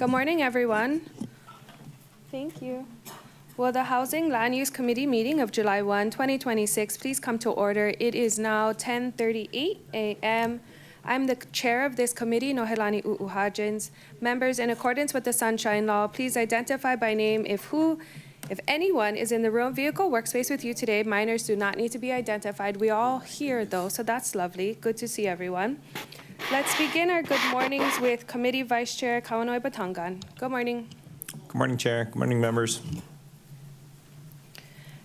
Good morning, everyone. Thank you. Will the Housing Land Use Committee meeting of July 1, 2026 please come to order? It is now 10:38 a.m. I'm the chair of this committee, Nohelani Uuhajins. Members, in accordance with the Sunshine Law, please identify by name if anyone is in the room, vehicle, workspace with you today. Minors do not need to be identified. We all here, though, so that's lovely. Good to see everyone. Let's begin our good mornings with Committee Vice Chair Kawanoi Batangan. Good morning. Good morning, Chair. Good morning, members.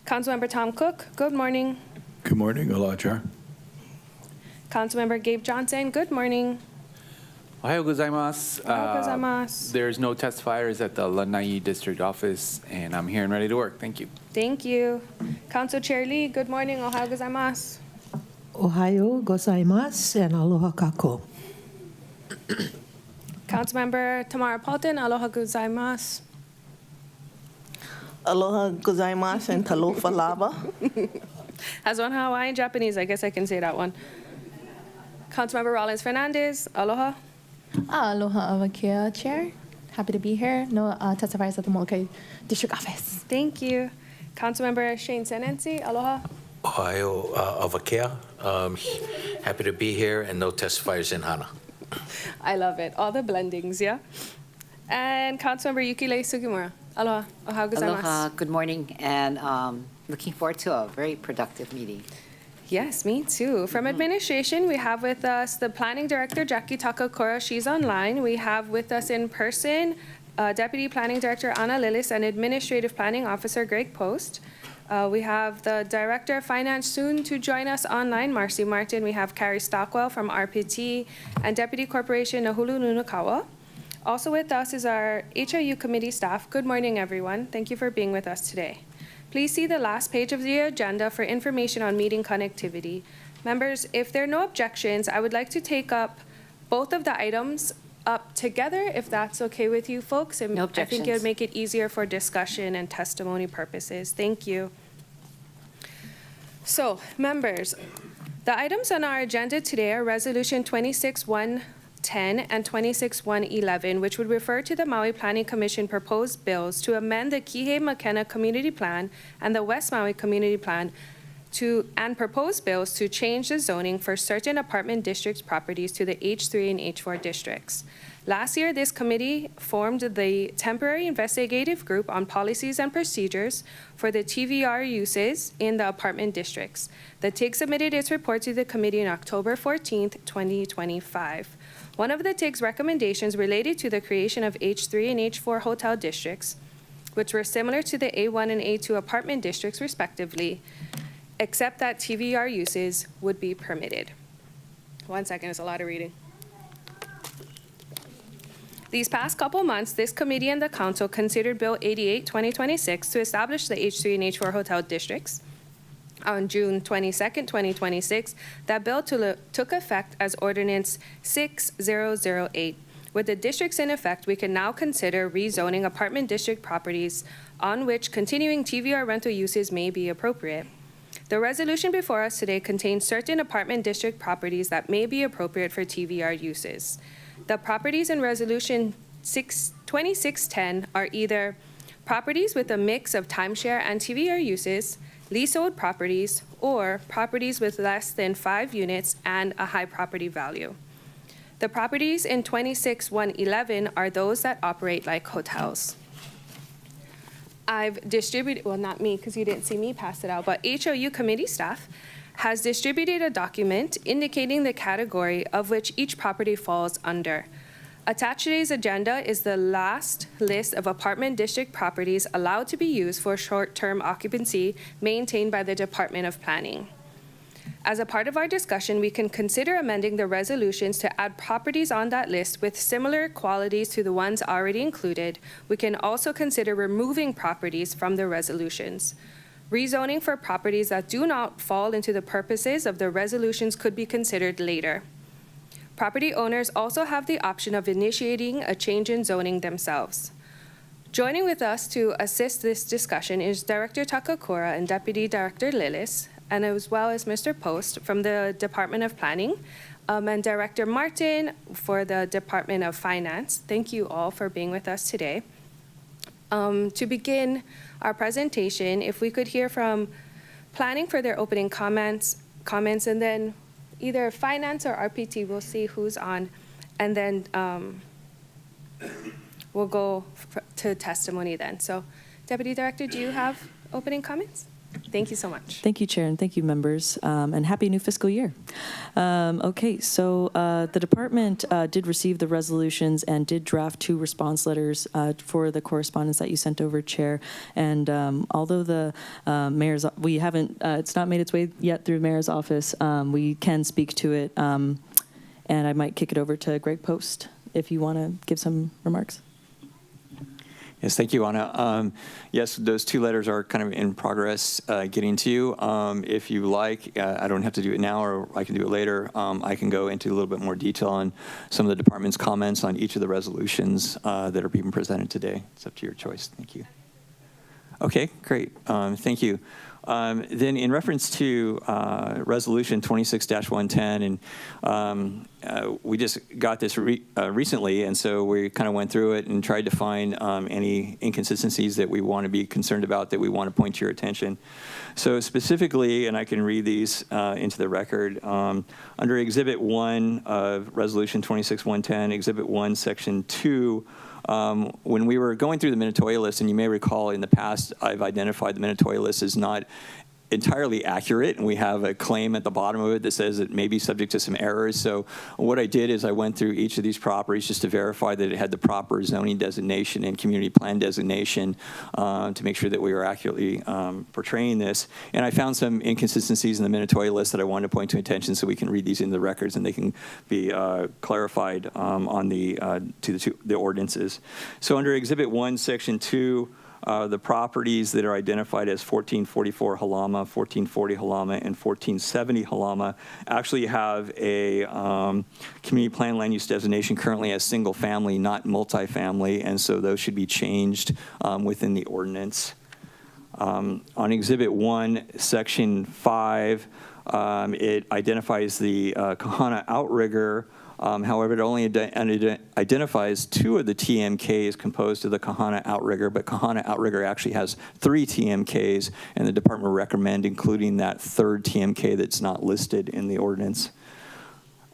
Councilmember Tom Cook, good morning. Good morning, aloha, Chair. Councilmember Gabe Johnson, good morning. Ohayo gozaimasu. Ohayou gozaimasu. There's no testifiers at the Lanai District Office, and I'm here and ready to work. Thank you. Thank you. Council Chair Lee, good morning. Ohayou gozaimasu. Ohayou gozaimasu and aloha kako. Councilmember Tamara Paulton, aloha gozaimasu. Aloha gozaimasu and talofa lava. As one Hawaiian Japanese, I guess I can say that one. Councilmember Rollins Fernandez, aloha. Aloha Avakia, Chair. Happy to be here. No testifiers at the Molokai District Office. Thank you. Councilmember Shane Senensi, aloha. Ohio Avakea. Happy to be here and no testifiers in Hana. I love it. All the blendings, yeah? And Councilmember Yukile Sugimura, aloha. Ohayou gozaimasu. Aloha, good morning, and looking forward to a very productive meeting. Yes, me too. From administration, we have with us the Planning Director, Jackie Takakura. She's online. We have with us in person Deputy Planning Director, Ana Lillis, and Administrative Planning Officer, Greg Post. We have the Director of Finance soon to join us online, Marcy Martin. We have Carrie Stockwell from RPT and Deputy Corporation, Nahulu Nunakawa. Also with us is our HLU committee staff. Good morning, everyone. Thank you for being with us today. Please see the last page of the agenda for information on meeting connectivity. Members, if there are no objections, I would like to take up both of the items up together, if that's okay with you folks. No objections. I think it would make it easier for discussion and testimony purposes. Thank you. So, members, the items on our agenda today are Resolution 26-110 and 26-111, which would refer to the Maui Planning Commission proposed bills to amend the Kihei McKenna Community Plan and the West Maui Community Plan and proposed bills to change the zoning for certain apartment district properties to the H3 and H4 districts. Last year, this committee formed the Temporary Investigative Group on Policies and Procedures for the TVR uses in the apartment districts. The TIG submitted its report to the committee on October 14th, 2025. One of the TIG's recommendations related to the creation of H3 and H4 hotel districts, which were similar to the A1 and A2 apartment districts respectively, except that TVR uses would be permitted. 1 second, it's a lot of reading. These past couple months, this committee and the council considered Bill 88, 2026 to establish the H3 and H4 hotel districts. On June 22nd, 2026, that bill took effect as Ordinance 6008. With the districts in effect, we can now consider rezoning apartment district properties on which continuing TVR rental uses may be appropriate. The resolution before us today contains certain apartment district properties that may be appropriate for TVR uses. The properties in Resolution 2610 are either properties with a mix of timeshare and TVR uses, leasehold properties, or properties with less than 5 units and a high property value. The properties in 26-111 are those that operate like hotels. I've distributed, well, not me, because you didn't see me pass it out, but HLU committee staff has distributed a document indicating the category of which each property falls under. Attached to today's agenda is the last list of apartment district properties allowed to be used for short-term occupancy maintained by the Department of Planning. As a part of our discussion, we can consider amending the resolutions to add properties on that list with similar qualities to the ones already included. We can also consider removing properties from the resolutions. Rezoning for properties that do not fall into the purposes of the resolutions could be considered later. Property owners also have the option of initiating a change in zoning themselves. Joining with us to assist this discussion is Director Takakura and Deputy Director Lillis, and as well as Mr. Post from the Department of Planning. and Director Martin for the Department of Finance. Thank you all for being with us today. To begin our presentation, if we could hear from Planning for their opening comments, and then either Finance or RPT, we'll see who's on, and then we'll go to testimony then. So, Deputy Director, do you have opening comments? Thank you so much. Thank you, Chair, and thank you, members, and happy new fiscal year. Okay, so the department did receive the resolutions and did draft 2 response letters for the correspondence that you sent over, Chair. And although the mayor's, we haven't, it's not made its way yet through the mayor's office, we can speak to it, and I might kick it over to Greg Post if you want to give some remarks. Yes, thank you, Anna. Yes, those 2 letters are kind of in progress getting to you. If you like, I don't have to do it now, or I can do it later. I can go into a little bit more detail on some of the department's comments on each of the resolutions that are being presented today. It's up to your choice. Thank you. Okay, great. Thank you. Then in reference to Resolution 26-110, and we just got this recently, and so we kind of went through it and tried to find any inconsistencies that we want to be concerned about, that we want to point to your attention. So specifically, and I can read these into the record, under Exhibit 1 of Resolution 26-110, Exhibit 1, Section 2, when we were going through the Minatoya list, and you may recall in the past, I've identified the Minatoya list as not entirely accurate, and we have a claim at the bottom of it that says it may be subject to some errors. So what I did is I went through each of these properties just to verify that it had the proper zoning designation and community plan designation to make sure that we were accurately portraying this. And I found some inconsistencies in the Minatoya list that I wanted to point to attention, so we can read these in the records and they can be clarified on the ordinances. So under Exhibit 1, Section 2, the properties that are identified as 1444 Halama, 1440 Halama, and 1470 Halama actually have a community plan land use designation currently as single family, not multifamily, and so those should be changed within the ordinance. On Exhibit 1, Section 5, it identifies the Kahana outrigger. However, it only identifies 2 of the TMKs composed of the Kahana outrigger, but Kahana outrigger actually has 3 TMKs, and the department will recommend including that 3rd TMK that's not listed in the ordinance.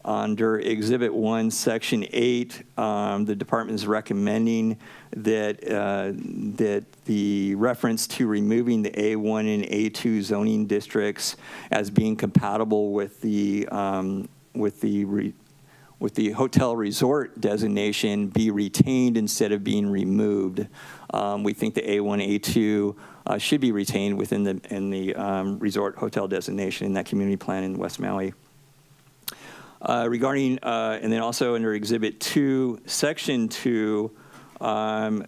Under Exhibit 1, Section 8, the department is recommending that that the reference to removing the A1 and A2 zoning districts as being compatible with the hotel resort designation be retained instead of being removed. We think the A1, A2 should be retained within the resort hotel designation in that community plan in West Maui. Regarding, and then also under Exhibit 2, Section 2,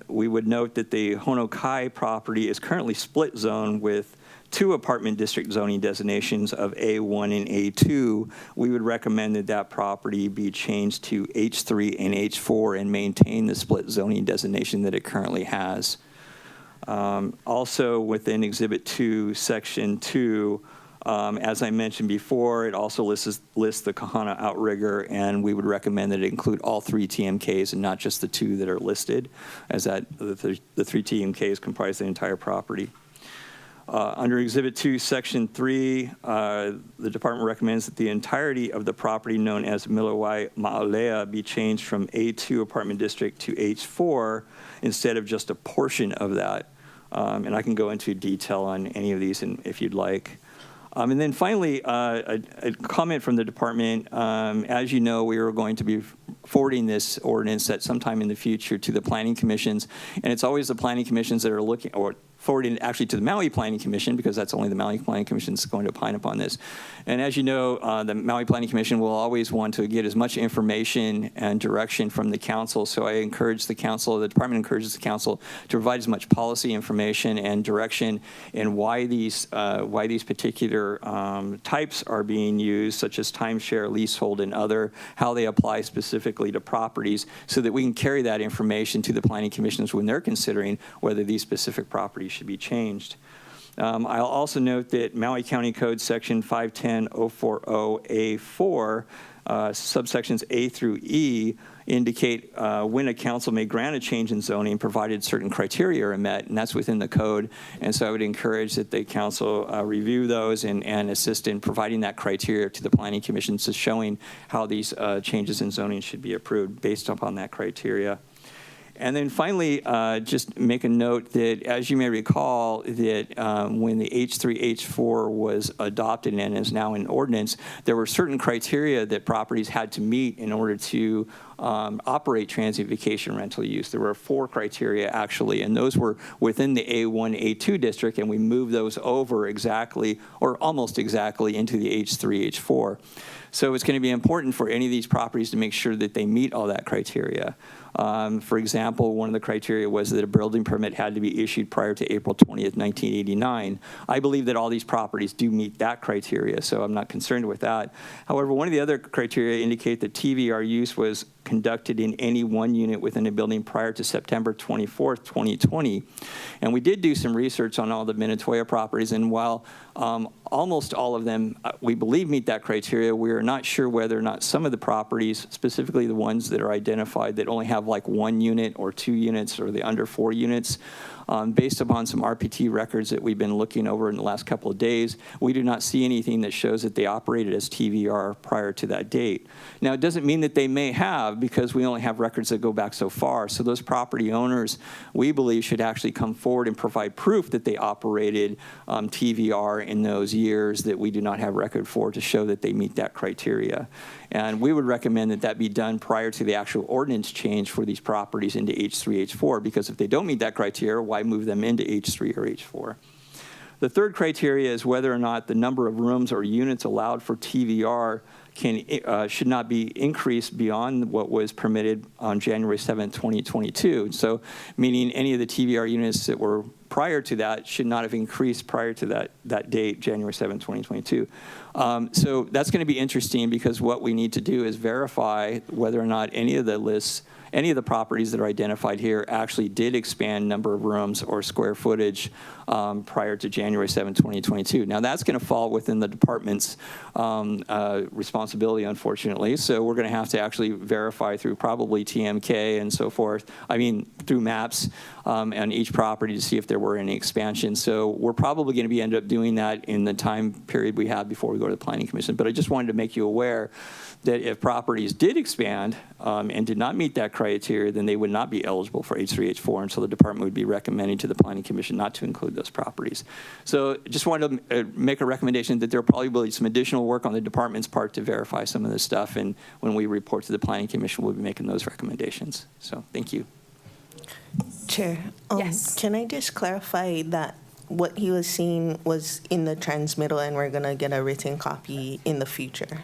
we would note that the Honokai property is currently split zone with 2 apartment district zoning designations of A1 and A2. We would recommend that that property be changed to H3 and H4 and maintain the split zoning designation that it currently has. Also within Exhibit 2, Section 2, as I mentioned before, it also lists the Kahana outrigger, and we would recommend that it include all 3 TMKs and not just the 2 that are listed, as that the 3 TMKs comprise the entire property. Under Exhibit 2, Section 3, the department recommends that the entirety of the property known as Milawai Ma'alea be changed from A2 apartment district to H4 instead of just a portion of that. And I can go into detail on any of these if you'd like. And then finally, a comment from the department. As you know, we are going to be forwarding this ordinance at some time in the future to the planning commissions. And it's always the planning commissions that are looking, or forwarding actually to the Maui Planning Commission, because that's only the Maui Planning Commission that's going to opine upon this. And as you know, the Maui Planning Commission will always want to get as much information and direction from the council. So I encourage the council, the department encourages the council to provide as much policy information and direction in why these particular types are being used, such as timeshare, leasehold, and other, how they apply specifically to properties, so that we can carry that information to the planning commissions when they're considering whether these specific properties should be changed. I'll also note that Maui County Code Section 510040A4, subsections A through E, indicate when a council may grant a change in zoning provided certain criteria are met, and that's within the code. And so I would encourage that the council review those and assist in providing that criteria to the Planning Commission, so showing how these changes in zoning should be approved based upon that criteria. And then finally, just make a note that, as you may recall, that when the H3, H4 was adopted and is now in ordinance, there were certain criteria that properties had to meet in order to operate transient vacation rental use. There were 4 criteria, actually, and those were within the A1, A2 district, and we moved those over exactly, or almost exactly, into the H3, H4. So it's going to be important for any of these properties to make sure that they meet all that criteria. For example, one of the criteria was that a building permit had to be issued prior to April 20th, 1989. I believe that all these properties do meet that criteria, so I'm not concerned with that. However, one of the other criteria indicate that TVR use was conducted in any one unit within a building prior to September 24th, 2020. And we did do some research on all the Minatoya properties, and while almost all of them, we believe, meet that criteria, we are not sure whether or not some of the properties, specifically the ones that are identified that only have like 1 unit or 2 units or the under 4 units, based upon some RPT records that we've been looking over in the last couple of days, we do not see anything that shows that they operated as TVR prior to that date. Now, it doesn't mean that they may have, because we only have records that go back so far. So those property owners, we believe, should actually come forward and provide proof that they operated TVR in those years that we do not have record for, to show that they meet that criteria. And we would recommend that that be done prior to the actual ordinance change for these properties into H3, H4, because if they don't meet that criteria, why move them into H3 or H4? The third criteria is whether or not the number of rooms or units allowed for TVR should not be increased beyond what was permitted on January 7th, 2022. So meaning any of the TVR units that were prior to that should not have increased prior to that date, January 7th, 2022. So that's going to be interesting, because what we need to do is verify whether or not any of the lists, any of the properties that are identified here actually did expand number of rooms or square footage prior to January 7, 2022. Now, that's going to fall within the department's responsibility, unfortunately. So we're going to have to actually verify through probably TMK and so forth, through maps on each property, to see if there were any expansions. So we're probably going to end up doing that in the time period we have before we go to the Planning Commission. But I just wanted to make you aware that if properties did expand and did not meet that criteria, then they would not be eligible for H3, H4, and so the department would be recommending to the Planning Commission not to include those properties. So just wanted to make a recommendation that there will probably be some additional work on the department's part to verify some of this stuff, and when we report to the Planning Commission, we'll be making those recommendations. So thank you. Chair, Yes. can I just clarify that what he was seeing was in the transmittal and we're going to get a written copy in the future?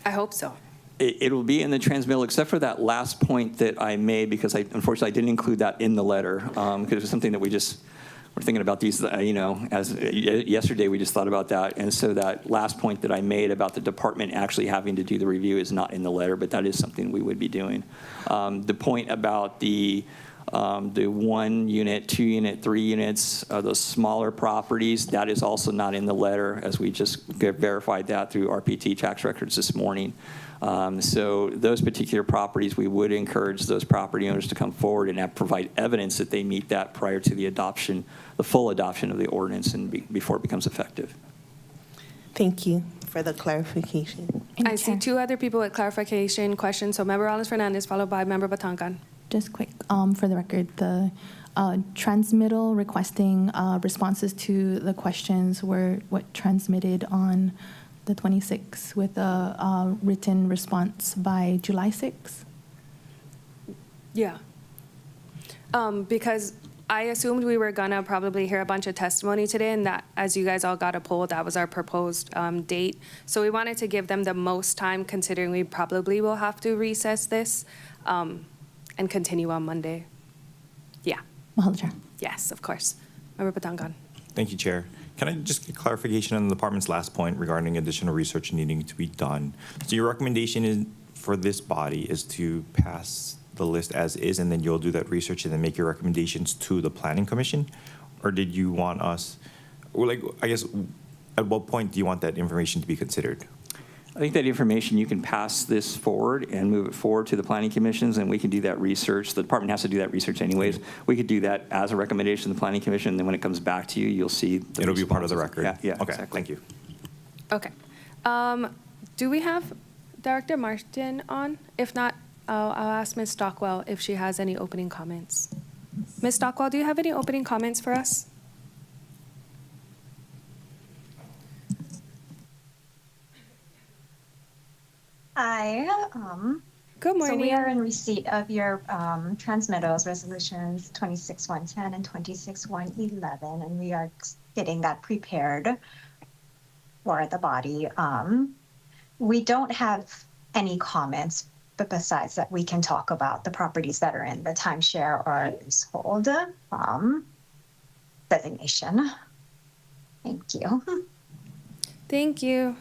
I hope so. It will be in the transmittal, except for that last point that I made, because unfortunately I didn't include that in the letter, because it was something that we're thinking about these, as yesterday we just thought about that. And so that last point that I made about the department actually having to do the review is not in the letter, but that is something we would be doing. The point about the 1 unit, 2 unit, 3 units, those smaller properties, that is also not in the letter, as we just verified that through RPT tax records this morning. So those particular properties, we would encourage those property owners to come forward and provide evidence that they meet that prior to the adoption, the full adoption of the ordinance, and before it becomes effective. Thank you for the clarification. And I see Chair, 2 other people with clarification questions. So Member Rollins-Fernandez, followed by Member Batangan. just quick, for the record, the transmittal requesting responses to the questions were what transmitted on the 26th with a written response by July 6th. Yeah. Because I assumed we were gonna probably hear a bunch of testimony today, and that, as you guys all got a poll, that was our proposed date. So we wanted to give them the most time, considering we probably will have to recess this and continue on Monday. Yeah. Mahalo, Chair. Yes, of course. Member Batangan. Thank you, Chair. Can I just get clarification on the department's last point regarding additional research needing to be done? So your recommendation is for this body is to pass the list as is, and then you'll do that research and then make your recommendations to the Planning Commission? Or did you want us, Or like, I guess, at what point do you want that information to be considered? I think that information, you can pass this forward and move it forward to the planning commissions, and we can do that research. The department has to do that research anyways. We could do that as a recommendation to the planning commission, and then when it comes back to you, you'll see. It'll be part of the record? Yeah, Okay, exactly. thank you. Okay. Do we have Director Martin on? If not, I'll ask Ms. Stockwell if she has any opening comments. Ms. Stockwell, do you have any opening comments for us? Hi. Good morning. So we are in receipt of your transmittals resolutions 26-110 and 26-111, and we are getting that prepared for the body. We don't have any comments, but besides that, we can talk about the properties that are in the timeshare or leasehold designation. Thank you. Thank you.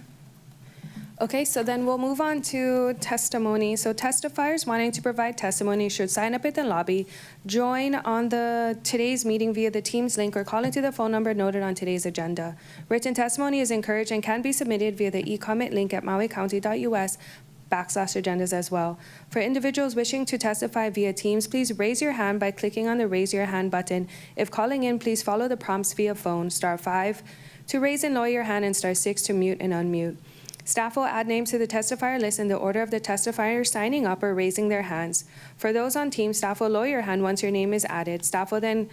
Okay, so then we'll move on to testimony. So testifiers wanting to provide testimony should sign up at the lobby, join on today's meeting via the Teams link, or call into the phone number noted on today's agenda. Written testimony is encouraged and can be submitted via the e-comment link at mauicounty.us/agendas as well. For individuals wishing to testify via Teams, please raise your hand by clicking on the Raise Your Hand button. If calling in, please follow the prompts via phone, *5 to raise and lower your hand, and *6 to mute and unmute. Staff will add names to the testifier list in the order of the testifier signing up or raising their hands. For those on Teams, staff will lower your hand once your name is added. Staff will then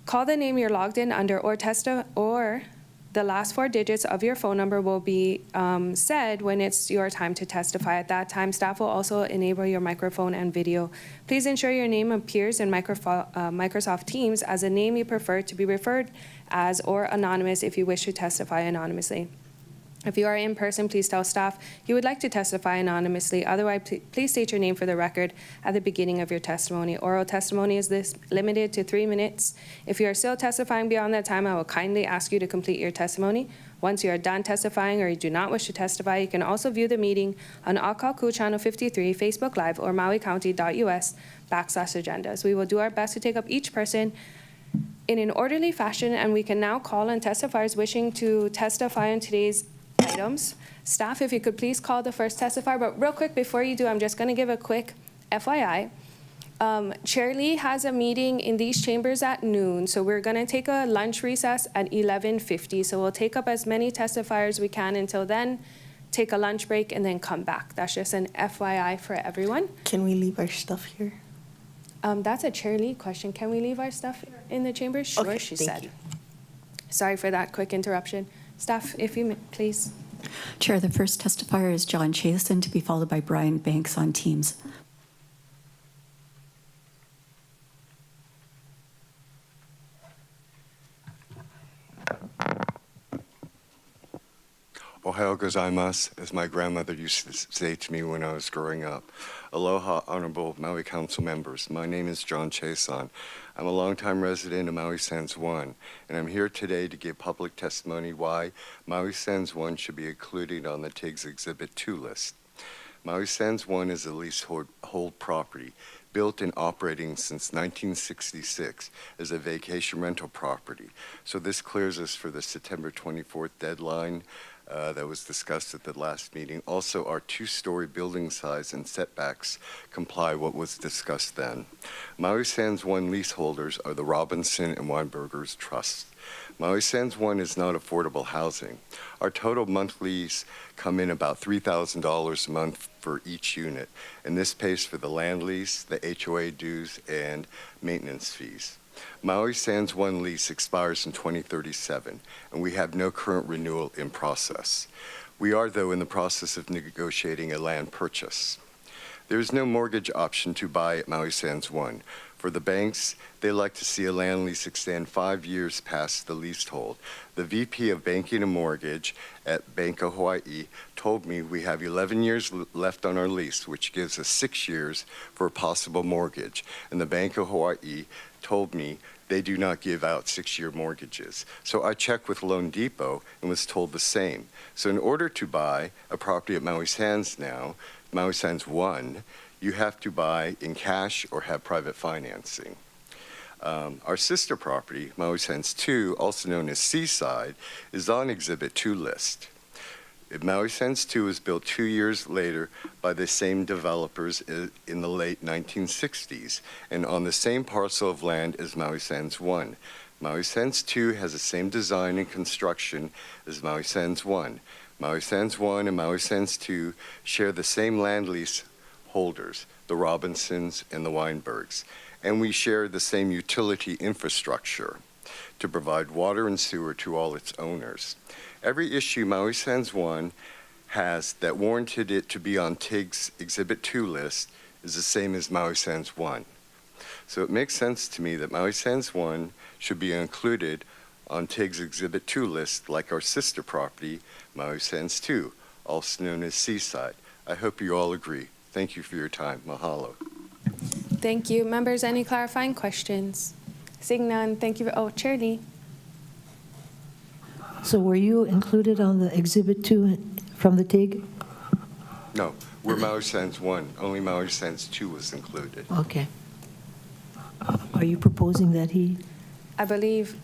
call the name you're logged in under, or the last 4 digits of your phone number will be said when it's your time to testify. At that time, staff will also enable your microphone and video. Please ensure your name appears in Microsoft Teams as a name you prefer to be referred as, or anonymous if you wish to testify anonymously. If you are in person, please tell staff you would like to testify anonymously. Otherwise, please state your name for the record at the beginning of your testimony. Oral testimony is limited to 3 minutes. If you are still testifying beyond that time, I will kindly ask you to complete your testimony. Once you are done testifying or you do not wish to testify, you can also view the meeting on Akaku Channel 53, Facebook Live, or mauicounty.us/agendas. We will do our best to take up each person in an orderly fashion, and we can now call on testifiers wishing to testify on today's items. Staff, if you could please call the first testifier. But real quick, before you do, I'm just going to give a quick FYI. Chair Lee has a meeting in these chambers at noon, so we're going to take a lunch recess at 11:50. So we'll take up as many testifiers as we can until then, take a lunch break, and then come back. That's just an FYI for everyone. Can we leave our stuff here? That's a Chair Lee question. Can we leave our stuff in the chambers? Sure, Okay, she thank said. you. Sorry for that quick interruption. Staff, if you please. Chair, the first testifier is John Chason, to be followed by Brian Banks on Teams. Ohayou gozaimasu, as my grandmother used to say to me when I was growing up. Aloha, honorable Maui Council members. My name is John Chason. I'm a longtime resident of Maui Sands 1, and I'm here today to give public testimony why Maui Sands 1 should be included on the TIGS Exhibit 2 list. Maui Sands 1 is a leasehold property built and operating since 1966 as a vacation rental property. So this clears us for the September 24th deadline that was discussed at the last meeting. Also, our 2-story building size and setbacks comply what was discussed then. Maui Sands 1 leaseholders are the Robinson and Weinberger's Trust. Maui Sands 1 is not affordable housing. Our total monthlies come in about $3,000 a month for each unit, and this pays for the land lease, the HOA dues, and maintenance fees. Maui Sands 1 lease expires in 2037, and we have no current renewal in process. We are, though, in the process of negotiating a land purchase. There is no mortgage option to buy at Maui Sands 1. For the banks, they like to see a land lease extend 5 years past the leasehold. The VP of Banking and Mortgage at Bank of Hawaii told me we have 11 years left on our lease, which gives us 6 years for a possible mortgage. And the Bank of Hawaii told me they do not give out 6-year mortgages. So I checked with Loan Depot and was told the same. So in order to buy a property at Maui Sands now, Maui Sands 1, you have to buy in cash or have private financing. Our sister property, Maui Sands 2, also known as Seaside, is on Exhibit 2 list. Maui Sands 2 was built 2 years later by the same developers in the late 1960s and on the same parcel of land as Maui Sands 1. Maui Sands 2 has the same design and construction as Maui Sands 1. Maui Sands 1 and Maui Sands 2 share the same land lease holders, the Robinsons and the Weinbergs, and we share the same utility infrastructure to provide water and sewer to all its owners. Every issue Maui Sands 1 has that warranted it to be on TIG's Exhibit 2 list is the same as Maui Sands 1. So it makes sense to me that Maui Sands 1 should be included on TIG's Exhibit 2 list like our sister property, Maui Sands 2, also known as Seaside. I hope you all agree. Thank you for your time. Mahalo. Thank you. Members, any clarifying questions? Seeing none, thank you. Oh, Chair Lee. So were you included on the Exhibit 2 from the TIG? No, we're Maui Sands 1. Only Maui Sands 2 was included. Okay. Are you proposing that he? I believe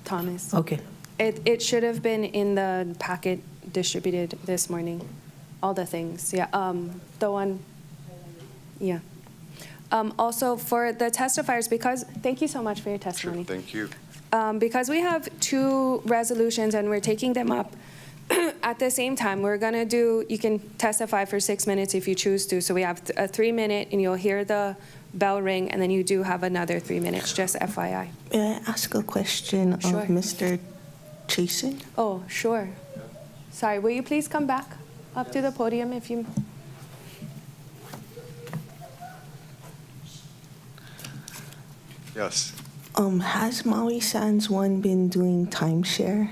Thomas. Okay. It should have been in the packet distributed this morning. All the things, yeah. The one, yeah. Also for the testifiers, because, thank you so much for your testimony. Sure, thank you. Because we have two resolutions and we're taking them up at the same time, we're gonna do, you can testify for 6 minutes if you choose to. So we have a 3 minute and you'll hear the bell ring and then you do have another 3 minutes, just FYI. May I ask a question of Sure. Mr. Chasen? Oh, sure. Sorry, will you please come back up to the podium if you... Yes. Has Maui Sands 1 been doing timeshare?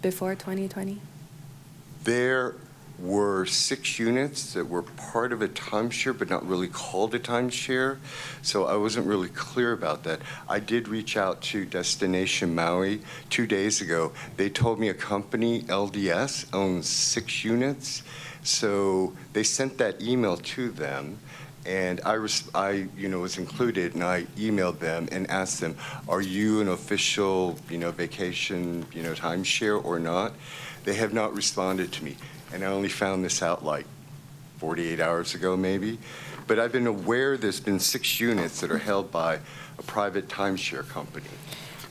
Before 2020? There were 6 units that were part of a timeshare, but not really called a timeshare. So I wasn't really clear about that. I did reach out to Destination Maui 2 days ago. They told me a company, LDS, owns 6 units. So they sent that email to them. And I was included, and I emailed them and asked them, are you an official, vacation, timeshare or not? They have not responded to me. And I only found this out like 48 hours ago, maybe. But I've been aware there's been 6 units that are held by a private timeshare company.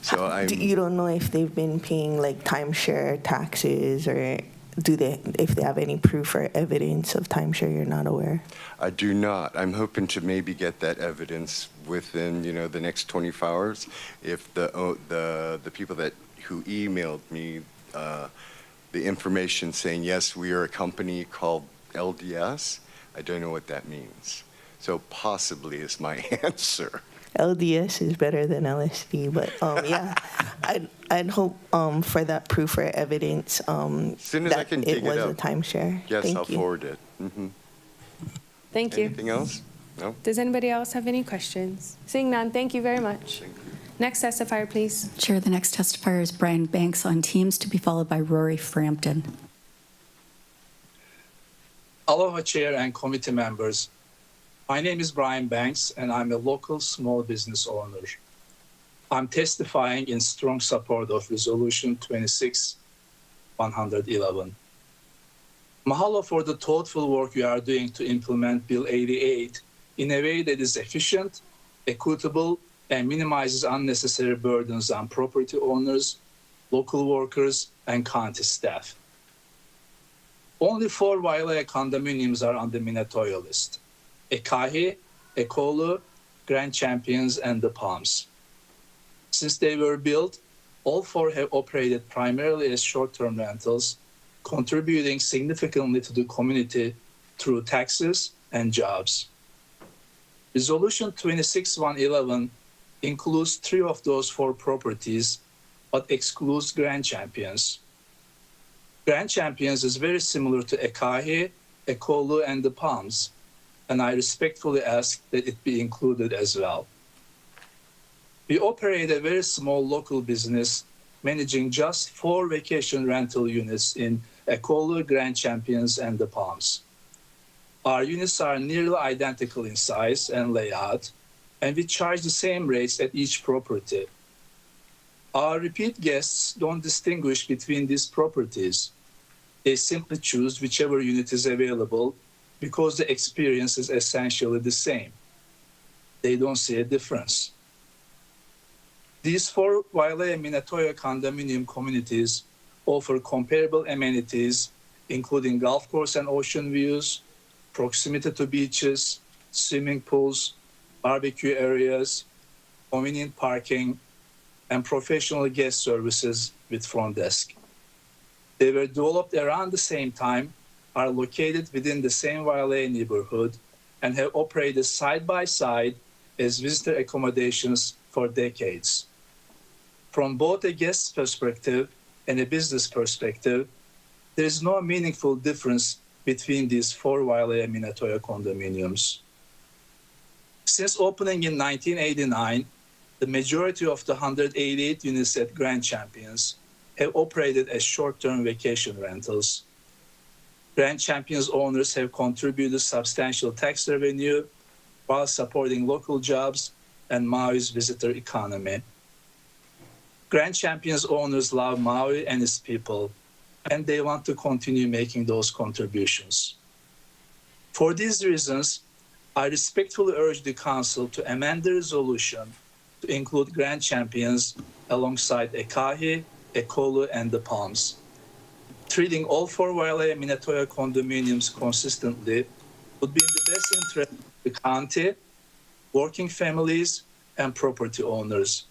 So You don't know if they've been paying like timeshare taxes, or if they have any proof or evidence of timeshare? You're not aware? I do not. I'm hoping to maybe get that evidence within, the next 24 hours. If the people who emailed me the information saying, yes, we are a company called LDS, I don't know what that means. So possibly is my answer. LDS is better than LSD, but yeah, I'd hope for that proof or evidence as soon as I can dig it was it a up. timeshare. Yes, Thank I'll you. forward it. Mm-hmm. Thank you. Anything else? No? Does anybody else have any questions? Seeing none, thank you very much. Thank you. Next testifier, please. Chair, the next testifier is Brian Banks on Teams, to be followed by Rory Frampton. Aloha, Chair and committee members. My name is Brian Banks, and I'm a local small business owner. I'm testifying in strong support of Resolution 26-111. Mahalo for the thoughtful work you are doing to implement Bill 88 in a way that is efficient, equitable, and minimizes unnecessary burdens on property owners, local workers, and county staff. Only 4 Wailea condominiums are on the Minatoya list: Ekahi, Ekolu, Grand Champions, and the Palms. Since they were built, all 4 have operated primarily as short-term rentals, contributing significantly to the community through taxes and jobs. Resolution 26-111 includes 3 of those 4 properties, but excludes Grand Champions. Grand Champions is very similar to Ekahi, Ekolu, and the Palms, and I respectfully ask that it be included as well. We operate a very small local business managing just 4 vacation rental units in Ekolu, Grand Champions, and the Palms. Our units are nearly identical in size and layout, and we charge the same rates at each property. Our repeat guests don't distinguish between these properties. They simply choose whichever unit is available because the experience is essentially the same. They don't see a difference. These 4 Wailea Minatoya condominium communities offer comparable amenities, including golf course and ocean views, proximity to beaches, swimming pools, barbecue areas, convenient parking, and professional guest services with front desk. They were developed around the same time, are located within the same Wailea neighborhood, and have operated side by side as visitor accommodations for decades. From both a guest perspective and a business perspective, there is no meaningful difference between these 4 Wailea Minatoya condominiums. Since opening in 1989, the majority of the 188 units at Grand Champions have operated as short-term vacation rentals. Grand Champions owners have contributed substantial tax revenue while supporting local jobs and Maui's visitor economy. Grand Champions owners love Maui and its people, and they want to continue making those contributions. For these reasons, I respectfully urge the Council to amend the resolution to include Grand Champions alongside Ekahi, Ekolu, and the Palms. Treating all 4 Wailea Minatoya condominiums consistently would be in the best interest of the county, working families, and property owners.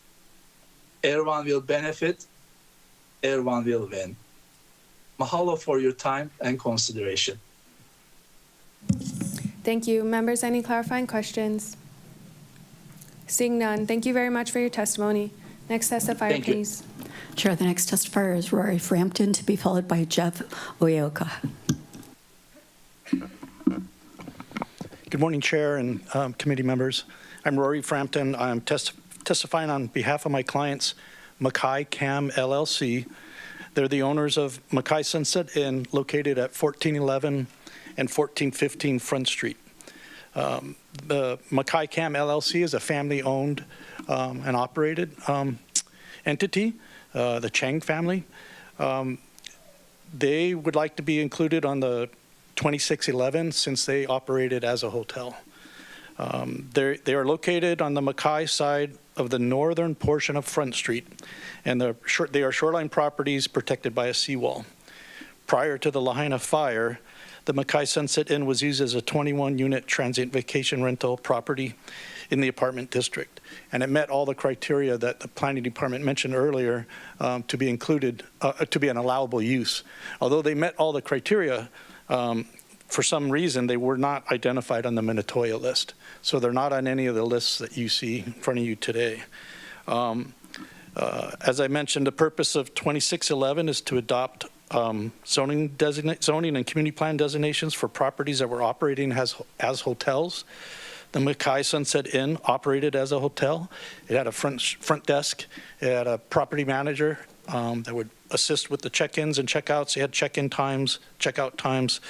Everyone will benefit, everyone will win. Mahalo for your time and consideration. Thank you. Members, any clarifying questions? Seeing none, thank you very much for your testimony. Next testifier, Thank you. please. Chair, the next testifier is Rory Frampton, to be followed by Jeff Oyeoka. Good morning, Chair and committee members. I'm Rory Frampton. I'm testifying on behalf of my clients, Mackay Cam LLC. They're the owners of Mackay Sunset Inn, located at 1411 and 1415 Front Street. The Mackay Cam LLC is a family-owned and operated entity, the Chang family. They would like to be included on the 2611 since they operated as a hotel. They are located on the Mackay side of the northern portion of Front Street, and they are shoreline properties protected by a seawall. Prior to the Lahaina fire, the Mackay Sunset Inn was used as a 21-unit transient vacation rental property in the apartment district, and it met all the criteria that the planning department mentioned earlier to be included, to be an allowable use. Although they met all the criteria, for some reason, they were not identified on the Minatoya list. So they're not on any of the lists that you see in front of you today. As I mentioned, the purpose of 2611 is to adopt zoning and community plan designations for properties that were operating as hotels. The Mackay Sunset Inn operated as a hotel. It had a front desk. It had a property manager that would assist with the check-ins and check-outs. They had check-in times, check-out times,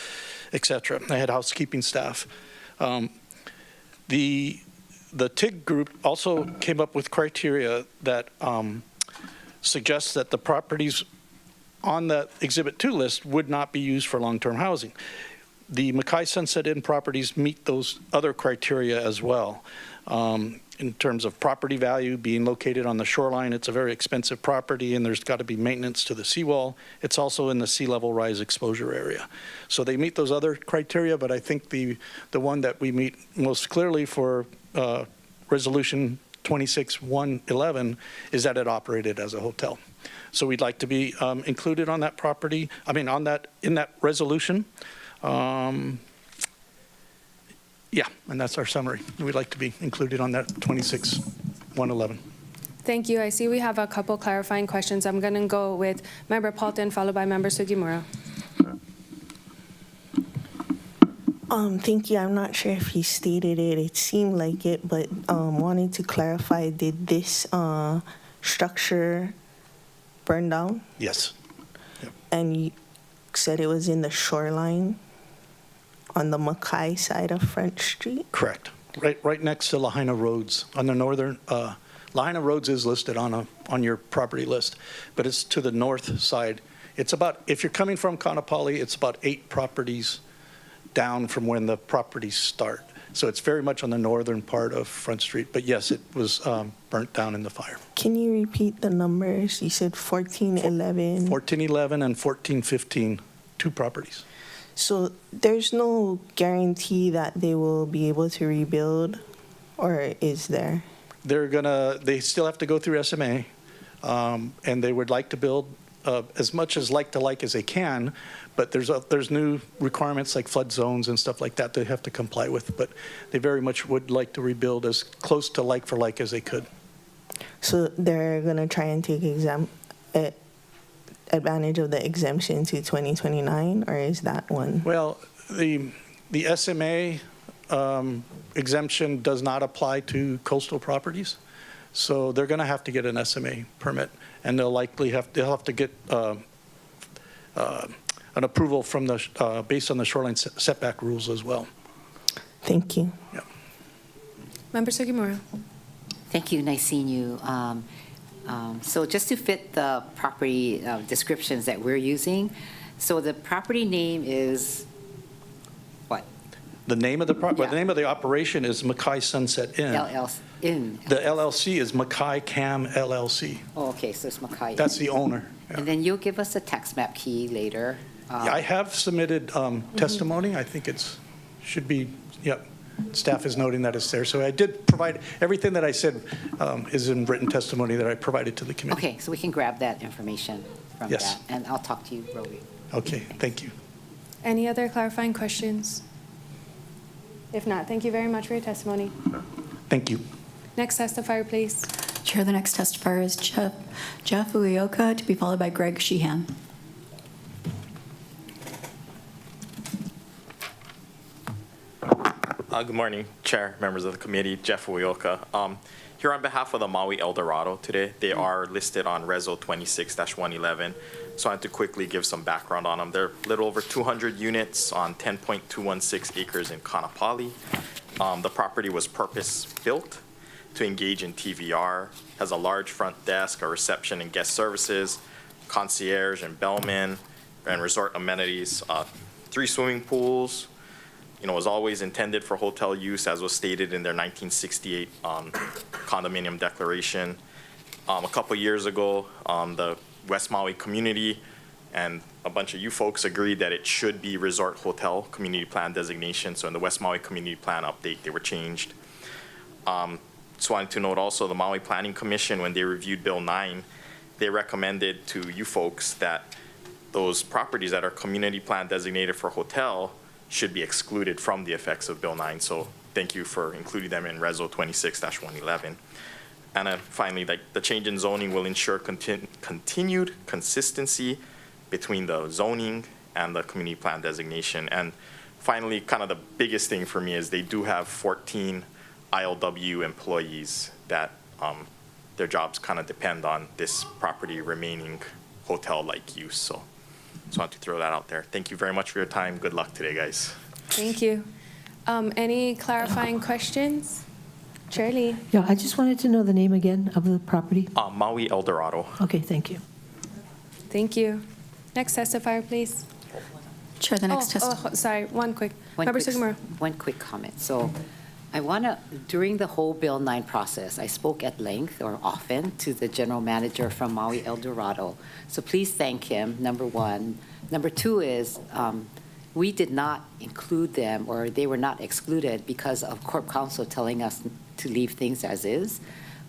etc. They had housekeeping staff. The TIG group also came up with criteria that suggests that the properties on the Exhibit 2 list would not be used for long-term housing. The Mackay Sunset Inn properties meet those other criteria as well. In terms of property value, being located on the shoreline, it's a very expensive property, and there's got to be maintenance to the seawall. It's also in the sea level rise exposure area. So they meet those other criteria, but I think the one that we meet most clearly for Resolution 26-111 is that it operated as a hotel. So we'd like to be included on that property, in that resolution. Yeah, and that's our summary. We'd like to be included on that 26-111. Thank you. I see we have a couple clarifying questions. I'm going to go with Member Paulton, followed by Member Sugimura. Thank you. I'm not sure if he stated it. It seemed like it, but wanting to clarify, did this structure burn down? Yes. Yep. And you said it was in the shoreline on the Mackay side of Front Street? Correct. right next to Lahaina Roads on the northern, Lahaina Roads is listed on your property list, but it's to the north side. It's about, if you're coming from Kaanapali, it's about 8 properties down from when the properties start. So it's very much on the northern part of Front Street. But yes, it was burnt down in the fire. Can you repeat the numbers? You said 1411. 1411 and 1415, 2 properties. So there's no guarantee that they will be able to rebuild, or is there? They still have to go through SMA, and they would like to build as much as like as they can, but there's new requirements like flood zones and stuff like that they have to comply with, but they very much would like to rebuild as close to like for like as they could. So they're going to try and take advantage of the exemption to 2029, or is that one? Well, the SMA exemption does not apply to coastal properties, so they're going to have to get an SMA permit, and they'll have to get an approval from the based on the shoreline setback rules as well. Thank you. Yeah. Member Sugimura. Thank you. Nice seeing you. So just to fit the property descriptions that we're using, so the property name is what? The name of the the name of the operation is Mackay Sunset Inn. Inn. The LLC is Mackay Cam LLC. Oh, okay, so it's Mackay. That's the owner. Yeah. And then you'll give us a tax map key later. Yeah, I have submitted testimony. I think should be, yep. Staff is noting that it's there. So I did provide, everything that I said is in written testimony that I provided to the committee. Okay, so we can grab that information from Yes. that, and I'll talk to you, Roby. Okay, thank you. Any other clarifying questions? If not, thank you very much for your testimony. Thank you. Next testifier, please. Chair, the next testifier is Jeff Uyoka, to be followed by Greg Sheehan. Good morning, Chair, members of the committee, Jeff Uyoka. Here on behalf of the Maui Eldorado today, they are listed on Reso 26-111. So I had to quickly give some background on them. They're a little over 200 units on 10.216 acres in Kaanapali. The property was purpose-built to engage in TVR, has a large front desk, a reception and guest services, concierge and bellman, and resort amenities, 3 swimming pools. Was always intended for hotel use, as was stated in their 1968 condominium declaration. A couple years ago, the West Maui community and a bunch of you folks agreed that it should be resort hotel community plan designation. So in the West Maui community plan update, they were changed. Just wanted to note also the Maui Planning Commission, when they reviewed Bill 9, they recommended to you folks that those properties that are community plan designated for hotel should be excluded from the effects of Bill 9. So thank you for including them in Reso 26-111. And then finally, the change in zoning will ensure continued consistency between the zoning and the community plan designation. And finally, kind of the biggest thing for me is they do have 14 ILW employees that their jobs kind of depend on this property remaining hotel-like use. So just wanted to throw that out there. Thank you very much for your time. Good luck today, guys. Thank you. Any clarifying questions? Chair Lee. Yeah, I just wanted to know the name again of the property. Maui Eldorado. Okay, thank you. Thank you. Next testifier, please. Chair, the next testifier. Sorry, one quick. Member Sugimura. One quick comment. So I want to, during the whole Bill 9 process, I spoke at length or often to the general manager from Maui Eldorado. So please thank him, number one. Number two is we did not include them, or they were not excluded because of Corp Counsel telling us to leave things as is.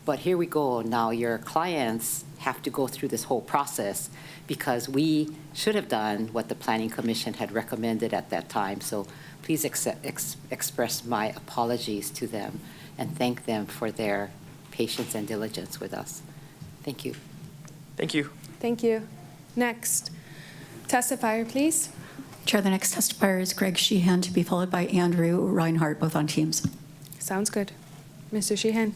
But here we go. Now your clients have to go through this whole process because we should have done what the Planning Commission had recommended at that time. So please express my apologies to them and thank them for their patience and diligence with us. Thank you. Thank you. Thank you. Next testifier, please. Chair, the next testifier is Greg Sheehan, to be followed by Andrew Reinhardt, both on Teams. Sounds good. Mr. Sheehan.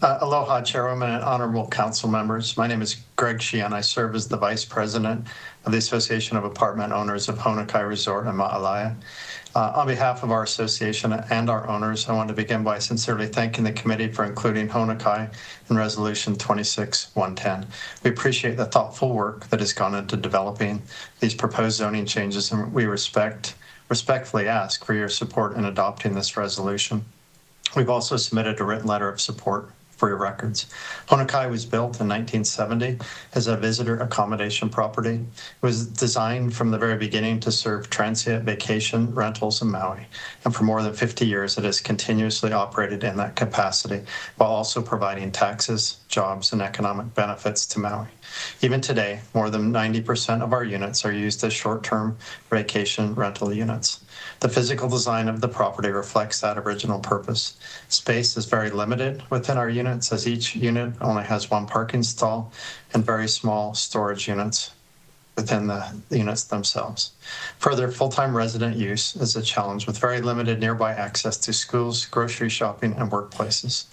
Aloha, Chairwoman and honorable council members. My name is Greg Sheehan. I serve as the Vice President of the Association of Apartment Owners of Honokai Resort in Ma'alaya. On behalf of our association and our owners, I want to begin by sincerely thanking the committee for including Honokai in Resolution 26-110. We appreciate the thoughtful work that has gone into developing these proposed zoning changes, and we respectfully ask for your support in adopting this resolution. We've also submitted a written letter of support for your records. Honokai was built in 1970 as a visitor accommodation property. It was designed from the very beginning to serve transient vacation rentals in Maui. And for more than 50 years, it has continuously operated in that capacity while also providing taxes, jobs, and economic benefits to Maui. Even today, more than 90% of our units are used as short-term vacation rental units. The physical design of the property reflects that original purpose. Space is very limited within our units, as each unit only has one parking stall and very small storage units within the units themselves. Further, full-time resident use is a challenge with very limited nearby access to schools, grocery shopping, and workplaces.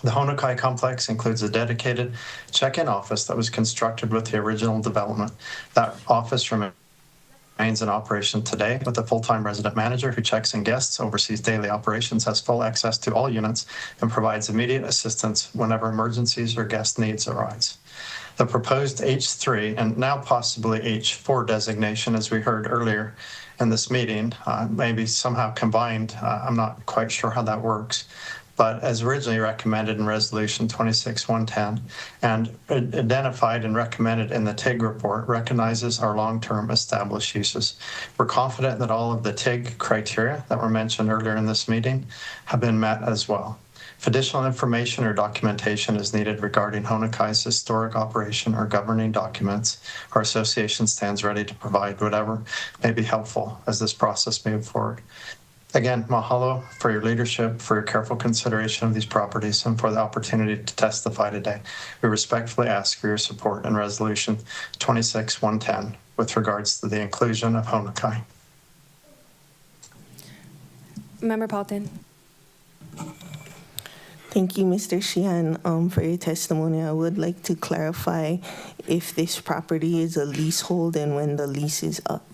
The Honokai complex includes a dedicated check-in office that was constructed with the original development. That office remains in operation today with a full-time resident manager who checks in guests, oversees daily operations, has full access to all units, and provides immediate assistance whenever emergencies or guest needs arise. The proposed H3 and now possibly H4 designation, as we heard earlier in this meeting, maybe somehow combined. I'm not quite sure how that works. But as originally recommended in Resolution 26-110 and identified and recommended in the TIG report, recognizes our long-term established uses. We're confident that all of the TIG criteria that were mentioned earlier in this meeting have been met as well. If additional information or documentation is needed regarding Honokai's historic operation or governing documents, our association stands ready to provide whatever may be helpful as this process moves forward. Again, mahalo for your leadership, for your careful consideration of these properties, and for the opportunity to testify today. We respectfully ask for your support in Resolution 26-110 with regards to the inclusion of Honokai. Member Paulton. Thank you, Mr. Sheehan, for your testimony. I would like to clarify if this property is a leasehold and when the lease is up.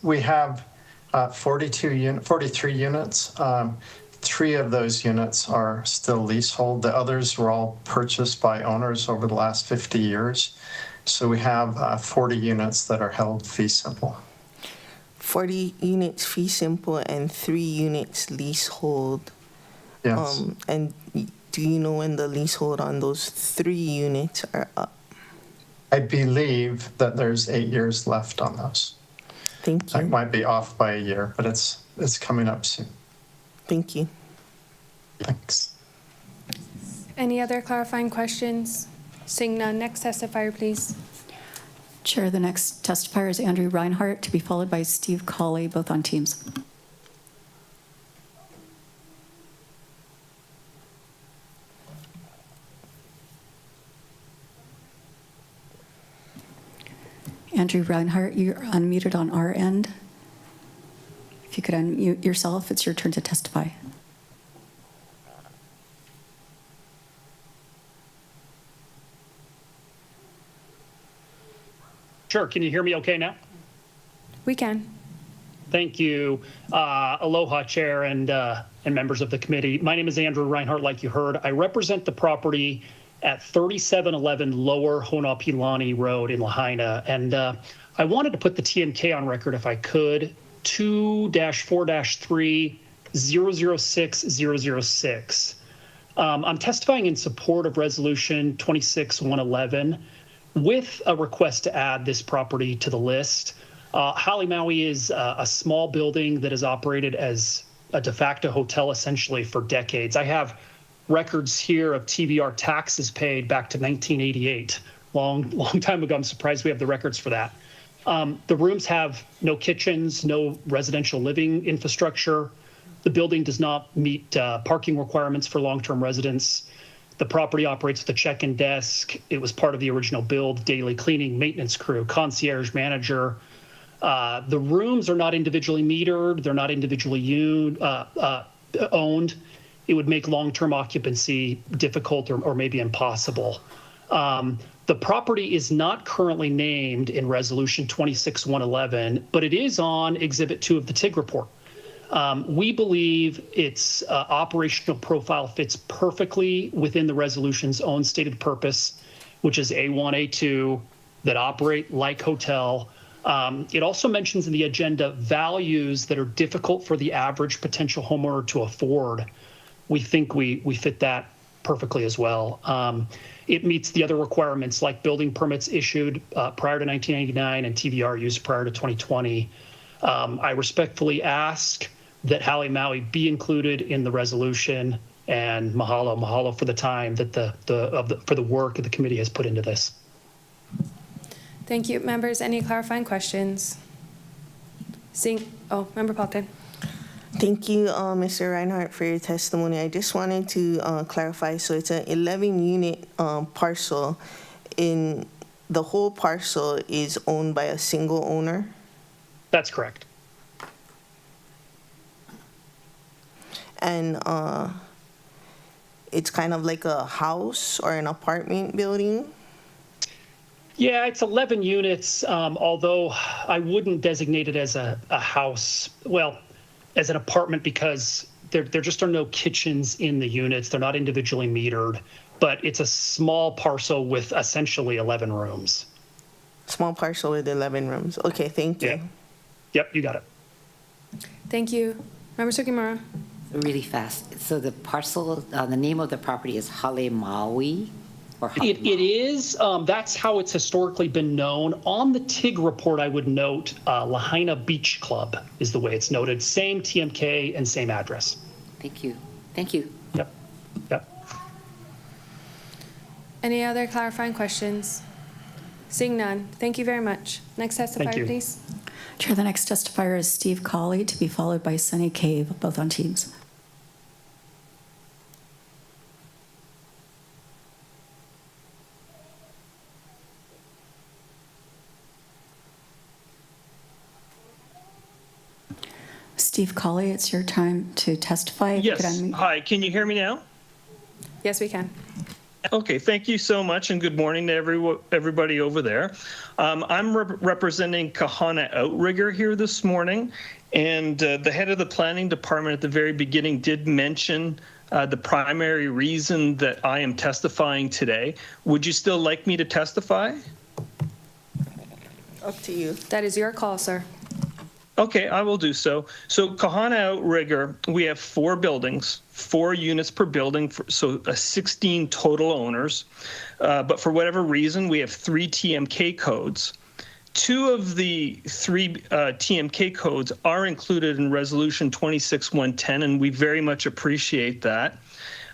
We have 43 units. 3 of those units are still leasehold. The others were all purchased by owners over the last 50 years. So we have 40 units that are held fee simple. 40 units fee simple and 3 units leasehold. Yes. And do you know when the leasehold on those 3 units are up? I believe that there's 8 years left on those. Thank you. It might be off by a year, but it's coming up soon. Thank you. Thanks. Any other clarifying questions? Seeing none, next testifier, please. Chair, the next testifier is Andrew Reinhardt, to be followed by Steve Colley, both on Teams. Andrew Reinhardt, you're unmuted on our end. If you could unmute yourself, it's your turn to testify. Sure. Can you hear me okay now? We can. Thank you. Aloha, Chair and members of the committee. My name is Andrew Reinhardt, like you heard. I represent the property at 3711 Lower Honopilani Road in Lahaina. And I wanted to put the TMK on record if I could, 2-4-3-006-006. I'm testifying in support of Resolution 26-111 with a request to add this property to the list. Hale Maui is a small building that has operated as a de facto hotel essentially for decades. I have records here of TVR taxes paid back to 1988. Long time ago. I'm surprised we have the records for that. The rooms have no kitchens, no residential living infrastructure. The building does not meet parking requirements for long-term residents. The property operates with a check-in desk. It was part of the original build, daily cleaning, maintenance crew, concierge manager. The rooms are not individually metered. They're not individually owned. It would make long-term occupancy difficult or maybe impossible. The property is not currently named in Resolution 26-111, but it is on Exhibit 2 of the TIG report. We believe its operational profile fits perfectly within the resolution's own stated purpose, which is A1, A2, that operate like hotel. It also mentions in the agenda values that are difficult for the average potential homeowner to afford. We think we fit that perfectly as well. It meets the other requirements like building permits issued prior to 1999 and TVR used prior to 2020. I respectfully ask that Hali Maui be included in the resolution, and mahalo for the time that for the work that the committee has put into this. Thank you. Members, any clarifying questions? Member Paulton. Thank you, Mr. Reinhardt, for your testimony. I just wanted to clarify. So it's an 11-unit parcel. In the whole parcel is owned by a single owner? That's correct. And it's kind of like a house or an apartment building? Yeah, it's 11 units, although I wouldn't designate it as a house. Well, as an apartment, because there just are no kitchens in the units. They're not individually metered, but it's a small parcel with essentially 11 rooms. Small parcel with 11 rooms. Okay, thank you. Yeah. Yep, you got it. Thank you. Member Sugimura. Really fast. So the parcel, the name of the property is Hale Maui? Or It is. That's how it's historically been known. On the TIG report, I would note Lahaina Beach Club is the way it's noted. Same TMK and same address. Thank you. Thank you. Yep. Yep. Any other clarifying questions? Seeing none, thank you very much. Next testifier, please. Chair, the next testifier is Steve Colley, to be followed by Sunny Cave, both on Teams. Steve Colley, it's your time to testify. Yes. Hi, can you hear me now? Yes, we can. Okay, thank you so much, and good morning to everybody over there. I'm representing Kahana Outrigger here this morning, and the head of the planning department at the very beginning did mention the primary reason that I am testifying today. Would you still like me to testify? Up to you. That is your call, sir. Okay, I will do so. So Kahana Outrigger, we have 4 buildings, 4 units per building, so 16 total owners. But for whatever reason, we have 3 TMK codes. 2 of the 3 TMK codes are included in Resolution 26-110, and we very much appreciate that.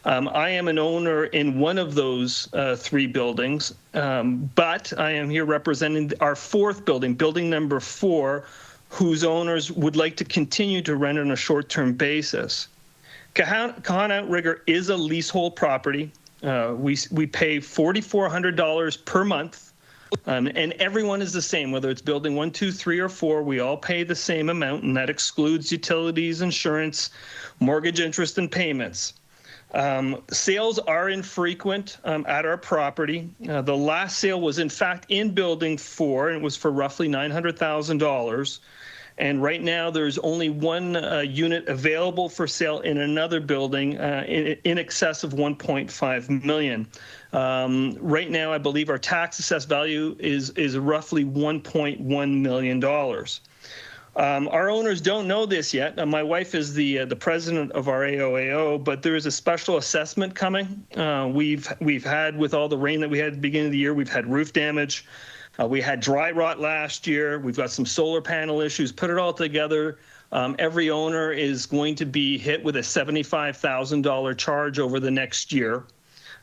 I am an owner in one of those 3 buildings, but I am here representing our 4th building, building number 4, whose owners would like to continue to rent on a short-term basis. Kahana Outrigger is a leasehold property. We pay $4,400 per month, and everyone is the same, whether it's building 1, 2, 3, or 4. We all pay the same amount, and that excludes utilities, insurance, mortgage interest, and payments. Sales are infrequent at our property. The last sale was, in fact, in Building 4, and it was for roughly $900,000. And right now, there's only 1 unit available for sale in another building in excess of $1.5 million. Right now, I believe our tax assessed value is roughly $1.1 million. Our owners don't know this yet. My wife is the president of our AOAO, but there is a special assessment coming. We've had, with all the rain that we had at the beginning of the year, we've had roof damage. We had dry rot last year. We've got some solar panel issues. Put it all together, every owner is going to be hit with a $75,000 charge over the next year.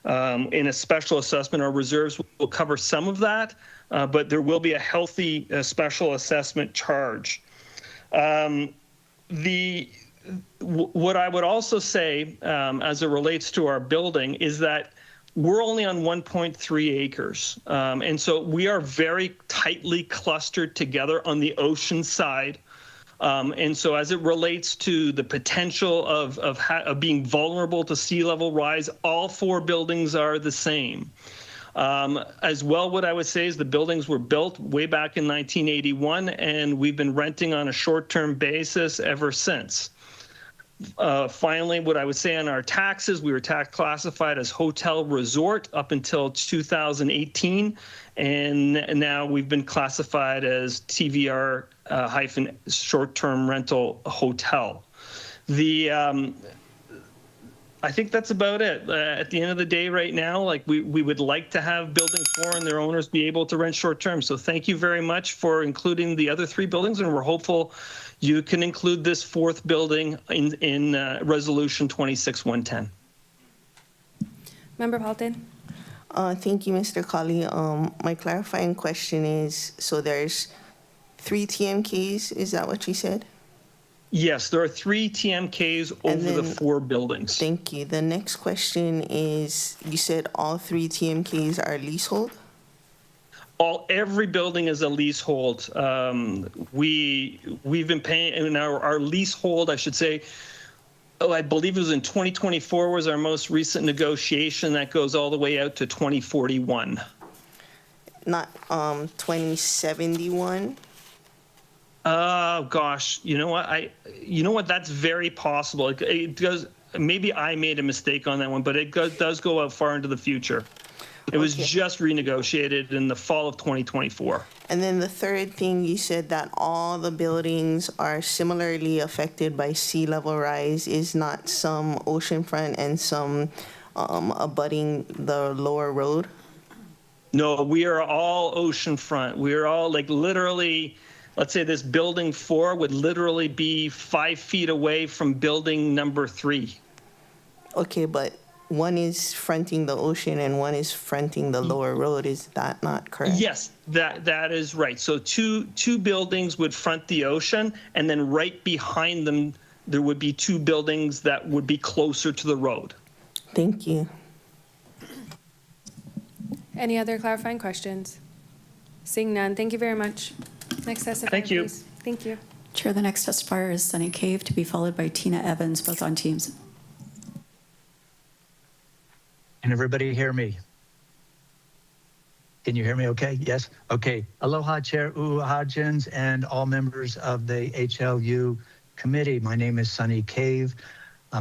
In a special assessment, our reserves will cover some of that, but there will be a healthy special assessment charge. What I would also say, as it relates to our building, is that we're only on 1.3 acres. And so we are very tightly clustered together on the ocean side. And so as it relates to the potential of being vulnerable to sea level rise, all 4 buildings are the same. As well, what I would say is the buildings were built way back in 1981, and we've been renting on a short-term basis ever since. Finally, what I would say on our taxes, we were tax classified as hotel resort up until 2018, and now we've been classified as TVR hyphen short-term rental hotel. I think that's about it. At the end of the day right now, like we would like to have building 4 and their owners be able to rent short term. So thank you very much for including the other 3 buildings, and we're hopeful you can include this 4th building in resolution 26-110. Member Paulton? Thank you, Mr. Colley. My clarifying question is, so there's 3 TMKs, is that what you said? Yes, there are 3 TMKs over the 4 buildings. Thank you. The next question is, you said all 3 TMKs are leasehold? Every building is a leasehold. We've been paying, and our leasehold, I should say, I believe it was in 2024 was our most recent negotiation that goes all the way out to 2041. Not 2071? Oh gosh, you know what? That's very possible. It does. Maybe I made a mistake on that one, but it does go out far into the future. It was just renegotiated in the fall of 2024. And then the third thing, you said that all the buildings are similarly affected by sea level rise, is not some oceanfront and some abutting the lower road? No, we are all oceanfront. We are all like literally. Let's say this building 4 would literally be 5 feet away from building number 3. Okay, but one is fronting the ocean and one is fronting the lower road. Is that not correct? Yes, that is right. So two buildings would front the ocean, and then right behind them there would be 2 buildings that would be closer to the road. Thank you. Any other clarifying questions? Seeing none, thank you very much. Next testifier, Thank you. please. Thank you. Chair, the next testifier is Sunny Cave, to be followed by Tina Evans, both on Teams. Can everybody hear me? Can you hear me okay? Yes? Okay. Aloha, Chair Uahajins, and all members of the HLU committee. My name is Sunny Cave.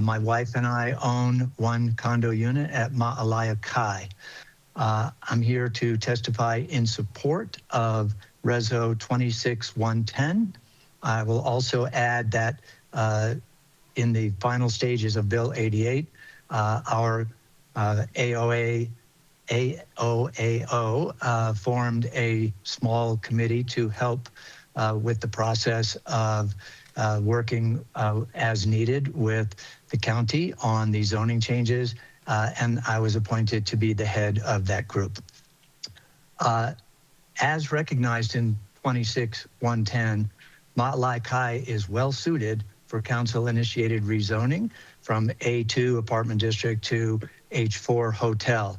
My wife and I own 1 condo unit at Ma'alaya Kai. I'm here to testify in support of Reso 26-110. I will also add that in the final stages of Bill 88, our AOAO formed a small committee to help with the process of working as needed with the county on the zoning changes, and I was appointed to be the head of that group. As recognized in 26-110, Ma'alai Kai is well suited for council-initiated rezoning from A2 apartment district to H4 hotel.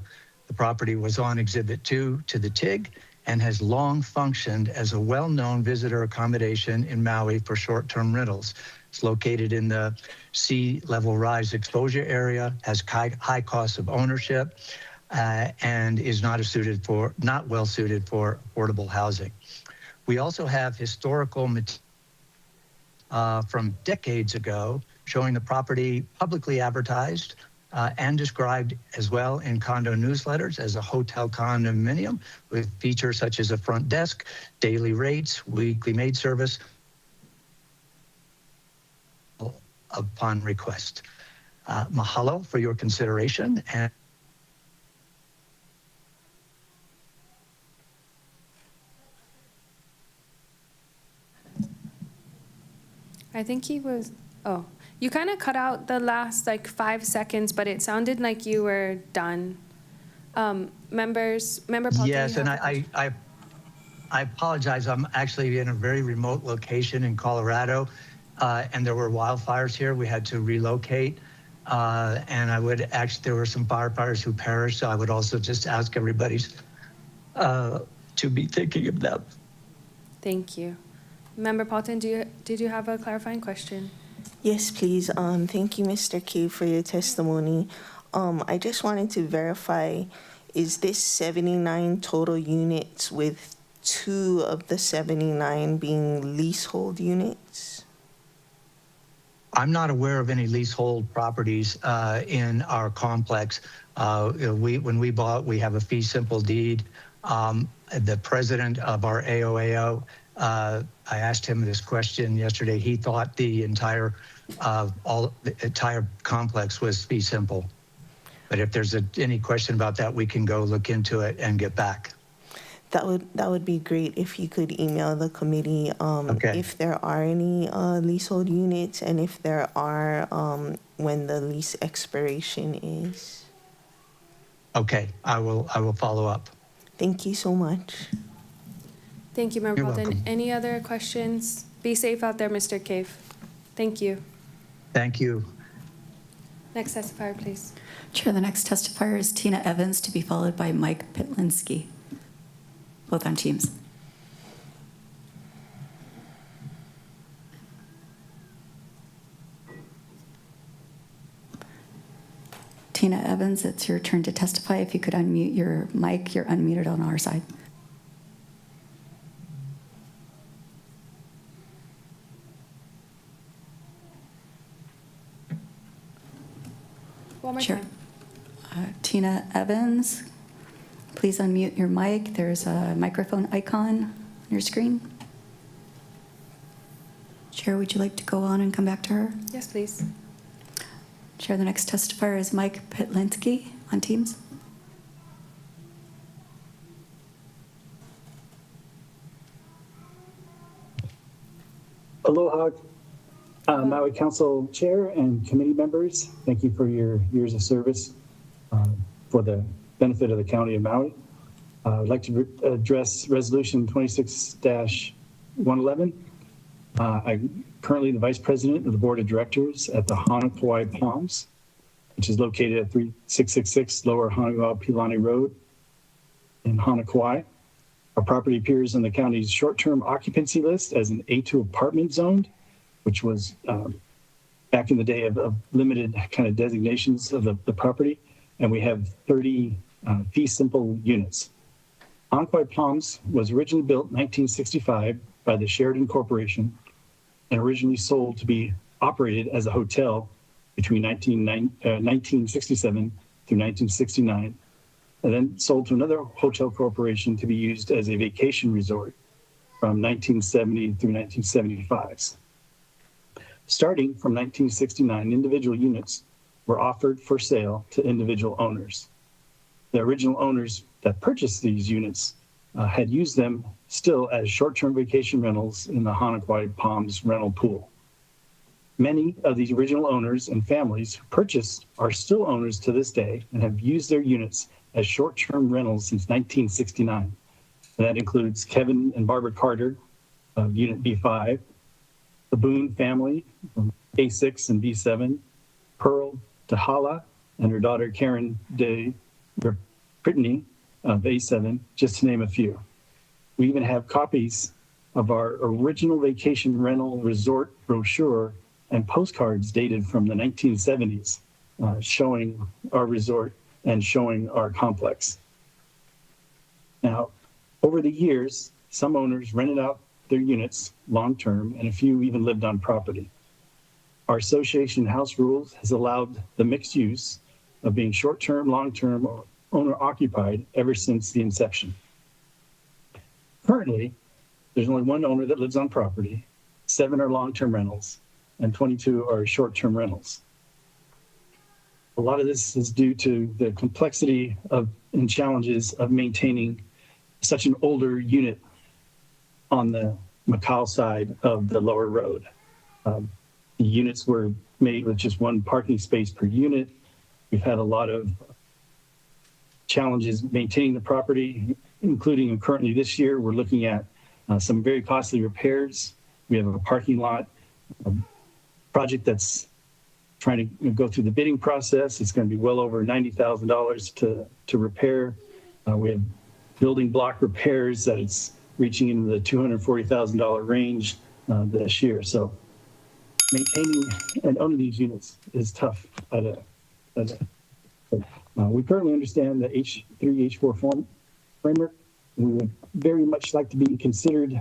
The property was on Exhibit 2 to the TIG and has long functioned as a well-known visitor accommodation in Maui for short-term rentals. It's located in the sea level rise exposure area, has high costs of ownership, and is not well suited for affordable housing. We also have historical material from decades ago showing the property publicly advertised and described as well in condo newsletters as a hotel condominium with features such as a front desk, daily rates, weekly maid service upon request. Mahalo for your consideration. And I think he was, oh, you kind of cut out the last like 5 seconds, but it sounded like you were done. Member Paul. Yes, and I apologize. I'm actually in a very remote location in Colorado, and there were wildfires here. We had to relocate, and there were some firefighters who perished. So I would also just ask everybody to be thinking of them. Thank you. Member Paulton, did you have a clarifying question? Yes, please. Thank you, Mr. Cave, for your testimony. I just wanted to verify is this 79 total units with 2 of the 79 being leasehold units? I'm not aware of any leasehold properties in our complex. When we bought, we have a fee simple deed. The president of our AOAO, I asked him this question yesterday. He thought the entire complex was fee simple. But if there's any question about that, we can go look into it and get back. That would be great if you could email the committee if there are any leasehold units and if there are, when the lease expiration is. Okay, I will follow up. Thank you so much. Thank you, Member You're Bolton. welcome. Any other questions? Be safe out there, Mr. Cave. Thank you. Thank you. Next testifier, please. Chair, the next testifier is Tina Evans, to be followed by Mike Pitlinski, both on Teams. Tina Evans, it's your turn to testify. If you could unmute your mic, you're unmuted on our side. One more Sure. time. Tina Evans, please unmute your mic. There's a microphone icon on your screen. Chair, would you like to go on and come back to her? Yes, please. Chair, the next testifier is Mike Pitlinski on Teams. Aloha, Maui Council Chair and committee members. Thank you for your years of service for the benefit of the County of Maui. I'd like to address Resolution 26-111. I'm currently the Vice President of the Board of Directors at the Hana Kauai Palms, which is located at 3666 Lower Honolulu Pilani Road in Hana Kauai. Our property appears on the county's short-term occupancy list as an A2 apartment zone, which was back in the day of limited kind of designations of the property. And we have 30 fee simple units. Hana Kauai Palms was originally built in 1965 by the Sheridan Corporation and originally sold to be operated as a hotel between 1967 through 1969, and then sold to another hotel corporation to be used as a vacation resort from 1970 through 1975. Starting from 1969, individual units were offered for sale to individual owners. The original owners that purchased these units had used them still as short-term vacation rentals in the Hana Kauai Palms rental pool. Many of the original owners and families who purchased are still owners to this day and have used their units as short-term rentals since 1969. And that includes Kevin and Barbara Carter of Unit B5, the Boone family from A6 and B7, Pearl Tahala and her daughter Karen de Brittany of A7, just to name a few. We even have copies of our original vacation rental resort brochure and postcards dated from the 1970s showing our resort and showing our complex. Now, over the years, some owners rented out their units long-term and a few even lived on property. Our association house rules has allowed the mixed use of being short-term, long-term, or owner-occupied ever since the inception. Currently, there's only one owner that lives on property, 7 are long-term rentals, and 22 are short-term rentals. A lot of this is due to the complexity and challenges of maintaining such an older unit on the Macau side of the lower road. The units were made with just one parking space per unit. We've had a lot of challenges maintaining the property, including currently this year, we're looking at some very costly repairs. We have a parking lot project that's trying to go through the bidding process. It's going to be well over $90,000 to repair. We have building block repairs that it's reaching into the $240,000 range this year. So maintaining and owning these units is tough at a We currently understand the H3, H4 framework. We would very much like to be considered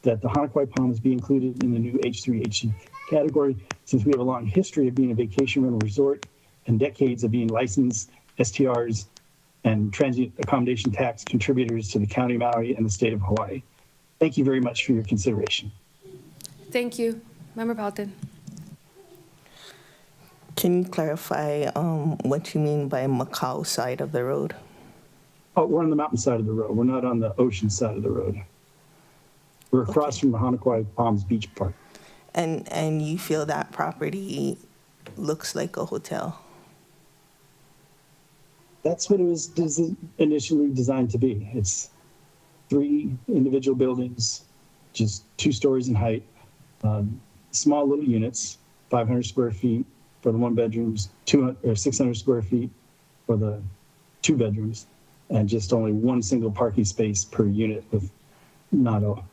that the Hanakawai Palms be included in the new H3, H2 category, since we have a long history of being a vacation rental resort and decades of being licensed STRs and transient accommodation tax contributors to the County of Maui and the state of Hawaii. Thank you very much for your consideration. Thank you. Member Pelton. Can you clarify what you mean by Macau side of the road? Oh, we're on the mountain side of the road. We're not on the ocean side of the road. We're across from the Hanakawai Palms Beach Park. And you feel that property looks like a hotel? That's what it was initially designed to be. It's 3 individual buildings, just 2 stories in height, small little units, 500 square feet for the 1 bedrooms, 600 square feet for the 2 bedrooms, and just only 1 single parking space per unit with not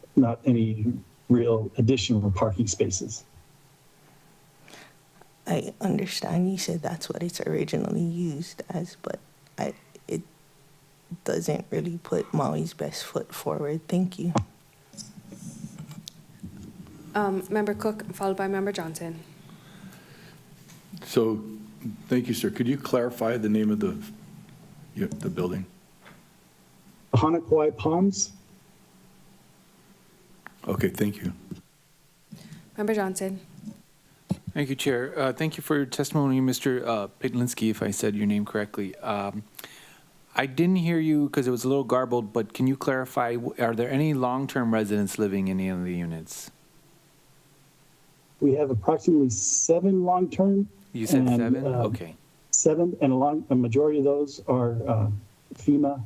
any real additional parking spaces. I understand you said that's what it's originally used as, but it doesn't really put Maui's best foot forward. Thank you. Member Cook, followed by Member Johnson. So, thank you, sir. Could you clarify the name of the building? Hanakawai Palms. Okay, thank you. Member Johnson. Thank you, Chair. Thank you for your testimony, Mr. Pitlinski, if I said your name correctly. I didn't hear you because it was a little garbled, but can you clarify, are there any long-term residents living in any of the units? We have approximately 7 long-term. You said 7? Okay. 7, and a majority of those are FEMA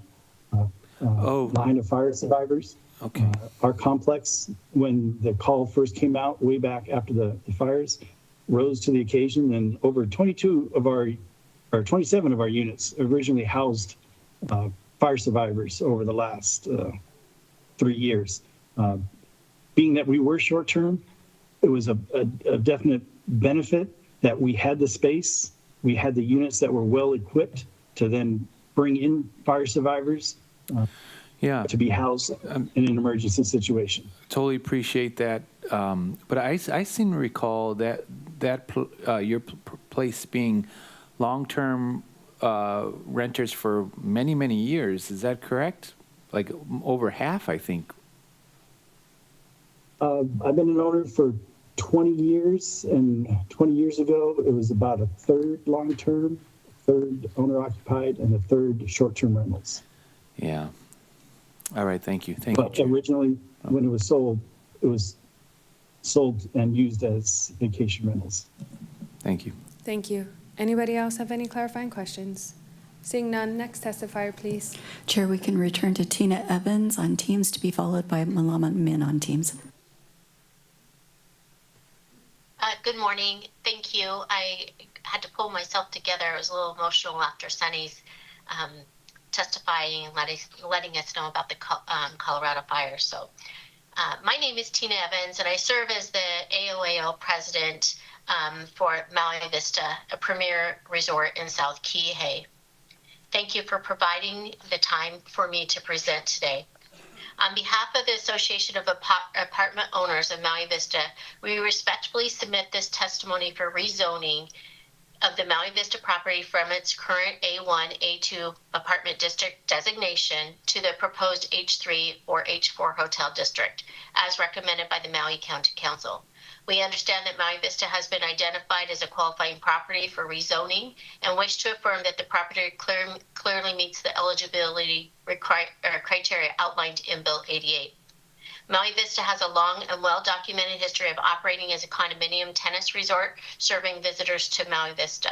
line of fire survivors. Okay. Our complex, when the call first came out way back after the fires, rose to the occasion, and over 27 of our units originally housed fire survivors over the last 3 years. Being that we were short-term, it was a definite benefit that we had the space, we had the units that were well-equipped to then bring in fire survivors to be housed in an emergency situation. Totally appreciate that. But I seem to recall that your place being long-term renters for many, many years. Is that correct? Like over half, I think. I've been an owner for 20 years, and 20 years ago, it was about 1/3 long-term, 1/3 owner-occupied, and 1/3 short-term rentals. Yeah. All right, thank you. But originally, when it was sold and used as vacation rentals. Thank you. Thank you. Anybody else have any clarifying questions? Seeing none, next testifier, please. Chair, we can return to Tina Evans on Teams to be followed by Malama Min on Teams. Good morning. Thank you. I had to pull myself together. I was a little emotional after Sunny's testifying and letting us know about the Colorado fire. So my name is Tina Evans, and I serve as the AOAO president for Maui Vista, a premier resort in South Kihei. Thank you for providing the time for me to present today. On behalf of the Association of Apartment Owners of Maui Vista, we respectfully submit this testimony for rezoning of the Maui Vista property from its current A1, A2 apartment district designation to the proposed H3 or H4 hotel district, as recommended by the Maui County Council. We understand that Maui Vista has been identified as a qualifying property for rezoning and wish to affirm that the property clearly meets the eligibility criteria outlined in Bill 88. Maui Vista has a long and well-documented history of operating as a condominium tennis resort, serving visitors to Maui Vista,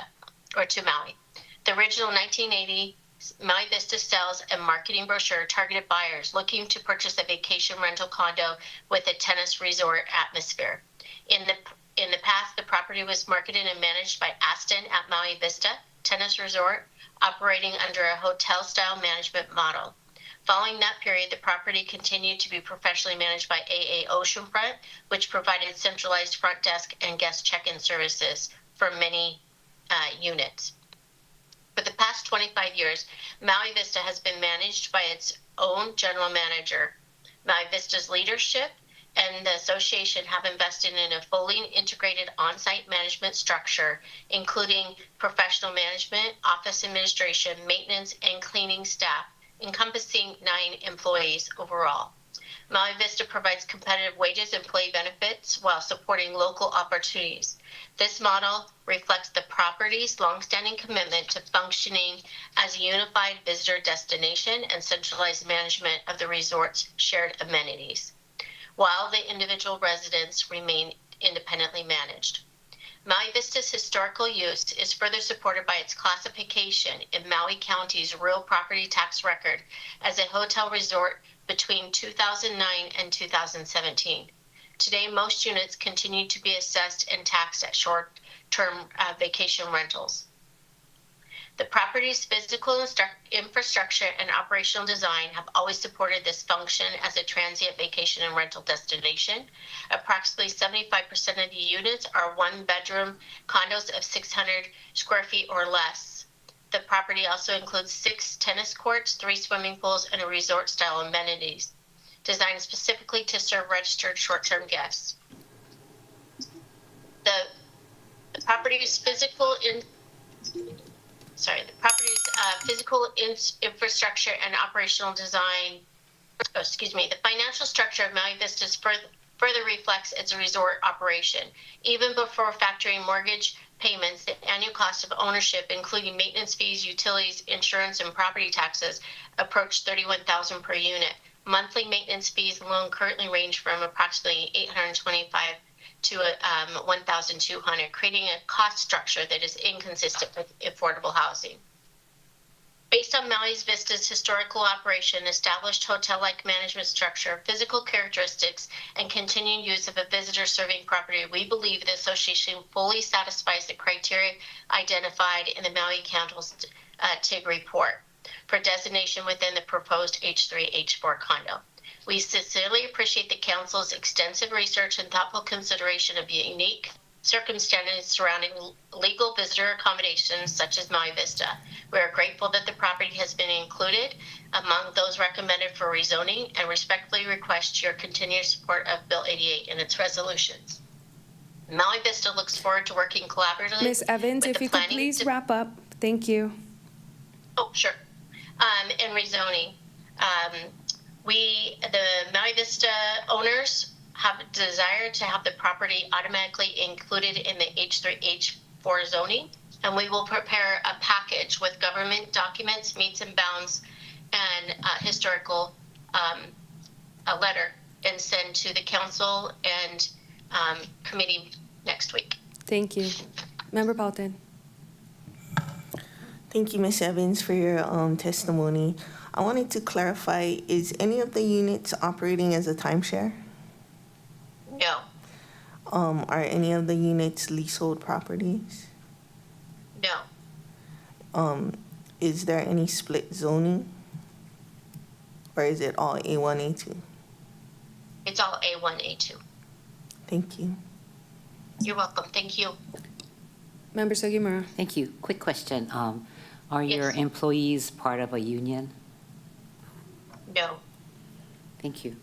or to Maui. The original 1980 Maui Vista sales and marketing brochure targeted buyers looking to purchase a vacation rental condo with a tennis resort atmosphere. In the past, the property was marketed and managed by Aston at Maui Vista Tennis Resort, operating under a hotel-style management model. Following that period, the property continued to be professionally managed by AA Oceanfront, which provided centralized front desk and guest check-in services for many units. For the past 25 years, Maui Vista has been managed by its own general manager. Maui Vista's leadership and the association have invested in a fully integrated on-site management structure, including professional management, office administration, maintenance, and cleaning staff, encompassing 9 employees overall. Maui Vista provides competitive wages and employee benefits while supporting local opportunities. This model reflects the property's longstanding commitment to functioning as a unified visitor destination and centralized management of the resort's shared amenities, while the individual residents remain independently managed. Maui Vista's historical use is further supported by its classification in Maui County's real property tax record as a hotel resort between 2009 and 2017. Today, most units continue to be assessed and taxed at short-term vacation rentals. The property's physical infrastructure and operational design have always supported this function as a transient vacation and rental destination. Approximately 75% of the units are one-bedroom condos of 600 square feet or less. The property also includes 6 tennis courts, 3 swimming pools, and a resort-style amenities designed specifically to serve registered short-term guests. The property's physical infrastructure and operational design, the financial structure of Maui Vista's further reflects its resort operation. Even before factoring mortgage payments, the annual cost of ownership, including maintenance fees, utilities, insurance, and property taxes, approach $31,000 per unit. Monthly maintenance fees alone currently range from approximately $825 to $1,200, creating a cost structure that is inconsistent with affordable housing. Based on Maui Vista's historical operation, established hotel-like management structure, physical characteristics, and continued use of a visitor-serving property, we believe the association fully satisfies the criteria identified in the Maui Council's TIG report for designation within the proposed H3, H4 condo. We sincerely appreciate the Council's extensive research and thoughtful consideration of the unique circumstances surrounding legal visitor accommodations such as Maui Vista. We are grateful that the property has been included among those recommended for rezoning and respectfully request your continued support of Bill 88 and its resolutions. Maui Vista looks forward to working collaboratively. Ms. Evans, if you could please wrap up. Thank you. Oh, sure. And rezoning. The Maui Vista owners have a desire to have the property automatically included in the H3, H4 zoning, and we will prepare a package with government documents, meets and bounds, and historical a letter and send to the council and committee next week. Thank you. Member Paulton. Thank you, Ms. Evans, for your testimony. I wanted to clarify, is any of the units operating as a timeshare? No. Are any of the units leasehold properties? No. Is there any split zoning? Or is it all A1, A2? It's all A1, A2. Thank you. You're welcome. Thank you. Member Sugimura. Thank you. Quick question. Are your employees part of a union? No. Thank you.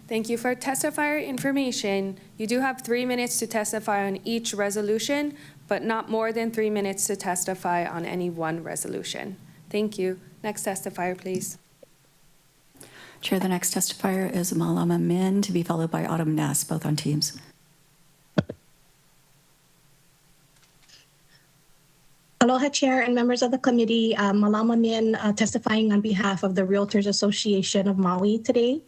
Thank you for testifier information. You do have 3 minutes to testify on each resolution, but not more than 3 minutes to testify on any one resolution. Thank you. Next testifier, please. Chair, the next testifier is Malama Min, to be followed by Autumn Ness, both on Teams. Aloha, Chair and members of the committee. Malama Min, testifying on behalf of the Realtors Association of Maui today.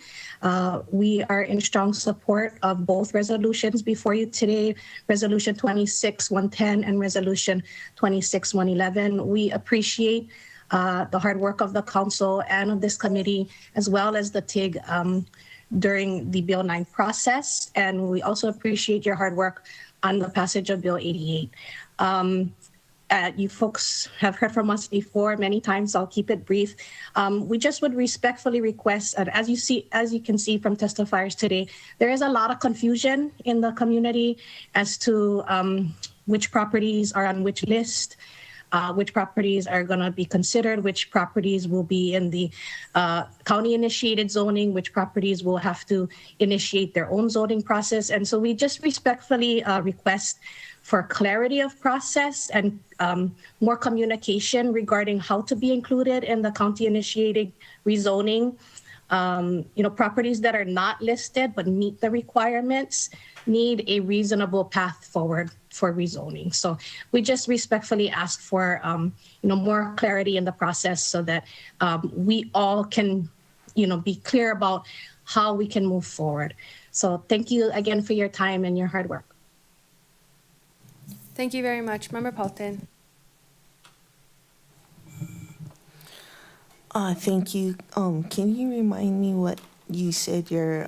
We are in strong support of both resolutions before you today, Resolution 26-110 and Resolution 26-111. We appreciate the hard work of the council and of this committee, as well as the TIG during the Bill 9 process. And we also appreciate your hard work on the passage of Bill 88. You folks have heard from us before many times. I'll keep it brief. We just would respectfully request, and as you can see from testifiers today, there is a lot of confusion in the community as to which properties are on which list. which properties are going to be considered, which properties will be in the county-initiated zoning, which properties will have to initiate their own zoning process. And so we just respectfully request for clarity of process and more communication regarding how to be included in the county-initiated rezoning. Properties that are not listed but meet the requirements need a reasonable path forward for rezoning. So we just respectfully ask for more clarity in the process so that we all can be clear about how we can move forward. So thank you again for your time and your hard work. Thank you very much. Member Paulton. Thank you. Can you remind me what you said your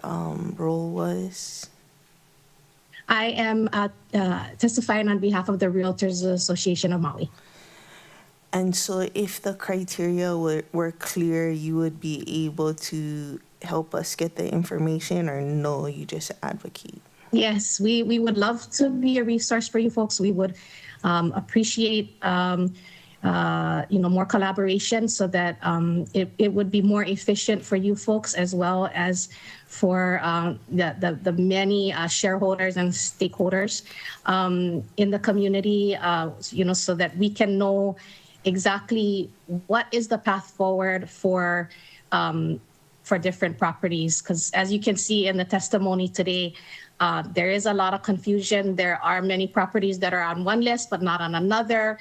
role was? I am testifying on behalf of the Realtors Association of Maui. And so if the criteria were clear, you would be able to help us get the information, or no, you just advocate? Yes, we would love to be a resource for you folks. We would appreciate more collaboration so that it would be more efficient for you folks as well as for the many shareholders and stakeholders in the community, so that we can know exactly what is the path forward for different properties. Because as you can see in the testimony today, there is a lot of confusion. There are many properties that are on one list but not on another.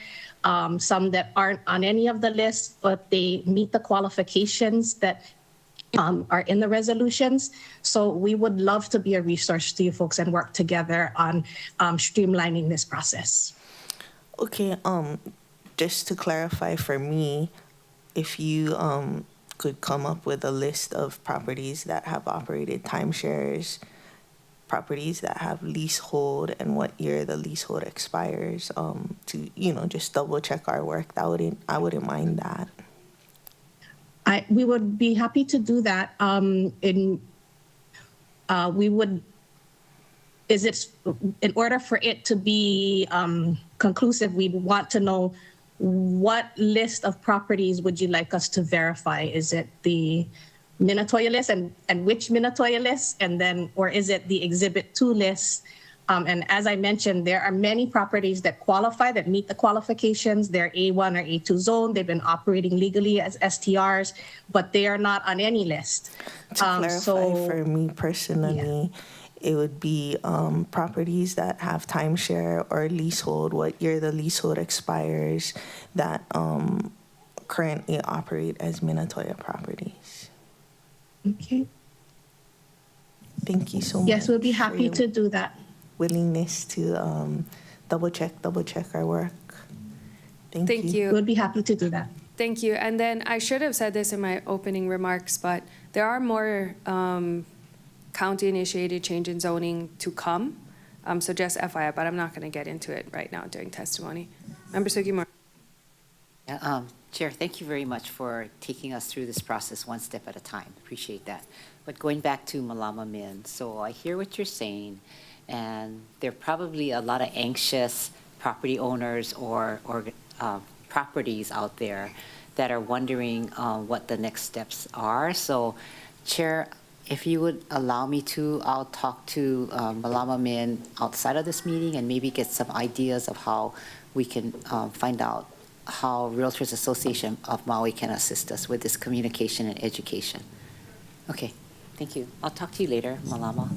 Some that aren't on any of the lists, but they meet the qualifications that are in the resolutions. So we would love to be a resource to you folks and work together on streamlining this process. Okay, just to clarify for me, if you could come up with a list of properties that have operated timeshares, properties that have leasehold, and what year the leasehold expires, to just double check our work. I wouldn't mind that. We would be happy to do that. In order for it to be conclusive, we'd want to know what list of properties would you like us to verify? Is it the Minatoya list and which Minatoya list, or is it the Exhibit 2 list? And as I mentioned, there are many properties that qualify, that meet the qualifications. They're A1 or A2 zone. They've been operating legally as STRs, but they are not on any list. To clarify for me personally, it would be properties that have timeshare or leasehold, what year the leasehold expires, that currently operate as Minatoya properties. Okay. Thank you so much. Yes, we'll be happy to do that. Willingness to double check our work. Thank you. We'll be happy to do that. Thank you. And then I should have said this in my opening remarks, but there are more county-initiated change in zoning to come. So just FYI, but I'm not going to get into it right now during testimony. Member Sugimura. Yeah, Chair, thank you very much for taking us through this process one step at a time. Appreciate that. But going back to Malama Min, so I hear what you're saying, and there are probably a lot of anxious property owners or properties out there that are wondering what the next steps are. So, Chair, if you would allow me to, I'll talk to Malama Min outside of this meeting and maybe get some ideas of how we can find out how Realtors Association of Maui can assist us with this communication and education. Okay, thank you. I'll talk to you later, Malama.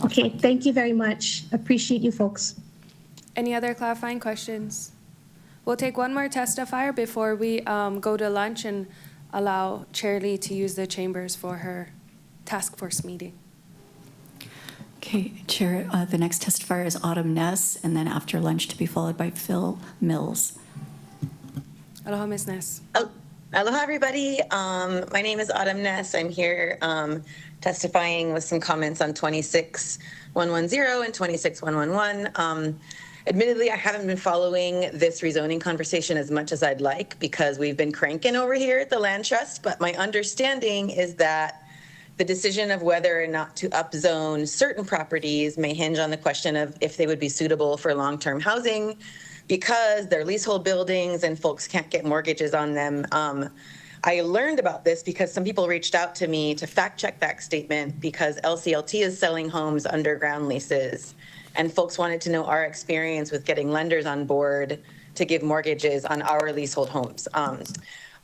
Okay, thank you very much. Appreciate you folks. Any other clarifying questions? We'll take one more testifier before we go to lunch and allow Chair Lee to use the chambers for her task force meeting. Okay, Chair, the next testifier is Autumn Ness, and then after lunch to be followed by Phil Mills. Aloha, Ms. Ness. Aloha, everybody. My name is Autumn Ness. I'm here testifying with some comments on 26110 and 26111. Admittedly, I haven't been following this rezoning conversation as much as I'd like because we've been cranking over here at the Land Trust, but my understanding is that the decision of whether or not to upzone certain properties may hinge on the question of if they would be suitable for long-term housing because they're leasehold buildings and folks can't get mortgages on them. I learned about this because some people reached out to me to fact check that statement because LCLT is selling homes under ground leases. And folks wanted to know our experience with getting lenders on board to give mortgages on our leasehold homes.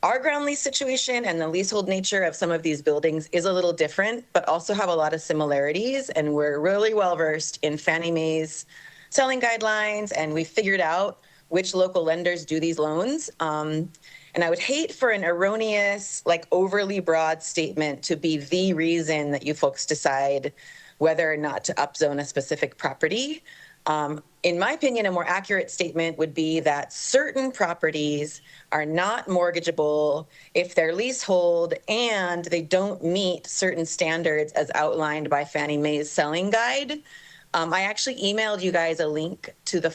Our ground lease situation and the leasehold nature of some of these buildings is a little different, but also have a lot of similarities. And we're really well versed in Fannie Mae's selling guidelines, and we figured out which local lenders do these loans. And I would hate for an erroneous, like overly broad statement to be the reason that you folks decide whether or not to upzone a specific property. In my opinion, a more accurate statement would be that certain properties are not mortgageable if they're leasehold and they don't meet certain standards as outlined by Fannie Mae's selling guide. I actually emailed you guys a link to the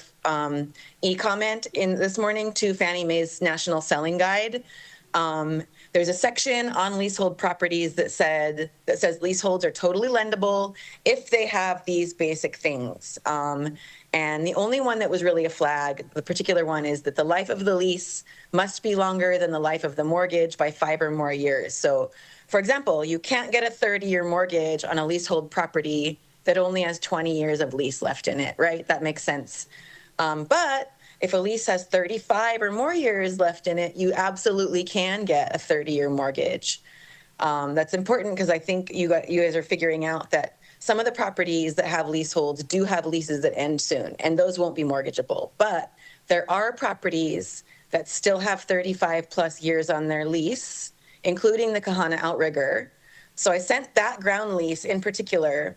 e-comment in this morning to Fannie Mae's National Selling Guide. There's a section on leasehold properties that says leaseholds are totally lendable if they have these basic things. And the only one that was really a flag, the particular one, is that the life of the lease must be longer than the life of the mortgage by 5 or more years. So, for example, you can't get a 30-year mortgage on a leasehold property that only has 20 years of lease left in it, right? That makes sense. But if a lease has 35 or more years left in it, you absolutely can get a 30-year mortgage. That's important because I think you guys are figuring out that some of the properties that have leaseholds do have leases that end soon, and those won't be mortgageable. But there are properties that still have 35 plus years on their lease, including the Kahana Outrigger. So I sent that ground lease in particular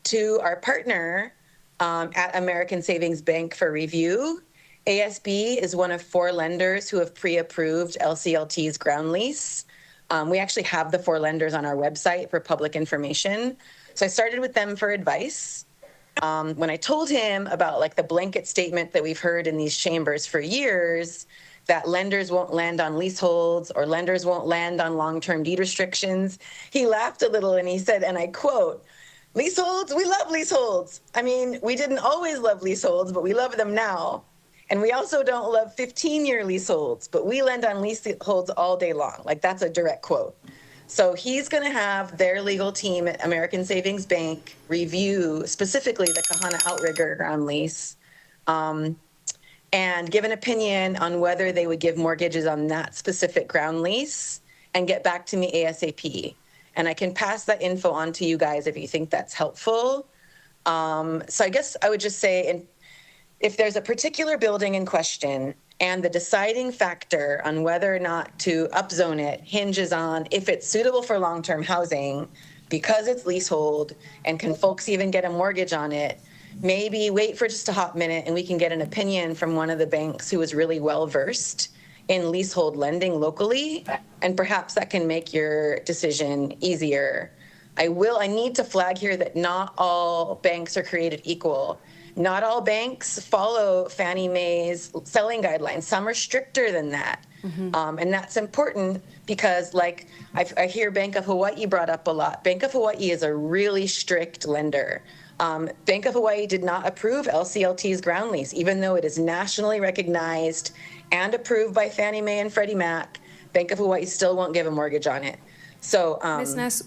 to our partner at American Savings Bank for review. ASB is one of 4 lenders who have pre-approved LCLT's ground lease. We actually have the 4 lenders on our website for public information. So I started with them for advice. When I told him about like the blanket statement that we've heard in these chambers for years, that lenders won't lend on leaseholds or lenders won't lend on long-term deed restrictions, he laughed a little and he said, and I quote, "Leaseholds, we love leaseholds. I mean, we didn't always love leaseholds, but we love them now. And we also don't love 15-year leaseholds, but we lend on leaseholds all day long." Like, that's a direct quote. So he's going to have their legal team at American Savings Bank review specifically the Kahana Outrigger ground lease and give an opinion on whether they would give mortgages on that specific ground lease and get back to me ASAP. And I can pass that info on to you guys if you think that's helpful. So I guess I would just say, if there's a particular building in question and the deciding factor on whether or not to upzone it hinges on if it's suitable for long-term housing because it's leasehold and can folks even get a mortgage on it, maybe wait for just a hot minute and we can get an opinion from one of the banks who is really well-versed in leasehold lending locally, and perhaps that can make your decision easier. I need to flag here that not all banks are created equal. Not all banks follow Fannie Mae's selling guidelines. Some are stricter than that. And that's important because, like, I hear Bank of Hawaii brought up a lot. Bank of Hawaii is a really strict lender. Bank of Hawaii did not approve LCLT's ground lease, even though it is nationally recognized and approved by Fannie Mae and Freddie Mac. Bank of Hawaii still won't give a mortgage on it. So, Ms. Ness,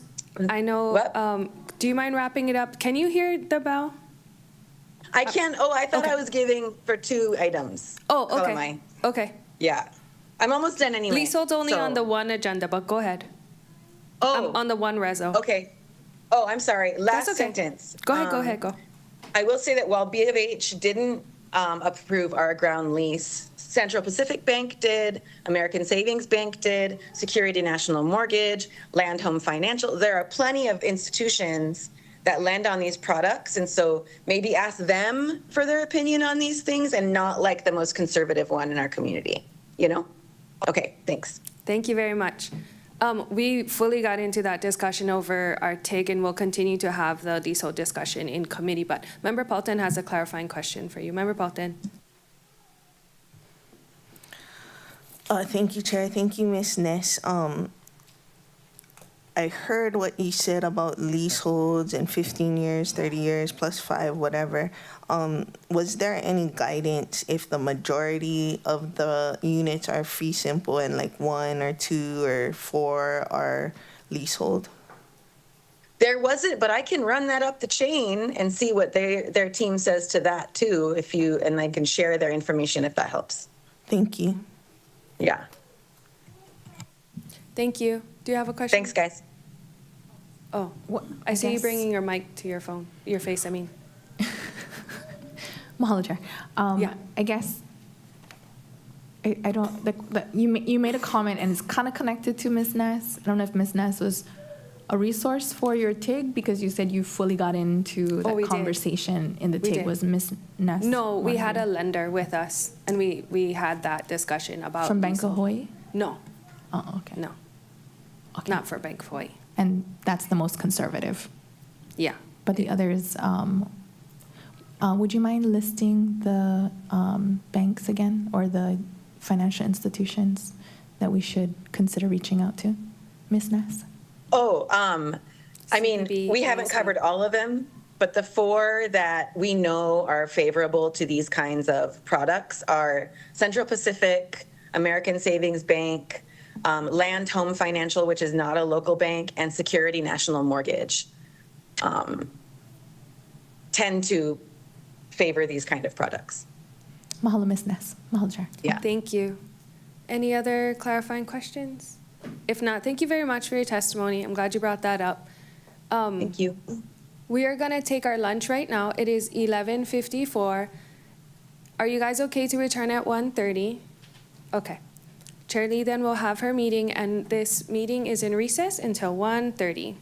I know, do you mind wrapping it up? Can you hear the bell? I can. Oh, I thought I was giving for 2 items. Oh, How okay. am I? Okay. Yeah. I'm almost done anyway. Leasehold's only on the one agenda, but go ahead. Oh. On the one reso. Okay. Oh, I'm sorry. Last sentence. Go ahead, go. I will say that while B of H didn't approve our ground lease, Central Pacific Bank did, American Savings Bank did, Security National Mortgage, Land Home Financial. There are plenty of institutions that lend on these products. And so maybe ask them for their opinion on these things and not like the most conservative one in our community, you know? Okay, thanks. Thank you very much. We fully got into that discussion over our TIG, and we'll continue to have the leasehold discussion in committee. But Member Paulton has a clarifying question for you. Member Paulton. Thank you, Chair. Thank you, Ms. Ness. I heard what you said about leaseholds and 15 years, 30 years, plus 5, whatever. Was there any guidance if the majority of the units are fee simple and like 1 or 2 or 4 are leasehold? There wasn't, but I can run that up the chain and see what their team says to that too, and I can share their information if that helps. Thank you. Yeah. Thank you. Do you have a question? Thanks, guys. Oh, I see you bringing your mic to your phone, your face, I mean. Mahalo, Chair. Yeah. I guess I don't. You made a comment, and it's kind of connected to Ms. Ness. I don't know if Ms. Ness was a resource for your TIG because you said you fully got into that we did. conversation in the We TIG. did. Was Ms. Ness? No, we one had of a them? lender with us, and we had that discussion about. From Bank of Hawaii? No. Oh, okay. No. Not for Bank of Hawaii. And that's the most conservative. Yeah. But the others, would you mind listing the banks again or the financial institutions that we should consider reaching out to, Ms. Ness? Oh, I mean, we haven't covered all of them, but the 4 that we know are favorable to these kinds of products are Central Pacific, American Savings Bank, Land Home Financial, which is not a local bank, and Security National Mortgage tend to favor these kind of products. Mahalo, Ms. Ness. Mahalo, Chair. Yeah. Thank you. Any other clarifying questions? If not, thank you very much for your testimony. I'm glad you brought that up. Thank you. We are going to take our lunch right now. It is 11:54. Are you guys okay to return at 1:30? Okay. Chair Lee then will have her meeting, and this meeting is in recess until 1:30.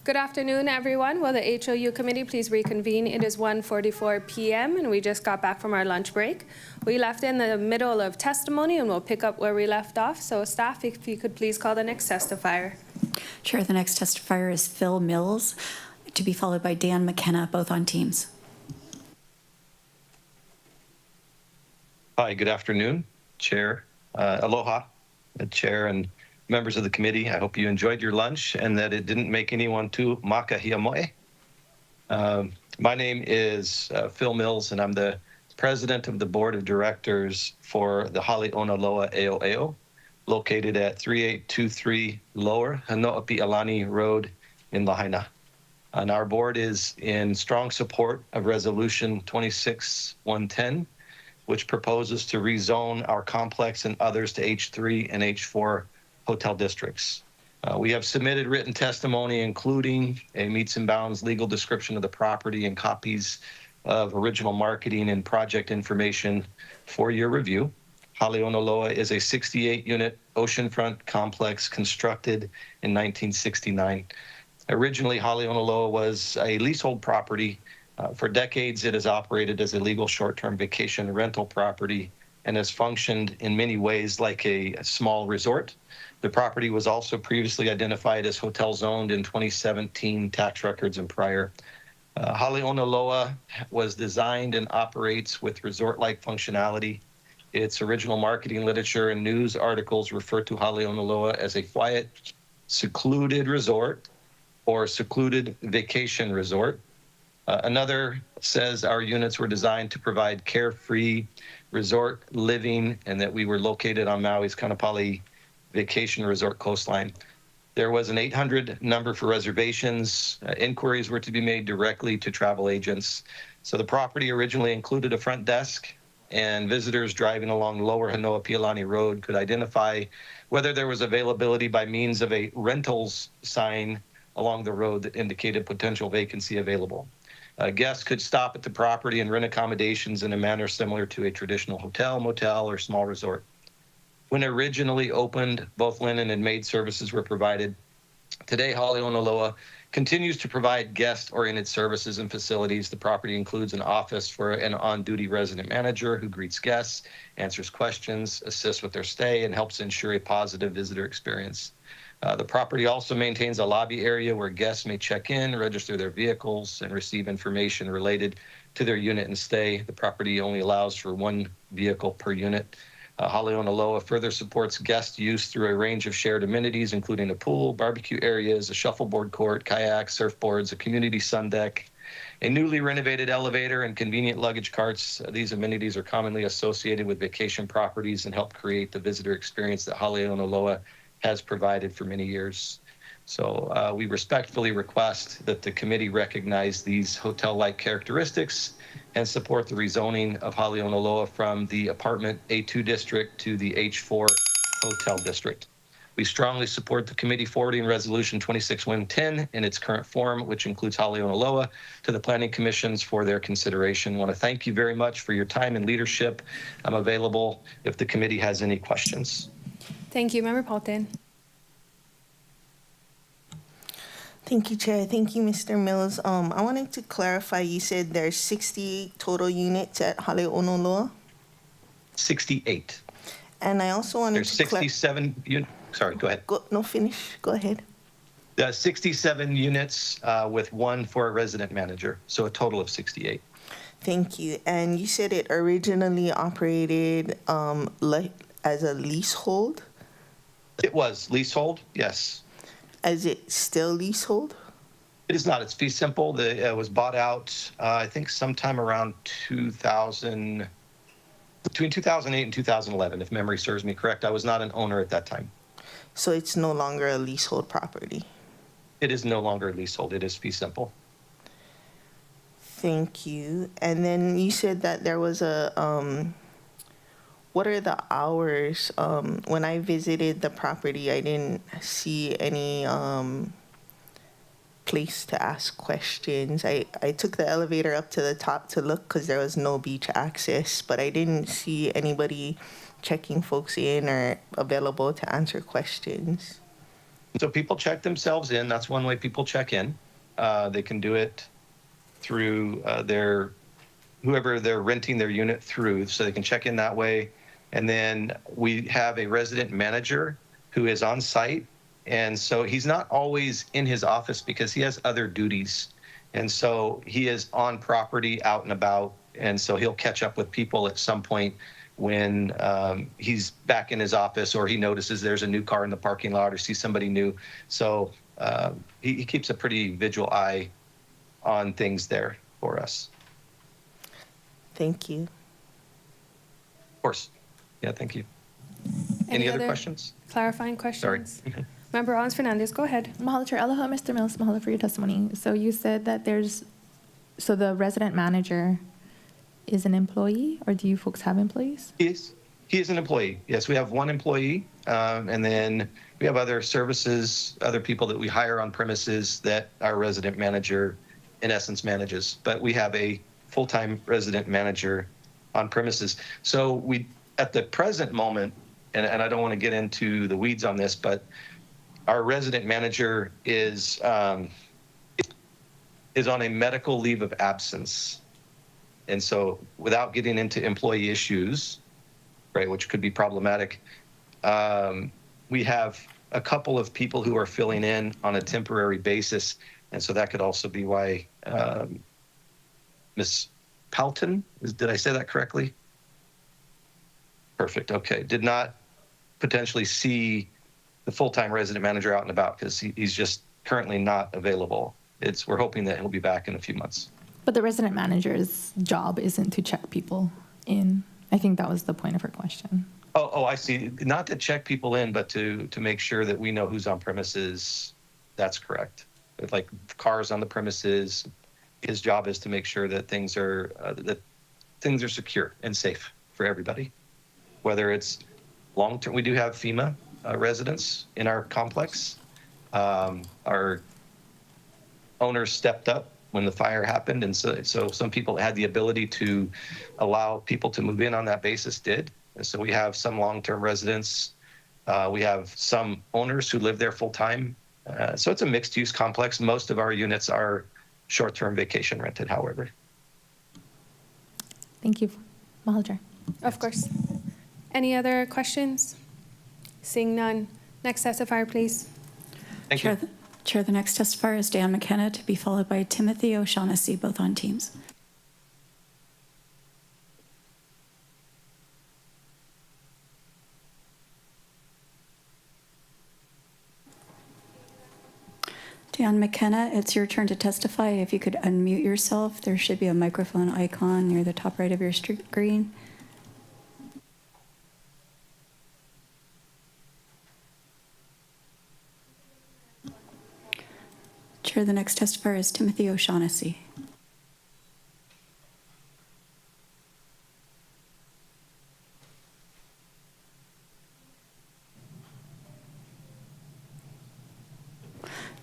Good afternoon, everyone. Will the HLU committee please reconvene? It is 1:44 p.m. and we just got back from our lunch break. We left in the middle of testimony and we'll pick up where we left off. So staff, if you could please call the next testifier. Chair, the next testifier is Phil Mills, to be followed by Dan McKenna, both on Teams. Hi, good afternoon, Chair. Aloha, Chair and members of the committee. I hope you enjoyed your lunch and that it didn't make anyone too makahiamoe. My name is Phil Mills, and I'm the president of the board of directors for the Haleʻona Eo'eo, located at 3823 Lower Hanoʻapiʻalani Road in Lahaina. And our board is in strong support of Resolution 26110, which proposes to rezone our complex and others to H3 and H4 hotel districts. We have submitted written testimony, including a meets and bounds legal description of the property and copies of original marketing and project information for your review. Haleʻona Loa is a 68-unit oceanfront complex constructed in 1969. Originally, Haleʻona Loa was a leasehold property. For decades, it has operated as a legal short-term vacation rental property and has functioned in many ways like a small resort. The property was also previously identified as hotel zoned in 2017 tax records and prior. Haleʻona Loa was designed and operates with resort-like functionality. Its original marketing literature and news articles refer to Haleʻona Loa as a quiet, secluded resort or secluded vacation resort. Another says our units were designed to provide carefree resort living and that we were located on Maui's Kanapali Vacation Resort coastline. There was an 800 number for reservations. Inquiries were to be made directly to travel agents. So the property originally included a front desk, and visitors driving along Lower Hanoʻapiʻalani Road could identify whether there was availability by means of a rentals sign along the road that indicated potential vacancy available. Guests could stop at the property and rent accommodations in a manner similar to a traditional hotel, motel, or small resort. When originally opened, both linen and maid services were provided. Today, Haleʻona Loa continues to provide guest-oriented services and facilities. The property includes an office for an on-duty resident manager who greets guests, answers questions, assists with their stay, and helps ensure a positive visitor experience. The property also maintains a lobby area where guests may check in, register their vehicles, and receive information related to their unit and stay. The property only allows for one vehicle per unit. Haleʻona Loa further supports guest use through a range of shared amenities, including a pool, barbecue areas, a shuffleboard court, kayaks, surfboards, a community sun deck, a newly renovated elevator, and convenient luggage carts. These amenities are commonly associated with vacation properties and help create the visitor experience that Haleʻona Loa has provided for many years. So we respectfully request that the committee recognize these hotel-like characteristics and support the rezoning of Haleʻona Loa from the apartment A2 district to the H4 hotel district. We strongly support the committee forwarding Resolution 26110 in its current form, which includes Haleʻona Loa, to the Planning Commissions for their consideration. I want to thank you very much for your time and leadership. I'm available if the committee has any questions. Thank you. Member Paulton. Thank you, Chair. Thank you, Mr. Mills. I wanted to clarify, you said there's 60 total units at Haleʻona Loa? 68. And I also wanted There's to 67 units. Sorry, go ahead. Finish. Go ahead. 67 units with one for a resident manager, so a total of 68. Thank you. And you said it originally operated as a leasehold? It was leasehold, yes. Is it still leasehold? It is not. It's fee simple. It was bought out, I think, sometime around 2000, between 2008 and 2011, if memory serves me correct. I was not an owner at that time. So it's no longer a leasehold property? It is no longer a leasehold. It is fee simple. Thank you. And then you said that there was a, what are the hours? When I visited the property, I didn't see any place to ask questions. I took the elevator up to the top to look because there was no beach access, but I didn't see anybody checking folks in or available to answer questions. So people check themselves in. That's one way people check in. They can do it through whoever they're renting their unit through, so they can check in that way. And then we have a resident manager who is on site. And so he's not always in his office because he has other duties. And so he is on property, out and about. And so he'll catch up with people at some point when he's back in his office, or he notices there's a new car in the parking lot or sees somebody new. So he keeps a pretty vigilant eye on things there for us. Thank you. Of course. Yeah, thank you. Any other questions? Clarifying Sorry. questions? Member Rollins Fernandez, go ahead. Mahalo Chair, aloha, Mr. Mills, mahalo for your testimony. So you said that so the resident manager is an employee, or do you folks have employees? He is an employee. Yes, we have one employee, and then we have other services, other people that we hire on premises that our resident manager, in essence, manages. But we have a full-time resident manager on premises. So we, at the present moment, and I don't want to get into the weeds on this, but our resident manager is on a medical leave of absence. And so without getting into employee issues, right, which could be problematic, we have a couple of people who are filling in on a temporary basis. And so that could also be why Ms. Palton, did I say that correctly? Perfect, okay. Did not potentially see the full-time resident manager out and about because he's just currently not available. We're hoping that he'll be back in a few months. But the resident manager's job isn't to check people in. I think that was the point of her question. Oh, I see. Not to check people in, but to make sure that we know who's on premises. That's correct. If like cars on the premises, his job is to make sure that things are secure and safe for everybody. Whether it's long-term, we do have FEMA residents in our complex. Our owners stepped up when the fire happened, and so some people had the ability to allow people to move in on that basis did. And so we have some long-term residents. We have some owners who live there full-time. So it's a mixed-use complex. Most of our units are short-term vacation rented, however. Thank you. Mahalo Chair. Of course. Any other questions? Seeing none. Next testifier, please. Thank you. Chair, the next testifier is Dan McKenna, to be followed by Timothy O'Shaughnessy, both on teams. Dan McKenna, it's your turn to testify. If you could unmute yourself, there should be a microphone icon near the top right of your screen. Chair, the next testifier is Timothy O'Shaughnessy.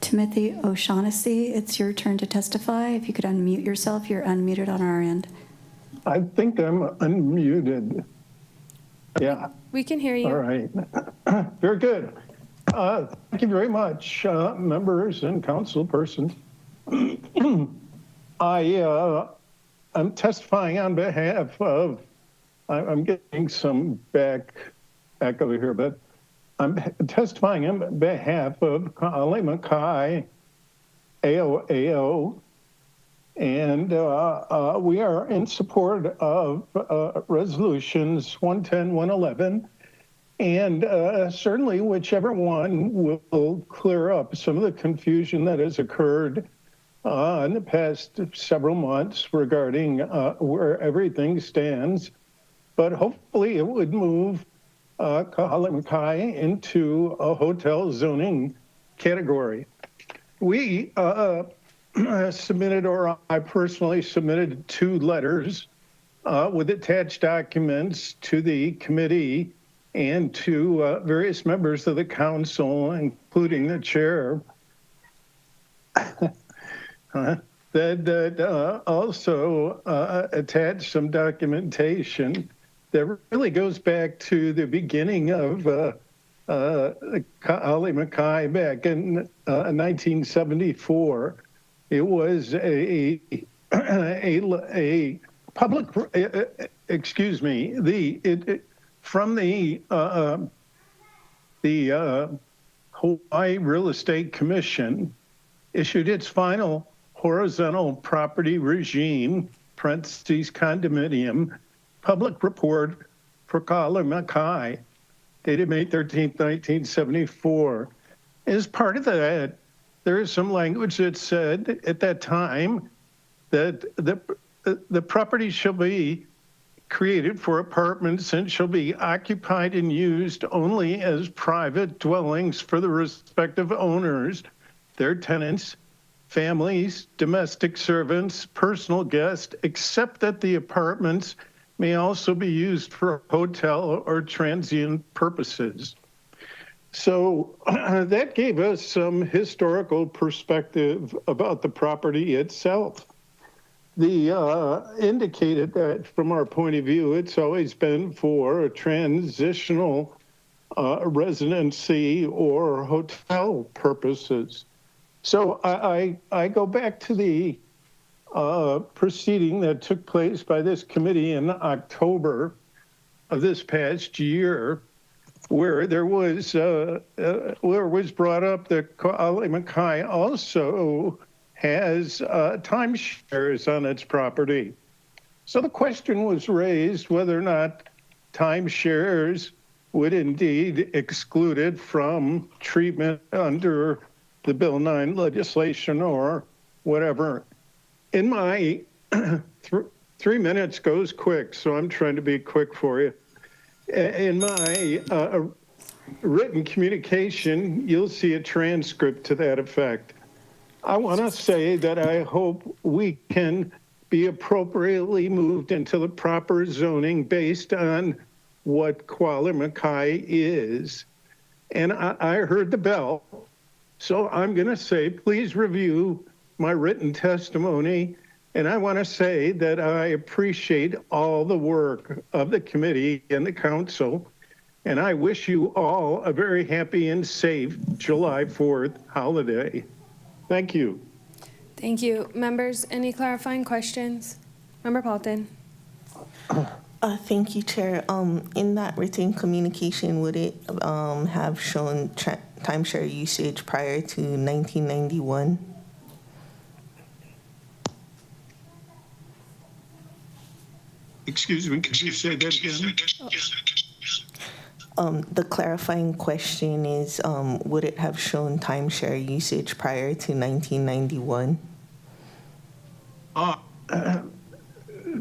Timothy O'Shaughnessy, it's your turn to testify. If you could unmute yourself, you're unmuted on our end. I think I'm unmuted. Yeah. We can hear you. All right. Very good. Thank you very much, members and council persons. I'm testifying on behalf of, I'm getting some back over here, but I'm testifying on behalf of Ali Mackay, AOAO, and we are in support of resolutions 110, 111, and certainly whichever one will clear up some of the confusion that has occurred in the past several months regarding where everything stands. But hopefully it would move Kahala Mackay into a hotel zoning category. We submitted, or I personally submitted, 2 letters with attached documents to the committee and to various members of the council, including the chair, that also attached some documentation that really goes back to the beginning of Ali Mackay back in 1974. It was a public, excuse me, from the Hawaii Real Estate Commission issued its final horizontal property regime, parentheses condominium, public report for Ka'alima Mackay, dated May 13th, 1974. As part of that, there is some language that said at that time that the property shall be created for apartments and shall be occupied and used only as private dwellings for the respective owners, their tenants, families, domestic servants, personal guests, except that the apartments may also be used for hotel or transient purposes. So that gave us some historical perspective about the property itself. Indicated that from our point of view, it's always been for a transitional residency or hotel purposes. So I go back to the proceeding that took place by this committee in October of this past year, where there was brought up that Ka'alima Mackay also has timeshares on its property. So the question was raised whether or not timeshares would indeed exclude it from treatment under the Bill 9 legislation or whatever. In my 3 minutes goes quick, so I'm trying to be quick for you. In my written communication, you'll see a transcript to that effect. I want to say that I hope we can be appropriately moved into the proper zoning based on what Ka'alima Mackay is. And I heard the bell. So I'm going to say, please review my written testimony. And I want to say that I appreciate all the work of the committee and the council. And I wish you all a very happy and safe July 4th holiday. Thank you. Thank you. Members, any clarifying questions? Member Paulton. Thank you, Chair. In that written communication, would it have shown timeshare usage prior to 1991? Excuse me, could you say that again? The clarifying question is, would it have shown timeshare usage prior to 1991?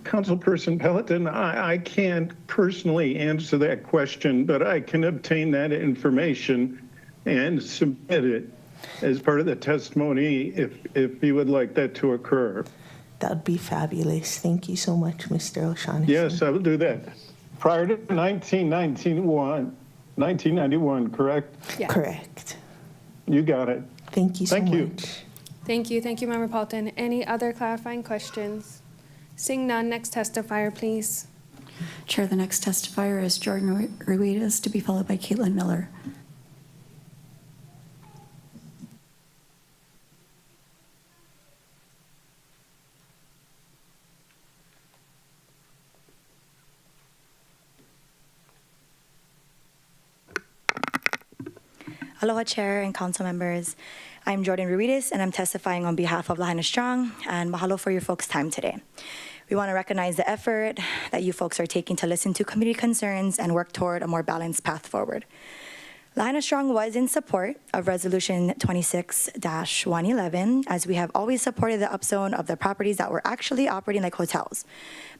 Councilperson Pelleton, I can't personally answer that question, but I can obtain that information and submit it as part of the testimony if you would like that to occur. That would be fabulous. Thank you so much, Mr. O'Shaughnessy. Yes, I will do that. Prior to 1991, correct? Yeah. Correct. You got it. Thank you so much. Thank you. Thank you, Member Paulton. Any other clarifying questions? Seeing none, next testifier, please. Chair, the next testifier is Jordan Ruiz, to be followed by Caitlin Miller. Aloha, Chair and Council members. I'm Jordan Ruiz, and I'm testifying on behalf of Lahaina Strong, and mahalo for your folks' time today. We want to recognize the effort that you folks are taking to listen to community concerns and work toward a more balanced path forward. Lahaina Strong was in support of Resolution 26-111, as we have always supported the upzone of the properties that were actually operating like hotels.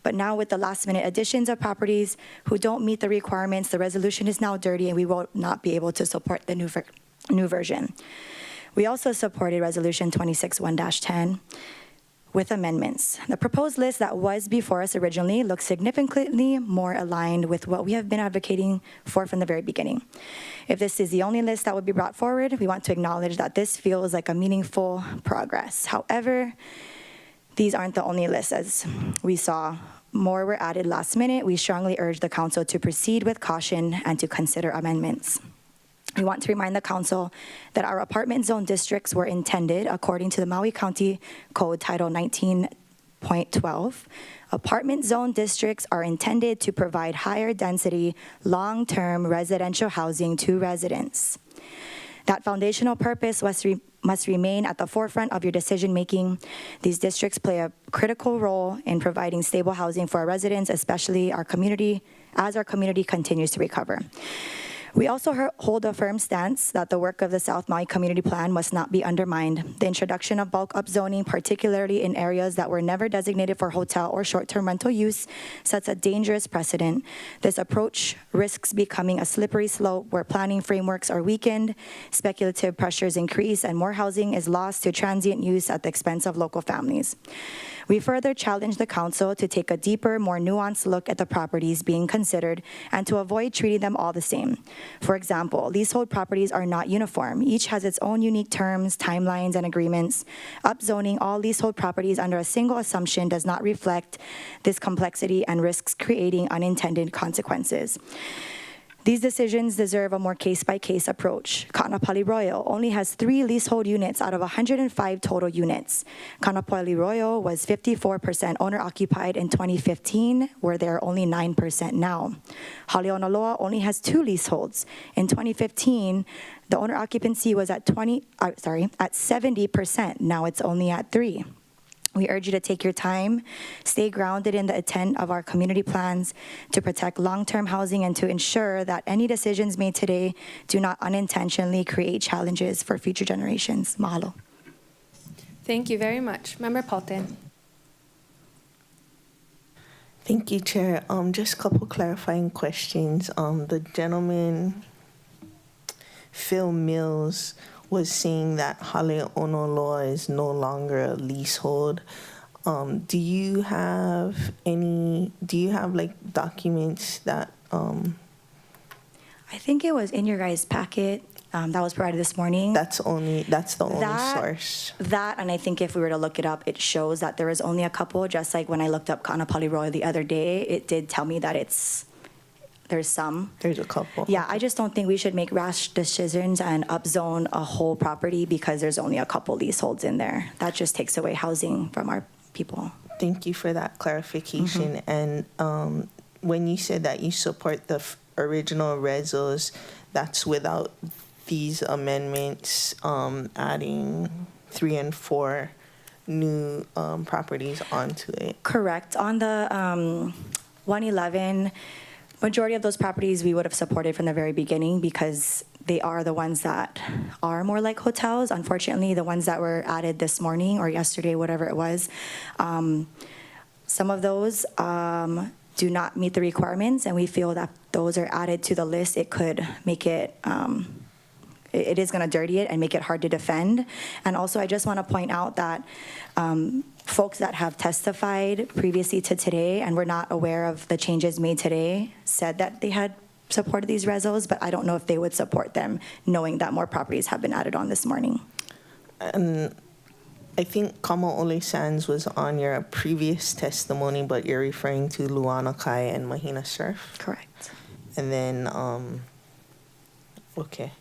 But now with the last-minute additions of properties who don't meet the requirements, the resolution is now dirty, and we will not be able to support the new version. We also supported Resolution 26-1-10 with amendments. The proposed list that was before us originally looks significantly more aligned with what we have been advocating for from the very beginning. If this is the only list that would be brought forward, we want to acknowledge that this feels like a meaningful progress. However, these aren't the only lists. As we saw, more were added last minute. We strongly urge the council to proceed with caution and to consider amendments. We want to remind the council that our apartment zone districts were intended, according to the Maui County Code Title 19.12, apartment zone districts are intended to provide higher density, long-term residential housing to residents. That foundational purpose must remain at the forefront of your decision-making. These districts play a critical role in providing stable housing for our residents, especially our community, as our community continues to recover. We also hold a firm stance that the work of the South Maui Community Plan must not be undermined. The introduction of bulk upzoning, particularly in areas that were never designated for hotel or short-term rental use, sets a dangerous precedent. This approach risks becoming a slippery slope where planning frameworks are weakened, speculative pressures increase, and more housing is lost to transient use at the expense of local families. We further challenge the council to take a deeper, more nuanced look at the properties being considered and to avoid treating them all the same. For example, leasehold properties are not uniform. Each has its own unique terms, timelines, and agreements. Upzoning all leasehold properties under a single assumption does not reflect this complexity and risks creating unintended consequences. These decisions deserve a more case-by-case approach. Kaanapali Royal only has 3 leasehold units out of 105 total units. Kaanapali Royal was 54% owner-occupied in 2015, where they're only 9% now. Haleonaloa only has 2 leaseholds. In 2015, the owner occupancy was at 70%. Now it's only at 3%. We urge you to take your time, stay grounded in the intent of our community plans to protect long-term housing and to ensure that any decisions made today do not unintentionally create challenges for future generations. Mahalo. Thank you very much. Member Paulton. Thank you, Chair. Just a couple clarifying questions. The gentleman, Phil Mills, was saying that Haleonoloa is no longer a leasehold. Do you have like documents that? I think it was in your guys' packet that was provided this morning. That's the only source. That, and I think if we were to look it up, it shows that there is only a couple. Just like when I looked up Kaanapali Royal the other day, it did tell me that there's some. There's a couple. Yeah, I just don't think we should make rash decisions and upzone a whole property because there's only a couple leaseholds in there. That just takes away housing from our people. Thank you for that clarification. And when you said that you support the original resos, that's without these amendments adding 3 and 4 new properties onto it. Correct. On the 111, majority of those properties we would have supported from the very beginning because they are the ones that are more like hotels. Unfortunately, the ones that were added this morning or yesterday, whatever it was, some of those do not meet the requirements, and we feel that those are added to the list. It could make it, it is going to dirty it and make it hard to defend. And also, I just want to point out that folks that have testified previously to today and were not aware of the changes made today said that they had supported these resos, but I don't know if they would support them knowing that more properties have been added on this morning. And I think Kamaole Sands was on your previous testimony, but you're referring to Luanakai and Mahina Surf? Correct. And then, okay.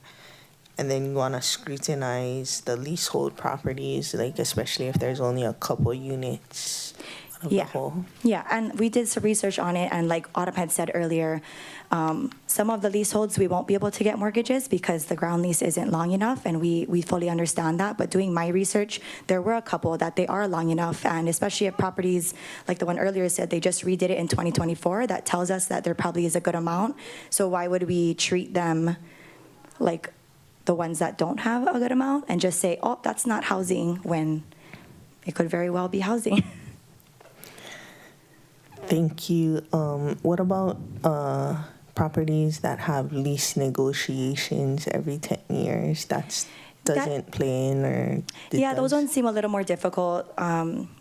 And then you want to scrutinize the leasehold properties, like especially if there's only a couple units of the whole. Yeah, and we did some research on it, and like Autumn had said earlier, some of the leaseholds we won't be able to get mortgages because the ground lease isn't long enough, and we fully understand that. But doing my research, there were a couple that they are long enough, and especially if properties like the one earlier said they just redid it in 2024, that tells us that there probably is a good amount. So why would we treat them like the ones that don't have a good amount and just say, oh, that's not housing, when it could very well be housing? Thank you. What about properties that have lease negotiations every 10 years? That doesn't play in, or Yeah, those ones seem a little more difficult.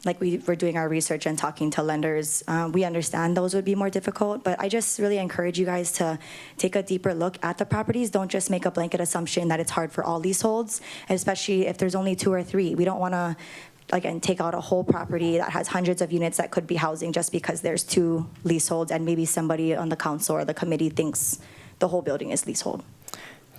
Like we were doing our research and talking to lenders, we understand those would be more difficult, but I just really encourage you guys to take a deeper look at the properties. Don't just make a blanket assumption that it's hard for all leaseholds, especially if there's only 2 or 3. We don't want to again take out a whole property that has hundreds of units that could be housing just because there's 2 leaseholds and maybe somebody on the council or the committee thinks the whole building is leasehold.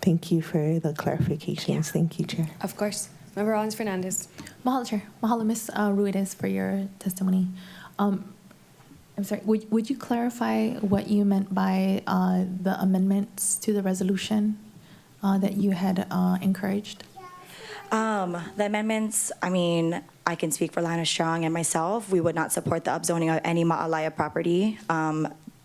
Thank you for the clarifications. Thank you, Chair. Of course. Member Rollins Fernandez. Mahalo, Chair. Mahalo, Ms. Ruiz, for your testimony. I'm sorry, would you clarify what you meant by the amendments to the resolution that you had encouraged? The amendments, I mean, I can speak for Lana Strong and myself. We would not support the upzoning of any Ma'alaya property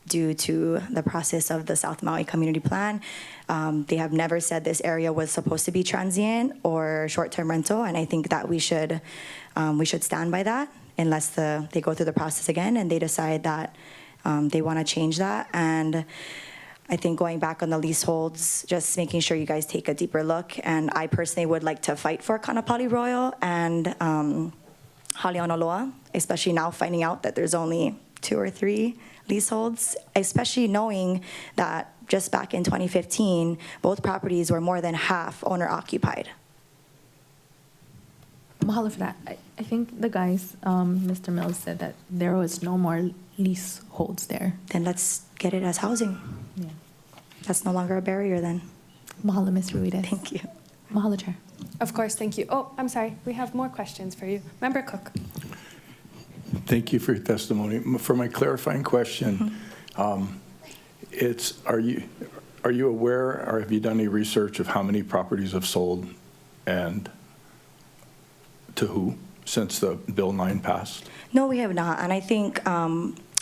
due to the process of the South Maui Community Plan. They have never said this area was supposed to be transient or short-term rental, and I think that we should stand by that unless they go through the process again and they decide that they want to change that. And I think going back on the leaseholds, just making sure you guys take a deeper look. And I personally would like to fight for Kanapali Royal and Haleonaloa, especially now finding out that there's only 2 or 3 leaseholds, especially knowing that just back in 2015, both properties were more than half owner occupied. Mahalo for that. I think the guys, Mr. Mills, said that there was no more leaseholds there. Then let's get it as housing. Yeah. That's no longer a barrier then. Mahalo, Ms. Ruiz. Thank you. Mahalo, Chair. Of course, thank you. Oh, I'm sorry. We have more questions for you. Member Cook. Thank you for your testimony. For my clarifying question, are you aware or have you done any research of how many properties have sold and to who since the Bill 9 passed? No, we have not. And I think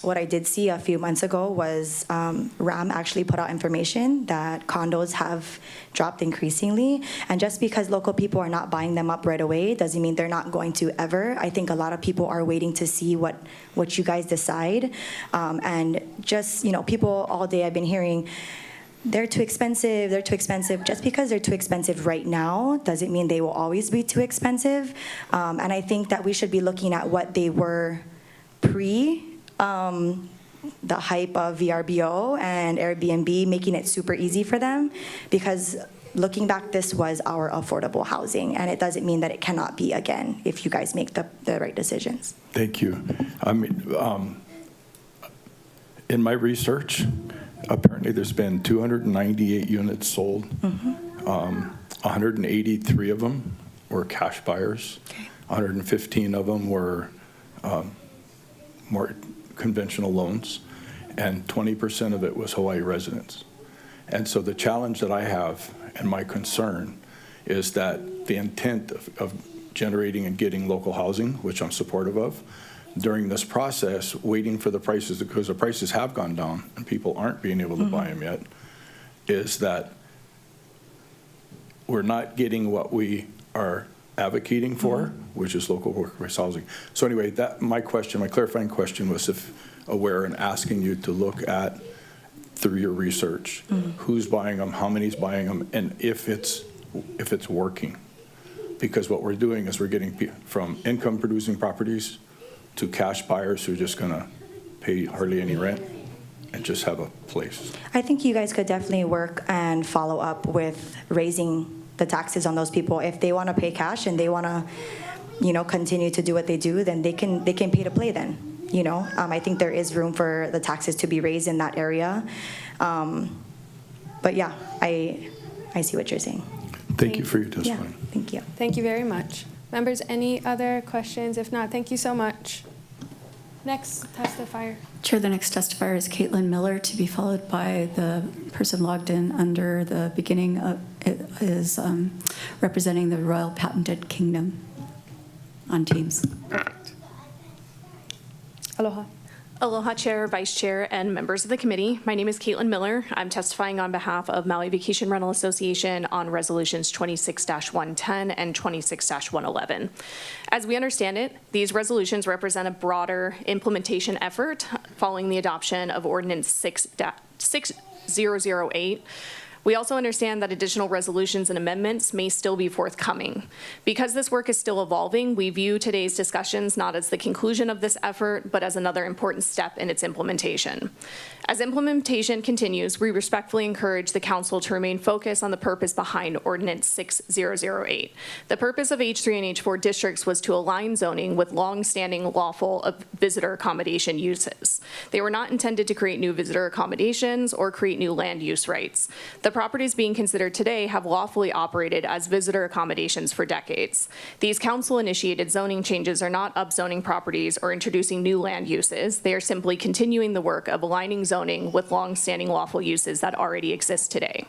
what I did see a few months ago was RAM actually put out information that condos have dropped increasingly. And just because local people are not buying them up right away doesn't mean they're not going to ever. I think a lot of people are waiting to see what you guys decide. And just, people all day I've been hearing, they're too expensive, they're too expensive. Just because they're too expensive right now doesn't mean they will always be too expensive. And I think that we should be looking at what they were pre the hype of VRBO and Airbnb, making it super easy for them, because looking back, this was our affordable housing, and it doesn't mean that it cannot be again if you guys make the right decisions. Thank you. I mean, in my research, apparently there's been 298 units sold. 183 of them were cash buyers. 115 of them were more conventional loans, and 20% of it was Hawaii residents. And so the challenge that I have and my concern is that the intent of generating and getting local housing, which I'm supportive of, during this process, waiting for the prices, because the prices have gone down and people aren't being able to buy them yet, is that we're not getting what we are advocating for, which is local workforce housing. So anyway, my clarifying question was if aware and asking you to look at, through your research, who's buying them, how many's buying them, and if it's working. Because what we're doing is we're getting from income producing properties to cash buyers who are just gonna pay hardly any rent and just have a place. I think you guys could definitely work and follow up with raising the taxes on those people. If they want to pay cash and they want to, continue to do what they do, then they can pay to play then. I think there is room for the taxes to be raised in that area. But yeah, I see what you're saying. Thank you for your testimony. Yeah, thank you. Thank you very much. Members, any other questions? If not, thank you so much. Next testifier. Chair, the next testifier is Caitlin Miller, to be followed by the person logged in under the beginning of it is representing the Royal Patented Kingdom on Teams. Perfect. Aloha. Aloha, Chair, Vice Chair, and members of the committee. My name is Caitlin Miller. I'm testifying on behalf of Maui Vacation Rental Association on resolutions 26-110 and 26-111. As we understand it, these resolutions represent a broader implementation effort following the adoption of Ordinance 6008. We also understand that additional resolutions and amendments may still be forthcoming. Because this work is still evolving, we view today's discussions not as the conclusion of this effort, but as another important step in its implementation. As implementation continues, we respectfully encourage the Council to remain focused on the purpose behind Ordinance 6008. The purpose of H3 and H4 districts was to align zoning with long-standing lawful visitor accommodation uses. They were not intended to create new visitor accommodations or create new land use rights. The properties being considered today have lawfully operated as visitor accommodations for decades. These council-initiated zoning changes are not upzoning properties or introducing new land uses. They are simply continuing the work of aligning zoning with long-standing lawful uses that already exist today.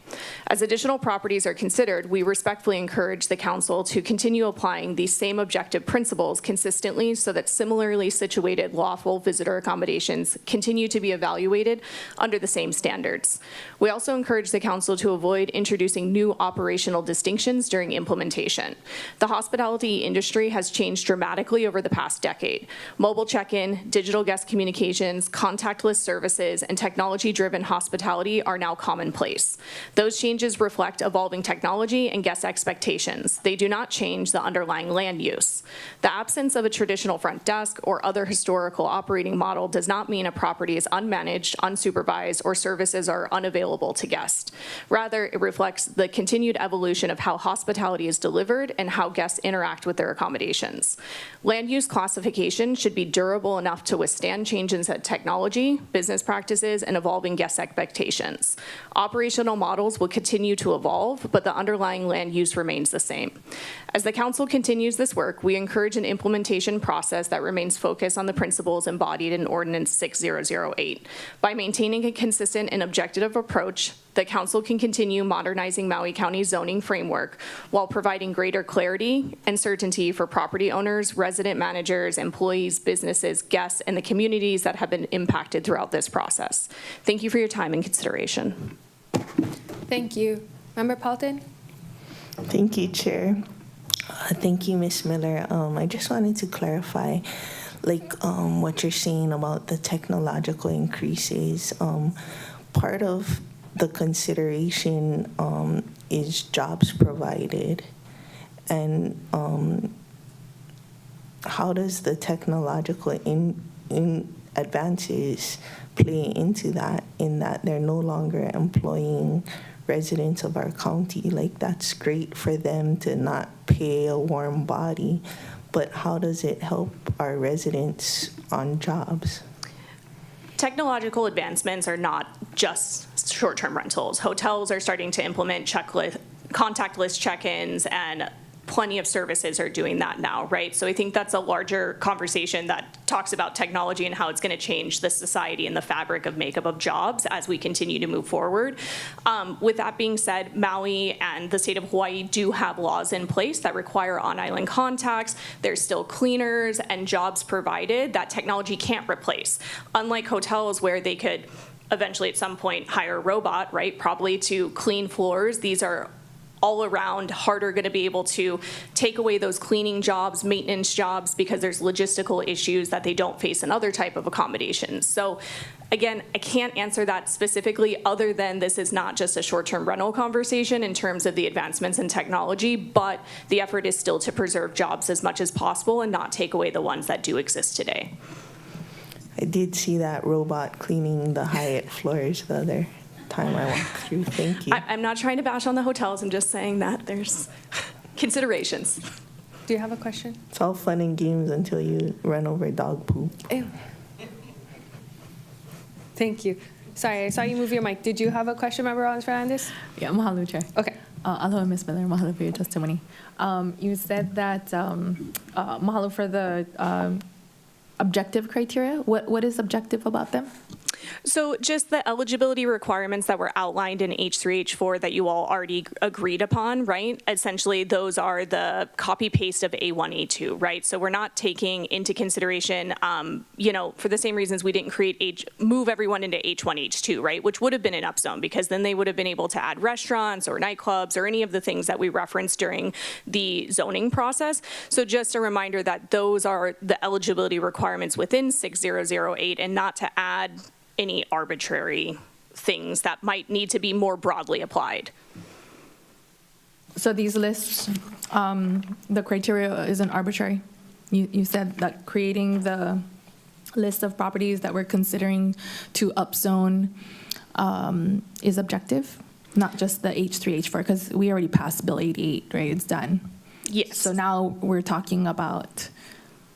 As additional properties are considered, we respectfully encourage the council to continue applying these same objective principles consistently so that similarly situated lawful visitor accommodations continue to be evaluated under the same standards. We also encourage the council to avoid introducing new operational distinctions during implementation. The hospitality industry has changed dramatically over the past decade. Mobile check-in, digital guest communications, contactless services, and technology-driven hospitality are now commonplace. Those changes reflect evolving technology and guest expectations. They do not change the underlying land use. The absence of a traditional front desk or other historical operating model does not mean a property is unmanaged, unsupervised, or services are unavailable to guests. Rather, it reflects the continued evolution of how hospitality is delivered and how guests interact with their accommodations. Land use classification should be durable enough to withstand changes in technology, business practices, and evolving guest expectations. Operational models will continue to evolve, but the underlying land use remains the same. As the council continues this work, we encourage an implementation process that remains focused on the principles embodied in Ordinance 6008. By maintaining a consistent and objective approach, the council can continue modernizing Maui County's zoning framework while providing greater clarity and certainty for property owners, resident managers, employees, businesses, guests, and the communities that have been impacted throughout this process. Thank you for your time and consideration. Thank you. Member Paulton? Thank you, Chair. Thank you, Ms. Miller. I just wanted to clarify, what you're saying about the technological increases. Part of the consideration is jobs provided, and how does the technological advances play into that, in that they're no longer employing residents of our county? That's great for them to not pay a warm body, but how does it help our residents on jobs? Technological advancements are not just short-term rentals. Hotels are starting to implement contactless check-ins, and plenty of services are doing that now, right? So I think that's a larger conversation that talks about technology and how it's going to change the society and the fabric of makeup of jobs as we continue to move forward. With that being said, Maui and the state of Hawaii do have laws in place that require on-island contacts. There's still cleaners and jobs provided that technology can't replace. Unlike hotels where they could eventually at some point hire a robot, right, probably to clean floors, these are all around harder going to be able to take away those cleaning jobs, maintenance jobs, because there's logistical issues that they don't face in other type of accommodations. So again, I can't answer that specifically other than this is not just a short-term rental conversation in terms of the advancements in technology, but the effort is still to preserve jobs as much as possible and not take away the ones that do exist today. I did see that robot cleaning the Hyatt floors the other time I walked through. Thank you. I'm not trying to bash on the hotels. I'm just saying that there's considerations. Do you have a question? It's all fun and games until you run over dog poop. Ew. Thank you. Sorry, I saw you move your mic. Did you have a question, Member Rollins-Fernandez? Yeah, mahalo, Chair. Okay. Aloha, Ms. Miller. Mahalo for your testimony. You said that mahalo for the objective criteria. What is objective about them? So just the eligibility requirements that were outlined in H3, H4 that you all already agreed upon, right? Essentially, those are the copy paste of A1, A2, right? So we're not taking into consideration, for the same reasons we didn't move everyone into H1, H2, right? Which would have been an upzone because then they would have been able to add restaurants or nightclubs or any of the things that we referenced during the zoning process. So just a reminder that those are the eligibility requirements within 6008 and not to add any arbitrary things that might need to be more broadly applied. So these lists, the criteria isn't arbitrary. You said that creating the list of properties that we're considering to upzone is objective, not just the H3, H4, because we already passed Bill 88, right? It's done. Yes. So now we're talking about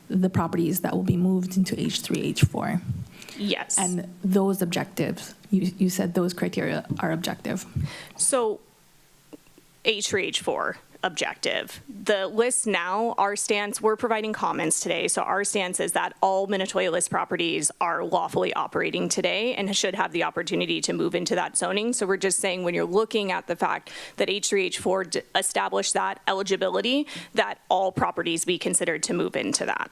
the properties that will be moved into H3, H4. Yes. And those objectives, you said those criteria are objective. So H3, H4 objective. The list now, our stance, we're providing comments today, so our stance is that all Minatoya list properties are lawfully operating today and should have the opportunity to move into that zoning. So we're just saying when you're looking at the fact that H3, H4 established that eligibility, that all properties be considered to move into that.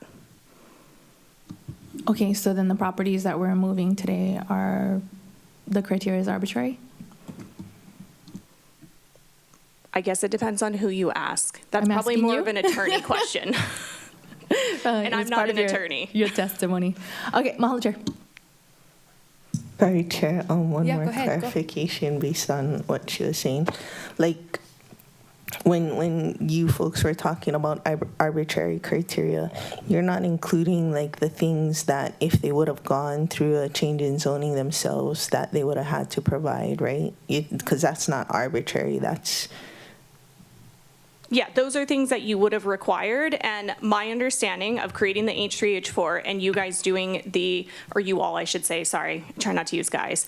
Okay, so then the properties that we're moving today are, the criteria is arbitrary? I guess it depends on who you ask. That's I'm probably asking more you. of an attorney question. And I'm not an attorney. Your testimony. Okay, Mahalo Chair. Sorry, Chair, one Yeah, more go ahead, go. clarification based on what she was saying. Like, when you folks were talking about arbitrary criteria, you're not including like the things that if they would have gone through a change in zoning themselves that they would have had to provide, right? Because that's not arbitrary, that's... Yeah, those are things that you would have required, and my understanding of creating the H3, H4, and you guys doing the, or you all, I should say, sorry, try not to use guys,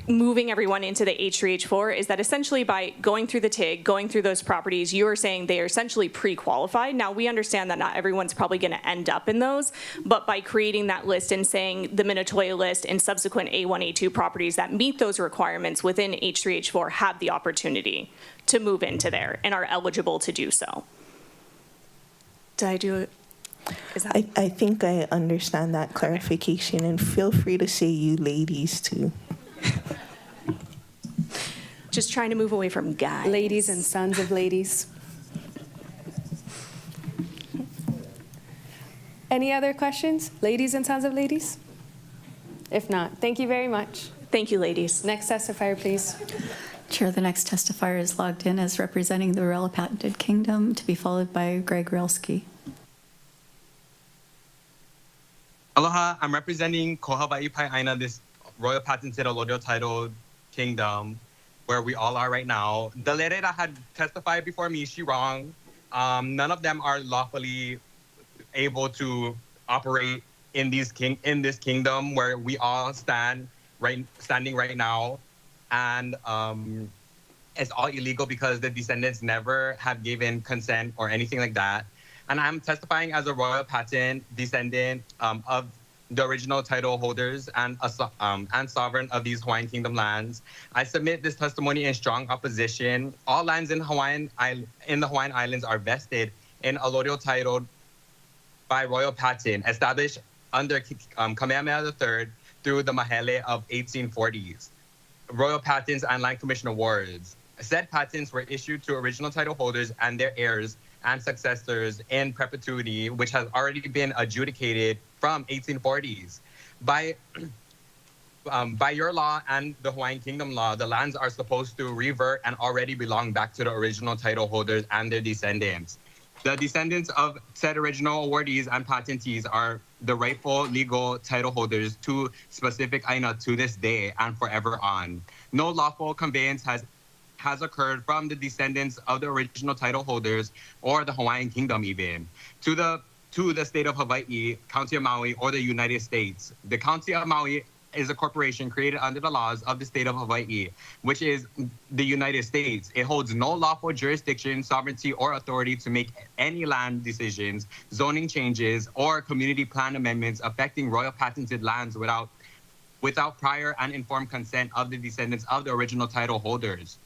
moving everyone into the H3, H4 is that essentially by going through the TIG, going through those properties, you are saying they are essentially pre-qualified. Now, we understand that not everyone's probably going to end up in those, but by creating that list and saying the Minatoya list and subsequent A1, A2 properties that meet those requirements within H3, H4 have the opportunity to move into there and are eligible to do so. Did I do it? I think I understand that clarification, and feel free to say you ladies too. Just trying to move away from guys. Ladies and sons of ladies. Any other questions? Ladies and sons of ladies? If not, thank you very much. Thank you, ladies. Next testifier, please. Chair, the next testifier is logged in as representing the Royal Patented Kingdom, to be followed by Greg Relski. Aloha, I'm representing Ko Hawaii Pai'aina, this Royal Patented Allodial Title Kingdom, where we all are right now. The lady that had testified before me, she wrong. None of them are lawfully able to operate in this kingdom where we all standing right now. And it's all illegal because the descendants never have given consent or anything like that. And I'm testifying as a royal patent descendant of the original title holders and sovereign of these Hawaiian Kingdom lands. I submit this testimony in strong opposition. All lands in the Hawaiian Islands are vested in allodial title by royal patent established under Kamehameha III through the Mahele of 1840s. Royal patents and land commission awards. Said patents were issued to original title holders and their heirs and successors in perpetuity, which has already been adjudicated from 1840s. By your law and the Hawaiian Kingdom law, the lands are supposed to revert and already belong back to the original title holders and their descendants. The descendants of said original awardees and patentees are the rightful legal title holders to specific aina to this day and forever on. No lawful conveyance has occurred from the descendants of the original title holders or the Hawaiian Kingdom even to the state of Hawaii, County of Maui, or the United States. The County of Maui is a corporation created under the laws of the state of Hawaii, which is the United States. It holds no lawful jurisdiction, sovereignty, or authority to make any land decisions, zoning changes, or community plan amendments affecting royal patented lands without prior and informed consent of the descendants of the original title holders.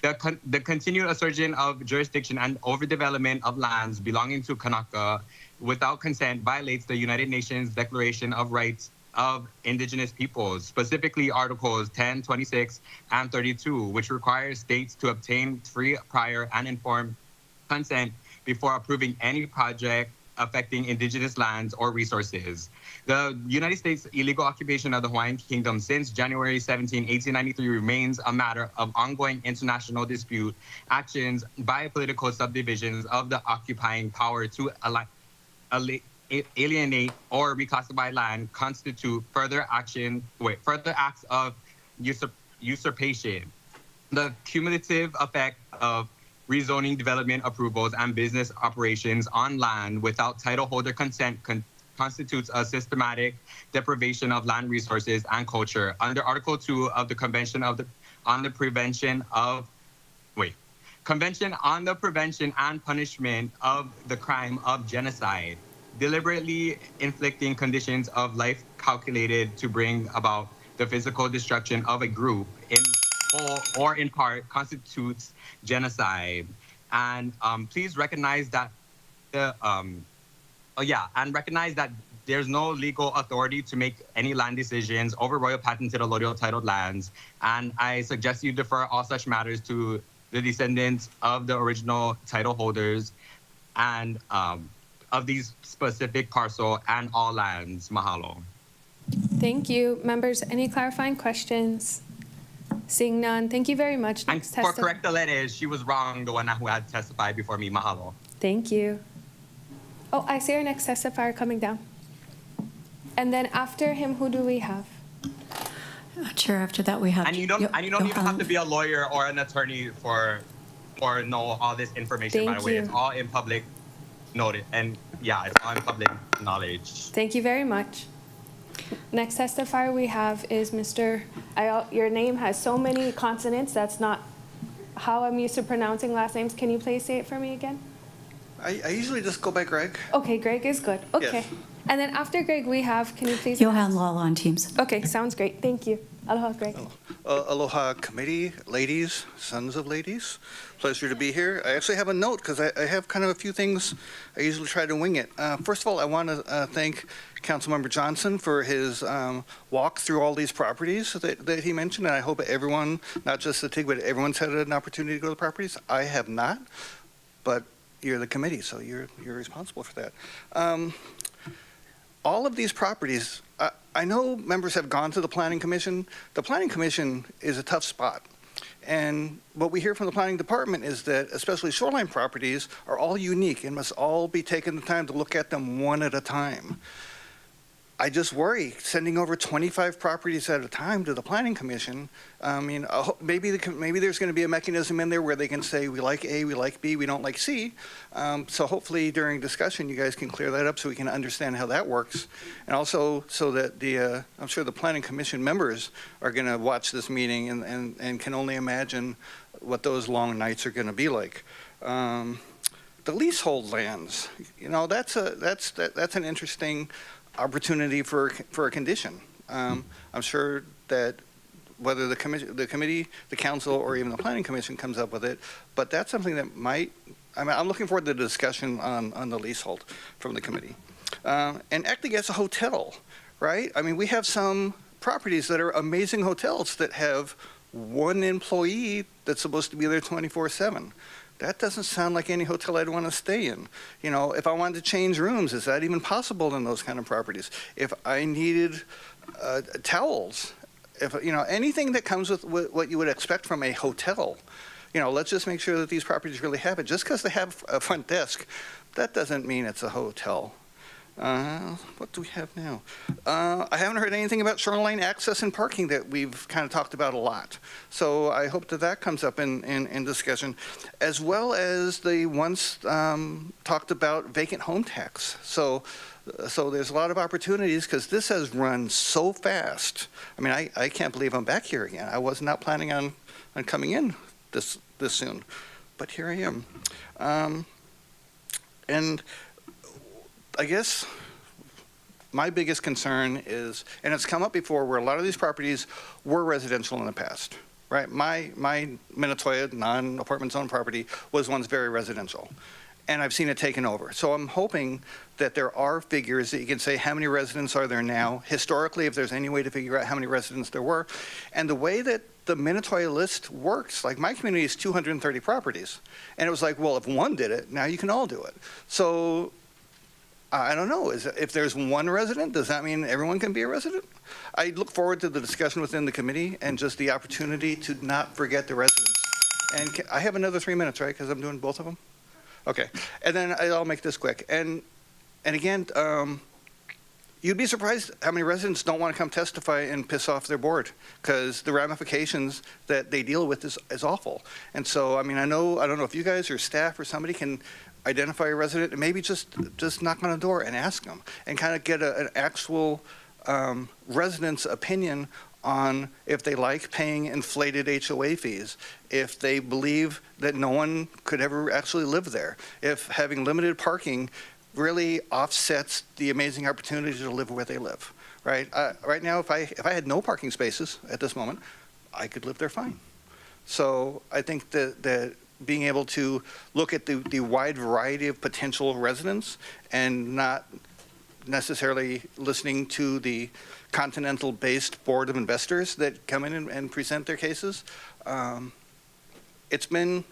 The continued assertion of jurisdiction and overdevelopment of lands belonging to Kanaka without consent violates the United Nations Declaration of Rights of Indigenous Peoples, specifically Articles 10, 26, and 32, which requires states to obtain free, prior, and informed consent before approving any project affecting indigenous lands or resources. The United States illegal occupation of the Hawaiian Kingdom since January 17, 1893 remains a matter of ongoing international dispute. Actions by political subdivisions of the occupying power to alienate or reclassify land constitute further acts of usurpation. The cumulative effect of rezoning development approvals and business operations on land without title holder consent constitutes a systematic deprivation of land resources and culture under Article 2 of the Convention on the Prevention and Punishment of the Crime of Genocide, deliberately inflicting conditions of life calculated to bring about the physical destruction of a group in whole or in part constitutes genocide. And please recognize that recognize that there's no legal authority to make any land decisions over royal patented allodial titled lands. And I suggest you defer all such matters to the descendants of the original title holders and of these specific parcel and all lands. Mahalo. Thank you. Members, any clarifying questions? Seeing none, thank you very much. And for correct the letter, she was wrong, the one who had testified before me. Mahalo. Thank you. Oh, I see our next testifier coming down. And then after him, who do we have? Chair, after that we have. And you don't even have to be a lawyer or an attorney or know all this information. By the way, it's all in public notice, and yeah, it's all in public knowledge. Thank you very much. Next testifier we have is Mr. Your name has so many consonants. That's not how I'm used to pronouncing last names. Can you please say it for me again? I usually just go by Greg. Okay, Greg is good. Okay. Yes. And then after Greg, we have, can you please? Johan Lala on Teams. Okay, sounds great. Thank you. Aloha, Greg. Aloha committee, ladies, sons of ladies. Pleasure to be here. I actually have a note because I have kind of a few things. I usually try to wing it. First of all, I want to thank Councilmember Johnson for his walk through all these properties that he mentioned. And I hope everyone, not just the TIG, but everyone's had an opportunity to go to the properties. I have not, but you're the committee, so you're responsible for that. All of these properties, I know members have gone to the Planning Commission. The Planning Commission is a tough spot. And what we hear from the Planning Department is that especially shoreline properties are all unique and must all be taken the time to look at them one at a time. I just worry sending over 25 properties at a time to the Planning Commission. I mean, maybe there's going to be a mechanism in there where they can say we like A, we like B, we don't like C. So hopefully during discussion you guys can clear that up so we can understand how that works, and also so that I'm sure the Planning Commission members are going to watch this meeting and can only imagine what those long nights are going to be like. The leasehold lands, that's an interesting opportunity for a condition. I'm sure that whether the committee, the council, or even the Planning Commission comes up with it, but that's something that I'm looking forward to the discussion on the leasehold from the committee. And acting as a hotel, right? I mean, we have some properties that are amazing hotels that have one employee that's supposed to be there 24/7. That doesn't sound like any hotel I'd want to stay in. If I wanted to change rooms, is that even possible in those kind of properties? If I needed towels, anything that comes with what you would expect from a hotel, let's just make sure that these properties really have it. Just because they have a front desk, that doesn't mean it's a hotel. What do we have now? I haven't heard anything about shoreline access and parking that we've kind of talked about a lot. So I hope that comes up in discussion, as well as the once talked about vacant home tax. So there's a lot of opportunities because this has run so fast. I mean, I can't believe I'm back here again. I was not planning on coming in this soon, but here I am. And I guess my biggest concern is, and it's come up before, where a lot of these properties were residential in the past, right? My Minatoya non-apartment zone property was once very residential, and I've seen it taken over. So I'm hoping that there are figures that you can say how many residents are there now, historically, if there's any way to figure out how many residents there were. And the way that the Minatoya list works, like my community is 230 properties, and it was like, well, if one did it, now you can all do it. So I don't know. If there's one resident, does that mean everyone can be a resident? I look forward to the discussion within the committee and just the opportunity to not forget the residents. And I have another 3 minutes, right? Because I'm doing both of them? Okay. And then I'll make this quick. And again, you'd be surprised how many residents don't want to come testify and piss off their board because the ramifications that they deal with is awful. And so, I mean, I don't know if you guys or staff or somebody can identify a resident and maybe just knock on the door and ask them and kind of get an actual resident's opinion on if they like paying inflated HOA fees, if they believe that no one could ever actually live there, if having limited parking really offsets the amazing opportunity to live where they live, right? Right now, if I had no parking spaces at this moment, I could live there fine. So I think that being able to look at the wide variety of potential residents and not necessarily listening to the continental-based board of investors that come in and present their cases. It's been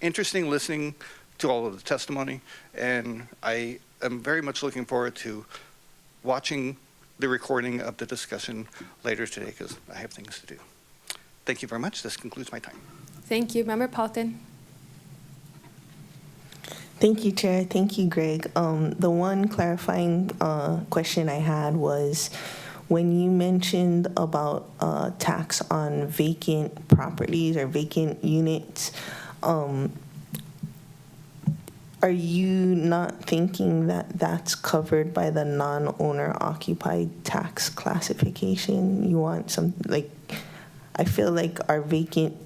interesting listening to all of the testimony, and I am very much looking forward to watching the recording of the discussion later today because I have things to do. Thank you very much. This concludes my time. Thank you. Member Paulton. Thank you, Chair. Thank you, Greg. The one clarifying question I had was when you mentioned about tax on vacant properties or vacant units, are you not thinking that that's covered by the non-owner occupied tax classification? You want some, like, I feel like our vacant,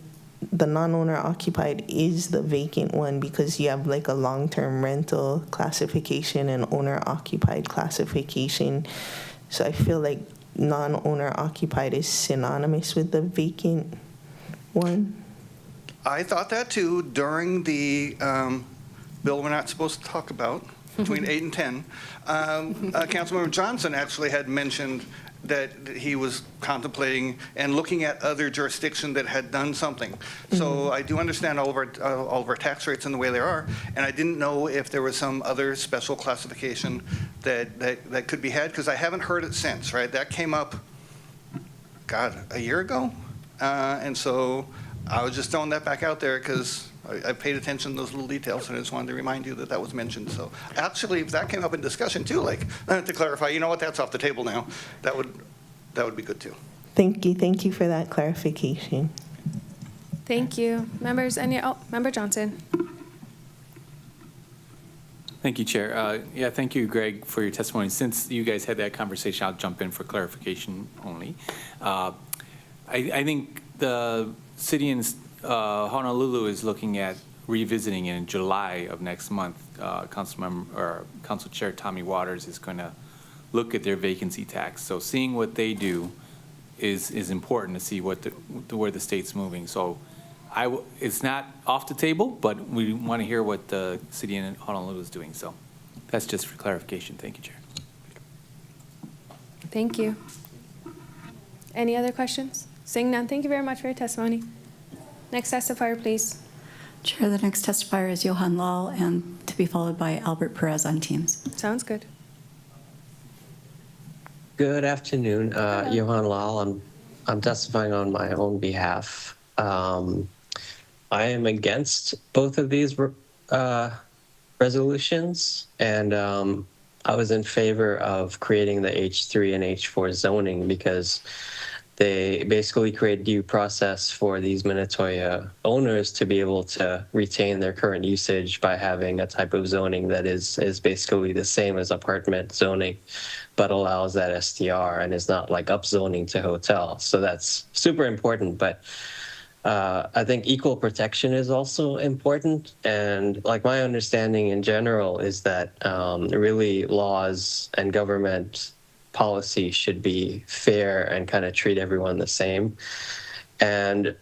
the non-owner occupied is the vacant one because you have like a long-term rental classification and owner occupied classification. So I feel like non-owner occupied is synonymous with the vacant one. I thought that too during the bill we're not supposed to talk about, between 8 and 10. Councilmember Johnson actually had mentioned that he was contemplating and looking at other jurisdictions that had done something. So I do understand all of our tax rates and the way they are, and I didn't know if there was some other special classification that could be had, because I haven't heard it since, right? That came up, God, a year ago? And so I was just throwing that back out there because I paid attention to those little details, and I just wanted to remind you that that was mentioned. So actually, if that came up in discussion too, like to clarify, you know what, that's off the table now. That would be good too. Thank you for that clarification. Thank you. Members, Member Johnson. Thank you, Chair. Yeah, thank you, Greg, for your testimony. Since you guys had that conversation, I'll jump in for clarification only. I think the city in Honolulu is looking at revisiting it in July of next month. Council Chair Tommy Waters is going to look at their vacancy tax. So seeing what they do is important to see where the state's moving. So it's not off the table, but we want to hear what the city in Honolulu is doing. So that's just for clarification. Thank you, Chair. Thank you. Any other questions? Seeing none, thank you very much for your testimony. Next testifier, please. Chair, the next testifier is Johan Lal, and to be followed by Albert Perez on Teams. Sounds good. Good afternoon, Johan Lal. I'm testifying on my own behalf. I am against both of these resolutions, and I was in favor of creating the H3 and H4 zoning because they basically create due process for these Minatoya owners to be able to retain their current usage by having a type of zoning that is basically the same as apartment zoning, but allows that STR and is not like upzoning to hotel. So that's super important. But I think equal protection is also important. And like my understanding in general is that really laws and government policy should be fair and kind of treat everyone the same. And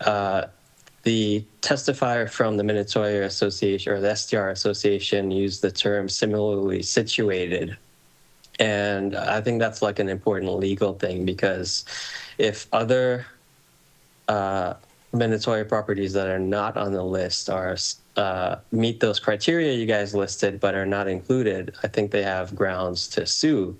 the testifier from the Minatoya Association or the STR Association used the term similarly situated. And I think that's like an important legal thing, because if other Minatoya properties that are not on the list are meet those criteria you guys listed but are not included, I think they have grounds to sue.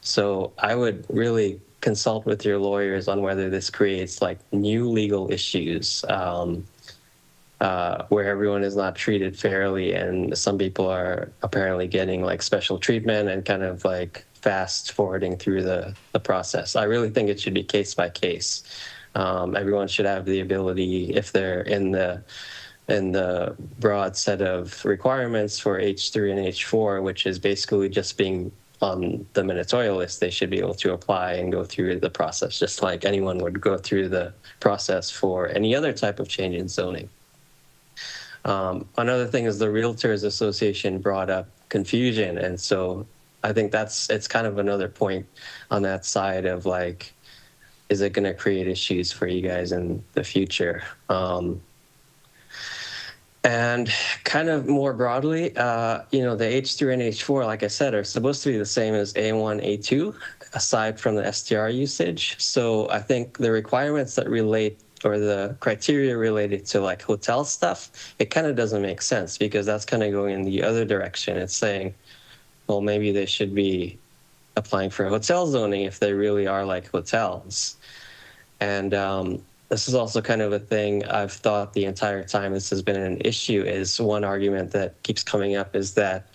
So I would really consult with your lawyers on whether this creates like new legal issues where everyone is not treated fairly, and some people are apparently getting like special treatment and kind of like fast forwarding through the process. I really think it should be case by case. Everyone should have the ability, if they're in the broad set of requirements for H3 and H4, which is basically just being on the Minatoya list, they should be able to apply and go through the process, just like anyone would go through the process for any other type of change in zoning. Another thing is the Realtors Association brought up confusion, and so I think it's kind of another point on that side of like, is it going to create issues for you guys in the future? And kind of more broadly, the H3 and H4, like I said, are supposed to be the same as A1, A2, aside from the STR usage. So I think the requirements that relate, or the criteria related to like hotel stuff, it kind of doesn't make sense, because that's kind of going in the other direction. It's saying, well, maybe they should be applying for hotel zoning if they really are like hotels. And this is also kind of a thing I've thought the entire time this has been an issue. Is one argument that keeps coming up is that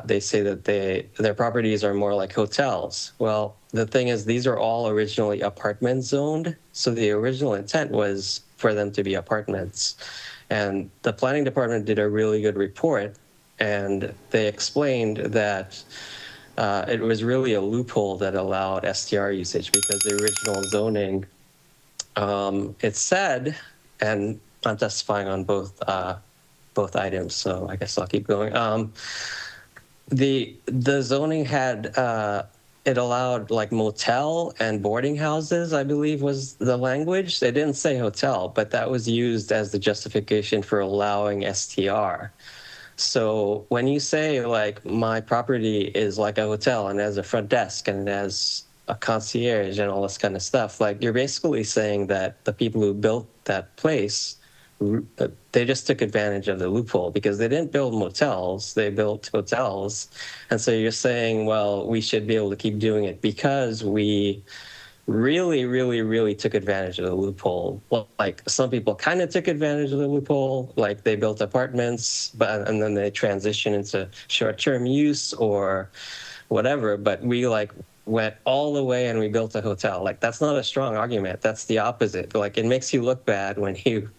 they say that their properties are more like hotels. Well, the thing is, these are all originally apartment zoned. So the original intent was for them to be apartments. And the planning department did a really good report, and they explained that it was really a loophole that allowed STR usage, because the original zoning, it said, and I'm testifying on both items, so I guess I'll keep going. The zoning had it allowed like motel and boarding houses, I believe was the language. They didn't say hotel, but that was used as the justification for allowing STR. So when you say like my property is like a hotel and has a front desk and has a concierge and all this kind of stuff, like you're basically saying that the people who built that place, they just took advantage of the loophole, because they didn't build motels, they built hotels. And so you're saying, well, we should be able to keep doing it because we really took advantage of the loophole. Well, like some people kind of took advantage of the loophole, like they built apartments, and then they transitioned into short-term use or whatever. But we like went all the way and we built a hotel. Like that's not a strong argument. That's the opposite. Like it makes you look bad when you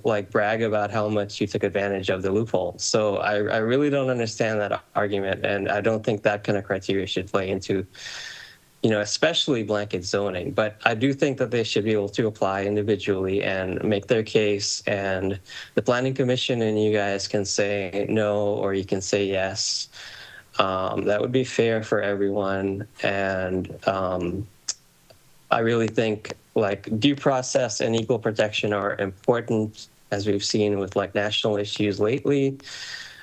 like brag about how much you took advantage of the loophole. So I really don't understand that argument, and I don't think that kind of criteria should play into, especially blanket zoning. But I do think that they should be able to apply individually and make their case, and the Planning Commission and you guys can say no, or you can say yes. That would be fair for everyone. And I really think like due process and equal protection are important, as we've seen with like national issues lately.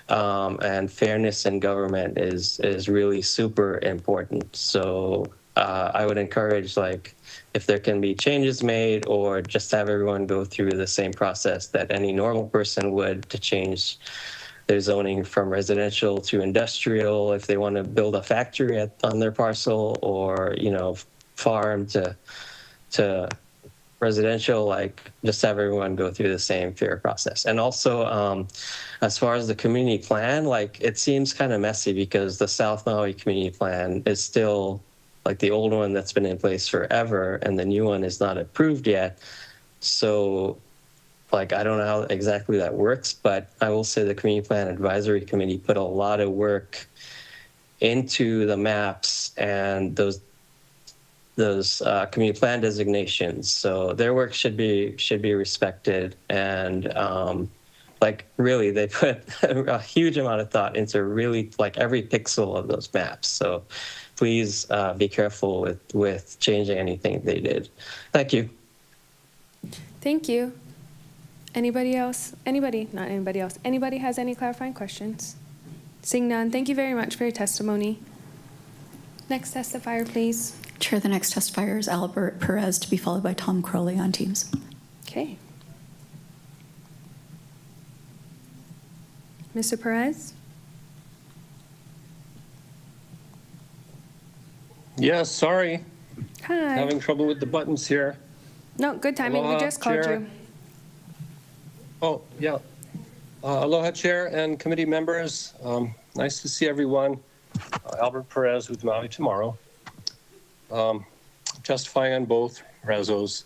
And fairness in government is really super important. So I would encourage, like, if there can be changes made, or just have everyone go through the same process that any normal person would to change their zoning from residential to industrial, if they want to build a factory on their parcel, or farm to residential, like just have everyone go through the same fair process. And also, as far as the community plan, like it seems kind of messy, because the South Maui community plan is still like the old one that's been in place forever, and the new one is not approved yet. So like, I don't know how exactly that works, but I will say the Community Plan Advisory Committee put a lot of work into the maps and those community plan designations. So their work should be respected. And like really, they put a huge amount of thought into really like every pixel of those maps. So please be careful with changing anything they did. Thank you. Thank you. Anybody else? Anybody? Not anybody else. Anybody has any clarifying questions? Seeing none, thank you very much for your testimony. Next testifier, please. Chair, the next testifier is Albert Perez, to be followed by Tom Crowley on Teams. Okay. Mr. Perez? Yes, sorry. Hi. Having trouble with the buttons here. No, good timing. Aloha, We just called Chair. you. Oh, yeah. Aloha, Chair and committee members. Nice to see everyone. Albert Perez with Maui Tomorrow. Testifying on both rezos.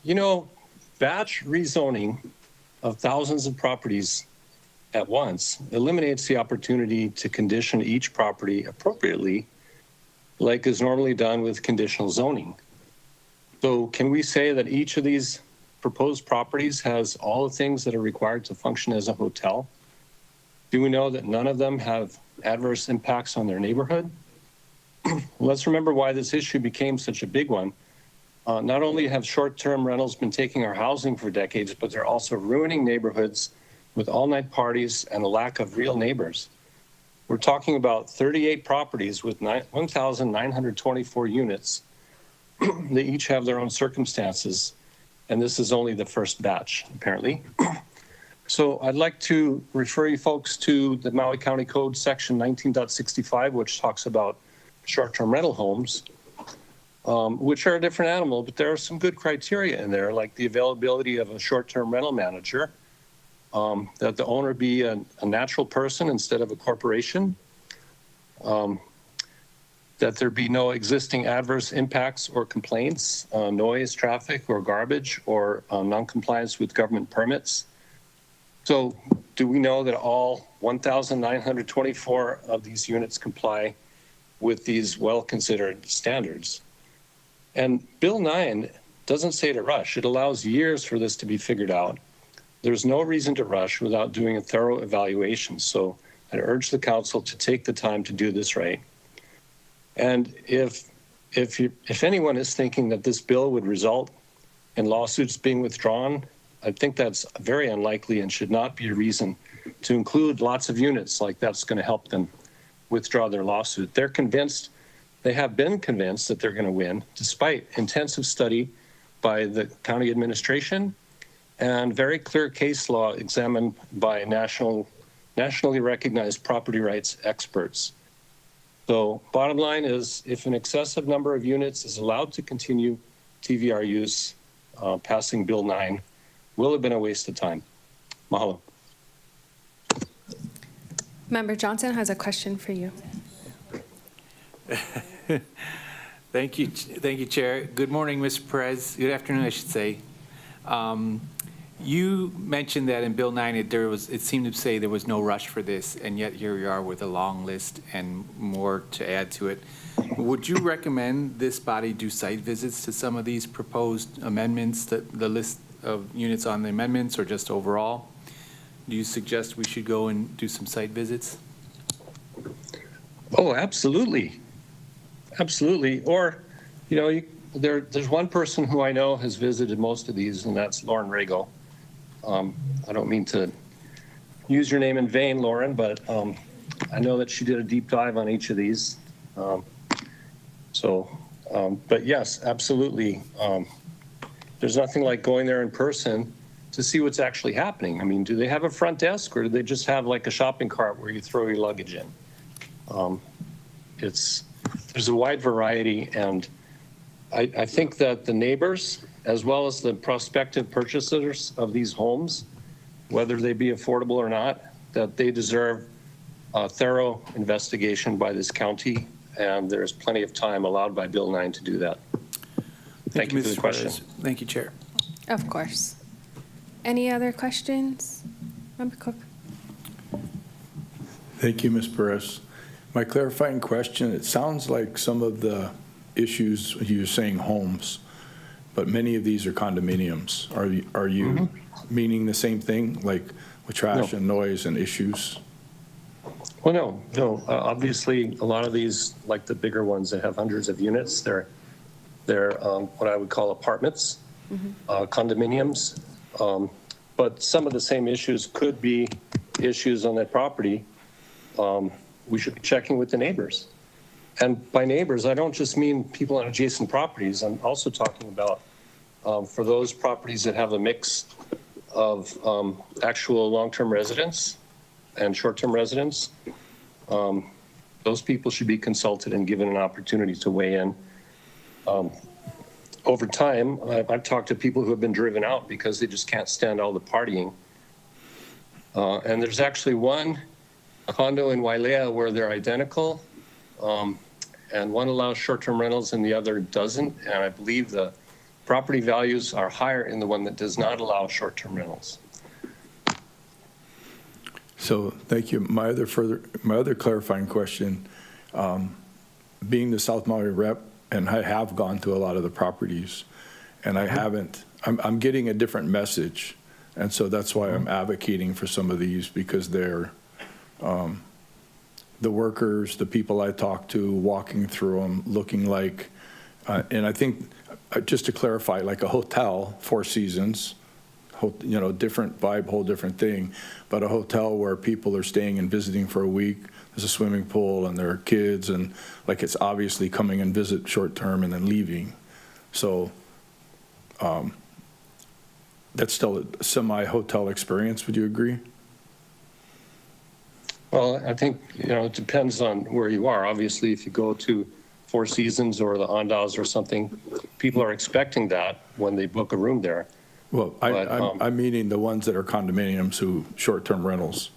You know, batch rezoning of thousands of properties at once eliminates the opportunity to condition each property appropriately, like is normally done with conditional zoning. So can we say that each of these proposed properties has all the things that are required to function as a hotel? Do we know that none of them have adverse impacts on their neighborhood? Let's remember why this issue became such a big one. Not only have short-term rentals been taking our housing for decades, but they're also ruining neighborhoods with all-night parties and a lack of real neighbors. We're talking about 38 properties with 1,924 units. They each have their own circumstances, and this is only the first batch, apparently. So I'd like to refer you folks to the Maui County Code section 19.65, which talks about short-term rental homes, which are a different animal, but there are some good criteria in there, like the availability of a short-term rental manager, that the owner be a natural person instead of a corporation, that there be no existing adverse impacts or complaints, noise, traffic, or garbage, or non-compliance with government permits. So do we know that all 1,924 of these units comply with these well-considered standards? And Bill 9 doesn't say to rush. It allows years for this to be figured out. There's no reason to rush without doing a thorough evaluation. So I urge the council to take the time to do this right. And if anyone is thinking that this bill would result in lawsuits being withdrawn, I think that's very unlikely and should not be a reason to include lots of units like that's going to help them withdraw their lawsuit. They're convinced, they have been convinced that they're going to win, despite intensive study by the county administration and very clear case law examined by nationally recognized property rights experts. So bottom line is, if an excessive number of units is allowed to continue TVR use, passing Bill 9 will have been a waste of time. Mahalo. Member Johnson has a question for you. Thank you, Chair. Good morning, Mr. Perez. Good afternoon, I should say. You mentioned that in Bill 9, it seemed to say there was no rush for this, and yet here we are with a long list and more to add to it. Would you recommend this body do site visits to some of these proposed amendments, the list of units on the amendments, or just overall? Do you suggest we should go and do some site visits? Oh, absolutely. Absolutely. Or, you know, there's one person who I know has visited most of these, and that's Lauren Rago. I don't mean to use your name in vain, Lauren, but I know that she did a deep dive on each of these. But yes, absolutely. There's nothing like going there in person to see what's actually happening. I mean, do they have a front desk, or do they just have like a shopping cart where you throw your luggage in? There's a wide variety, and I think that the neighbors, as well as the prospective purchasers of these homes, whether they be affordable or not, that they deserve a thorough investigation by this county, and there's plenty of time allowed by Bill 9 to do that. Thank you for the question. Thank you, Chair. Of course. Any other questions? Member Cook. Thank you, Ms. Perez. My clarifying question, it sounds like some of the issues, you're saying homes, but many of these are condominiums. Are you meaning the same thing, like with trash and noise and issues? Well, no. Obviously, a lot of these, like the bigger ones that have hundreds of units, they're what I would call apartments, condominiums. But some of the same issues could be issues on that property. We should be checking with the neighbors. And by neighbors, I don't just mean people on adjacent properties. I'm also talking about for those properties that have a mix of actual long-term residents and short-term residents. Those people should be consulted and given an opportunity to weigh in. Over time, I've talked to people who have been driven out because they just can't stand all the partying. And there's actually one condo in Wailea where they're identical, and one allows short-term rentals and the other doesn't. And I believe the property values are higher in the one that does not allow short-term rentals. So thank you. My other clarifying question, being the South Maui rep, and I have gone to a lot of the properties, and I'm getting a different message. And so that's why I'm advocating for some of these, because they're, the workers, the people I talk to, walking through them, looking like, and I think, just to clarify, like a hotel, Four Seasons, different vibe, whole different thing, but a hotel where people are staying and visiting for a week, there's a swimming pool and there are kids, and like it's obviously coming and visit short term and then leaving. So that's still a semi-hotel experience, would you agree? Well, I think, it depends on where you are. Obviously, if you go to Four Seasons or the Andaz or something, people are expecting that when they book a room there. Well, I'm meaning the ones that are condominiums who short-term rentals.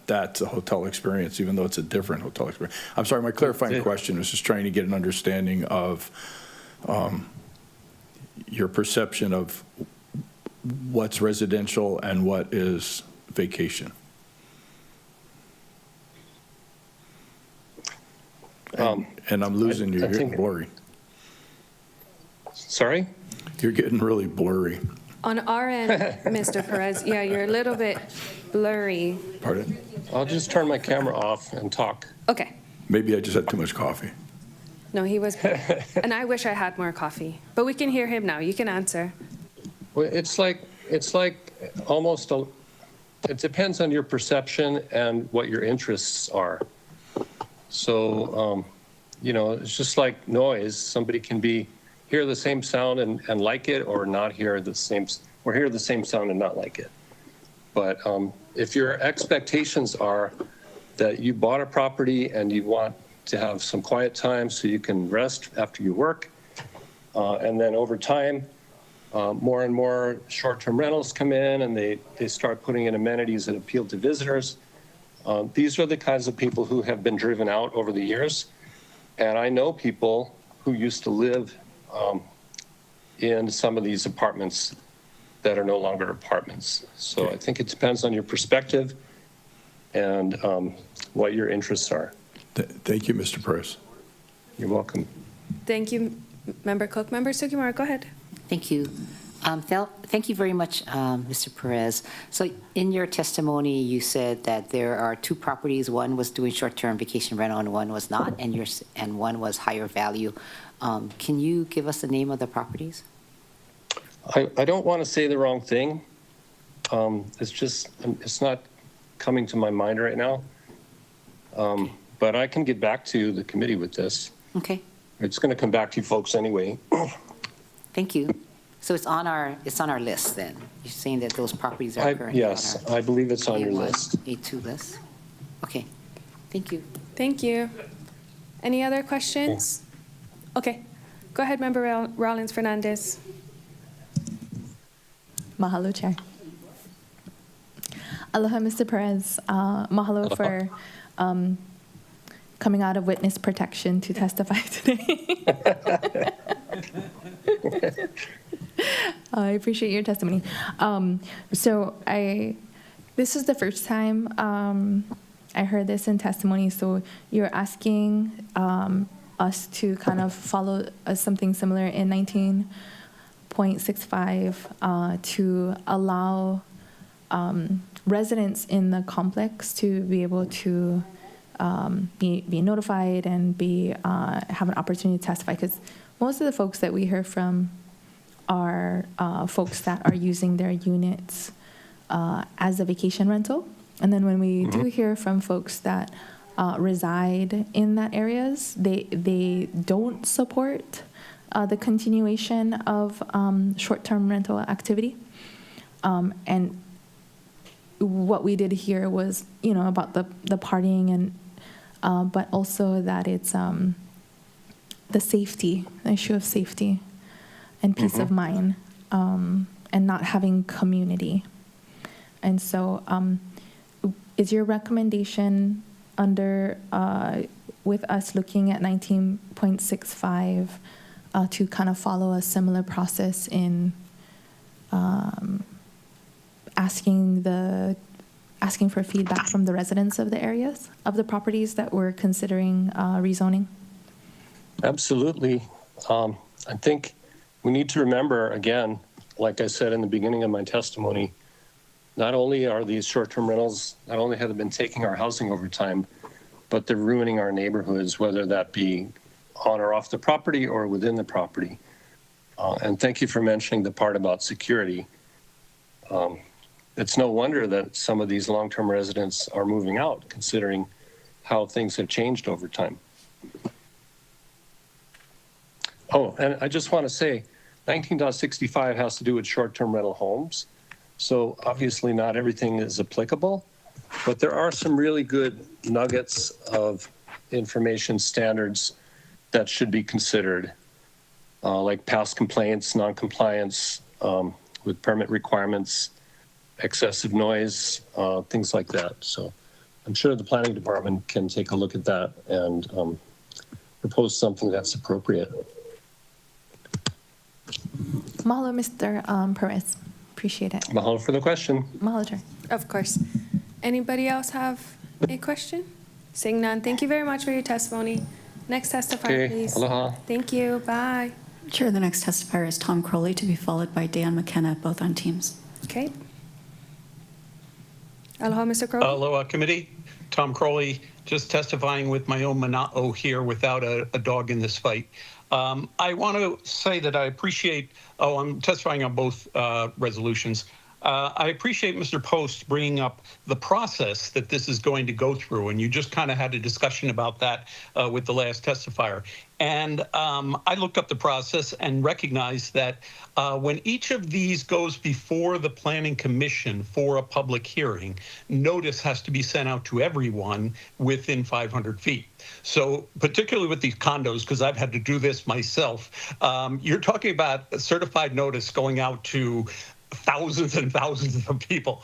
That's a hotel experience, even though it's a different hotel experience. I'm sorry, my clarifying question was just trying to get an understanding of your perception of what's residential and what is vacation. And I'm losing you. You're getting blurry. Sorry? You're getting really blurry. On our end, Mr. Perez, yeah, you're a little bit blurry. Pardon? I'll just turn my camera off and talk. Okay. Maybe I just had too much coffee. No, he was, and I wish I had more coffee. But we can hear him now. You can answer. Well, it's like almost it depends on your perception and what your interests are. So, it's just like noise. Somebody can hear the same sound and like it, or not hear the same, or hear the same sound and not like it. But if your expectations are that you bought a property and you want to have some quiet time so you can rest after you work, and then over time, more and more short-term rentals come in and they start putting in amenities that appeal to visitors. These are the kinds of people who have been driven out over the years. And I know people who used to live in some of these apartments that are no longer apartments. So I think it depends on your perspective and what your interests are. Thank you, Mr. Perez. You're welcome. Thank you, Member Cook. Member Sugimura, go ahead. Thank you. Thank you very much, Mr. Perez. So in your testimony, you said that there are two properties. One was doing short-term vacation rental and one was not, and one was higher value. Can you give us the name of the properties? I don't want to say the wrong thing. It's not coming to my mind right now. But I can get back to the committee with this. Okay. It's going to come back to you folks anyway. Thank you. So it's on our list then. You're saying that those properties are currently yes, on our I believe it's on your list. A2 list. Okay. Thank you. Thank you. Any other questions? Okay. Go ahead, Member Rollins Fernandez. Mahalo, Chair. Aloha, Mr. Perez. Mahalo Aloha. for coming out of witness protection to testify today. I appreciate your testimony. This is the first time I heard this in testimony. So you're asking us to kind of follow something similar in 19.65 to allow residents in the complex to be able to be notified and have an opportunity to testify, because most of the folks that we hear from are folks that are using their units as a vacation rental. And then when we do hear from folks that reside in that areas, they don't support the continuation of short-term rental activity. And what we did hear was, about the partying and but also that it's the issue of safety and peace of mind, and not having community. And so is your recommendation under, with us looking at 19.65 to kind of follow a similar process in asking for feedback from the residents of the areas of the properties that we're considering rezoning? Absolutely. I think we need to remember, again, like I said in the beginning of my testimony, not only are these short-term rentals, not only have they been taking our housing over time, but they're ruining our neighborhoods, whether that be on or off the property or within the property. And thank you for mentioning the part about security. It's no wonder that some of these long-term residents are moving out, considering how things have changed over time. Oh, and I just want to say, 19.65 has to do with short-term rental homes. So obviously not everything is applicable, but there are some really good nuggets of information standards that should be considered, like past complaints, non-compliance with permit requirements, excessive noise, things like that. So I'm sure the planning department can take a look at that and propose something that's appropriate. Mahalo, Mr. Perez. Appreciate it. Mahalo for the question. Mahalo, Chair. Of course. Anybody else have a question? Seeing none, thank you very much for your testimony. Next testifier, Okay, please. aloha. Thank you. Bye. Chair, the next testifier is Tom Crowley, to be followed by Dan McKenna, both on teams. Okay. Aloha, Mr. Crowley. Aloha, committee. Tom Crowley, just testifying with my own mana'o here without a dog in this fight. I want to say that I appreciate, I'm testifying on both resolutions. I appreciate Mr. Post bringing up the process that this is going to go through, and you just kind of had a discussion about that with the last testifier. And I looked up the process and recognized that when each of these goes before the Planning Commission for a public hearing, notice has to be sent out to everyone within 500 feet. So particularly with these condos, because I've had to do this myself, you're talking about a certified notice going out to thousands and thousands of people,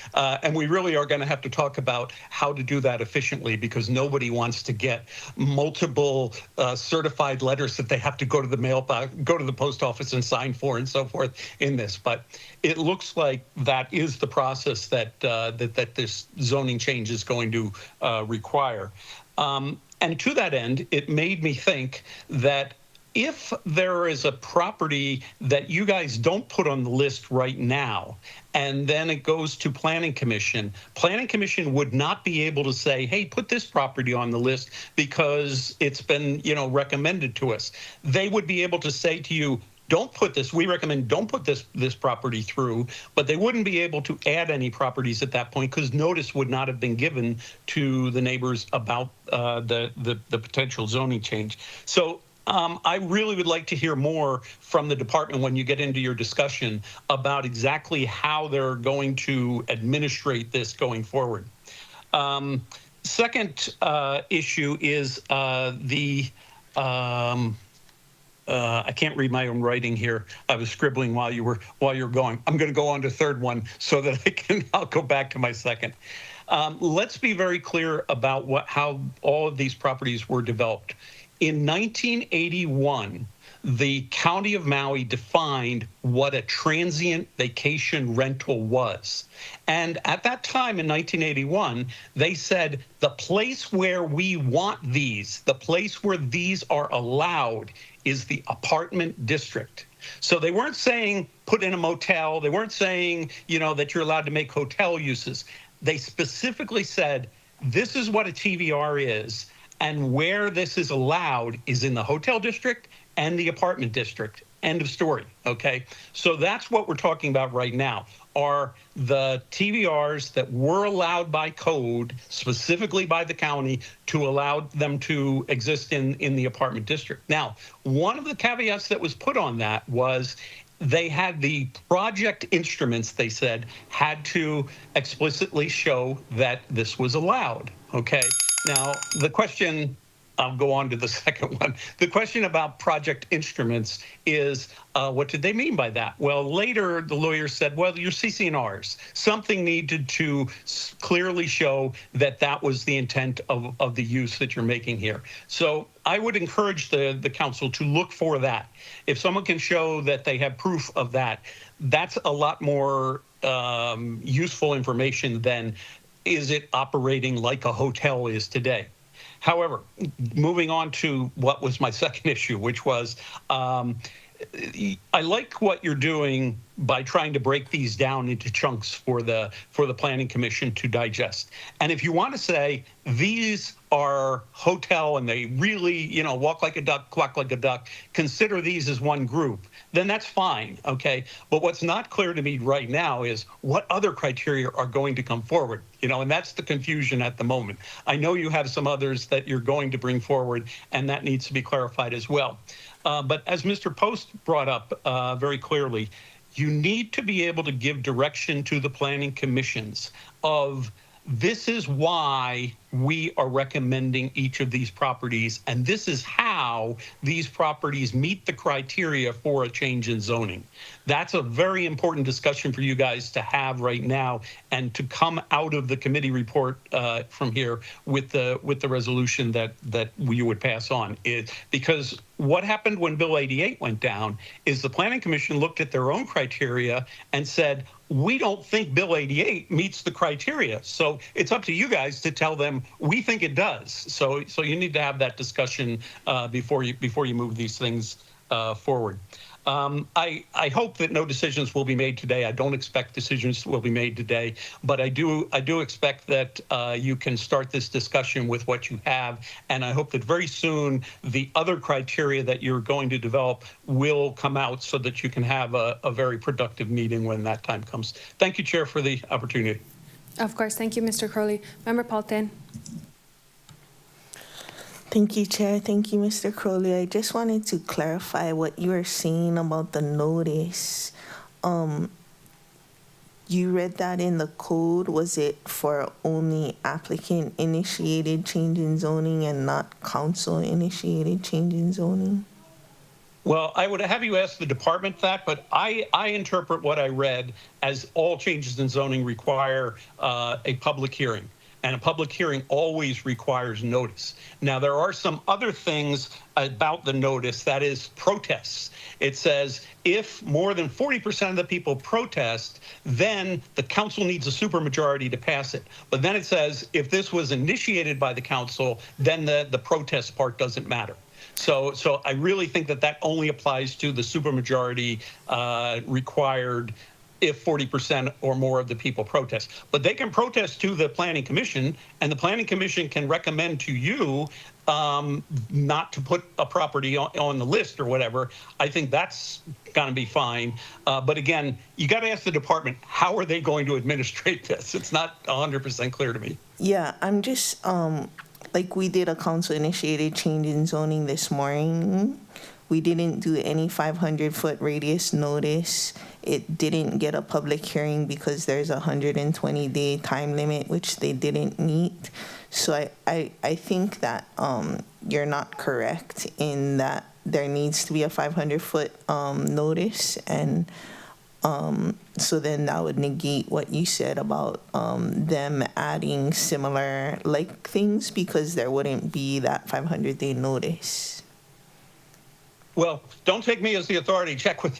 and we really are going to have to talk about how to do that efficiently, because nobody wants to get multiple certified letters that they have to go to the mailbox, go to the post office and sign for and so forth in this. But it looks like that is the process that that this zoning change is going to require. And to that end, it made me think that if there is a property that you guys don't put on the list right now, and then it goes to Planning Commission would not be able to say, hey, put this property on the list because it's been, recommended to us. They would be able to say to you, don't put this, we recommend don't put this property through, but they wouldn't be able to add any properties at that point because notice would not have been given to the neighbors about the potential zoning change. So I really would like to hear more from the department when you get into your discussion about exactly how they're going to administrate this going forward. Second issue is I can't read my own writing here. I was scribbling while you were going. I'm going to go on to third one so that I'll go back to my second. Let's be very clear about how all of these properties were developed. In 1981, the County of Maui defined what a transient vacation rental was. And at that time in 1981, they said the place where we want these, the place where these are allowed is the apartment district. So they weren't saying put in a motel. They weren't saying, that you're allowed to make hotel uses. They specifically said, this is what a TVR is. And where this is allowed is in the hotel district and the apartment district. End of story, okay? So that's what we're talking about right now, are the TVRs that were allowed by code, specifically by the county, to allow them to exist in the apartment district. Now, one of the caveats that was put on that was they had the project instruments, they said, had to explicitly show that this was allowed, okay? Now, the question I'll go on to the second one. The question about project instruments is, what did they mean by that? Well, later the lawyer said, well, your CC&Rs, something needed to clearly show that that was the intent of the use that you're making here. So I would encourage the council to look for that. If someone can show that they have proof of that, that's a lot more useful information than is it operating like a hotel is today. However, moving on to what was my second issue, which was I like what you're doing by trying to break these down into chunks for the Planning Commission to digest. And if you want to say these are hotel and they really, walk like a duck, quack like a duck, consider these as one group, then that's fine, okay? But what's not clear to me right now is what other criteria are going to come forward, and that's the confusion at the moment. I know you have some others that you're going to bring forward, and that needs to be clarified as well. But as Mr. Post brought up very clearly, you need to be able to give direction to the planning commissions of this is why we are recommending each of these properties, and this is how these properties meet the criteria for a change in zoning. That's a very important discussion for you guys to have right now, and to come out of the committee report from here with the resolution that you would pass on. Because what happened when Bill 88 went down is the Planning Commission looked at their own criteria and said, we don't think Bill 88 meets the criteria. So it's up to you guys to tell them we think it does. So you need to have that discussion before you move these things forward. I hope that no decisions will be made today. I don't expect decisions will be made today, but I do expect that you can start this discussion with what you have, and I hope that very soon the other criteria that you're going to develop will come out so that you can have a very productive meeting when that time comes. Thank you, Chair, for the opportunity. Of course. Thank you, Mr. Crowley. Member Paulton. Thank you, Chair. Thank you, Mr. Crowley. I just wanted to clarify what you were saying about the notice. You read that in the code. Was it for only applicant-initiated change in zoning and not council-initiated change in zoning? Well, I would have you ask the department that, but I interpret what I read as all changes in zoning require a public hearing. And a public hearing always requires notice. Now, there are some other things about the notice, that is protests. It says if more than 40% of the people protest, then the council needs a supermajority to pass it. But then it says if this was initiated by the council, then the protest part doesn't matter. So I really think that only applies to the supermajority required if 40% or more of the people protest. But they can protest to the Planning Commission, and the Planning Commission can recommend to you not to put a property on the list or whatever. I think that's going to be fine. But again, you got to ask the department, how are they going to administrate this? It's not 100% clear to me. Yeah, I'm just, like we did a council-initiated change in zoning this morning. We didn't do any 500-foot radius notice. It didn't get a public hearing because there's a 120-day time limit, which they didn't meet. So I think that you're not correct in that there needs to be a 500-foot notice. And so then that would negate what you said about them adding similar like things, because there wouldn't be that 500-day notice. Well, don't take me as the authority. Check with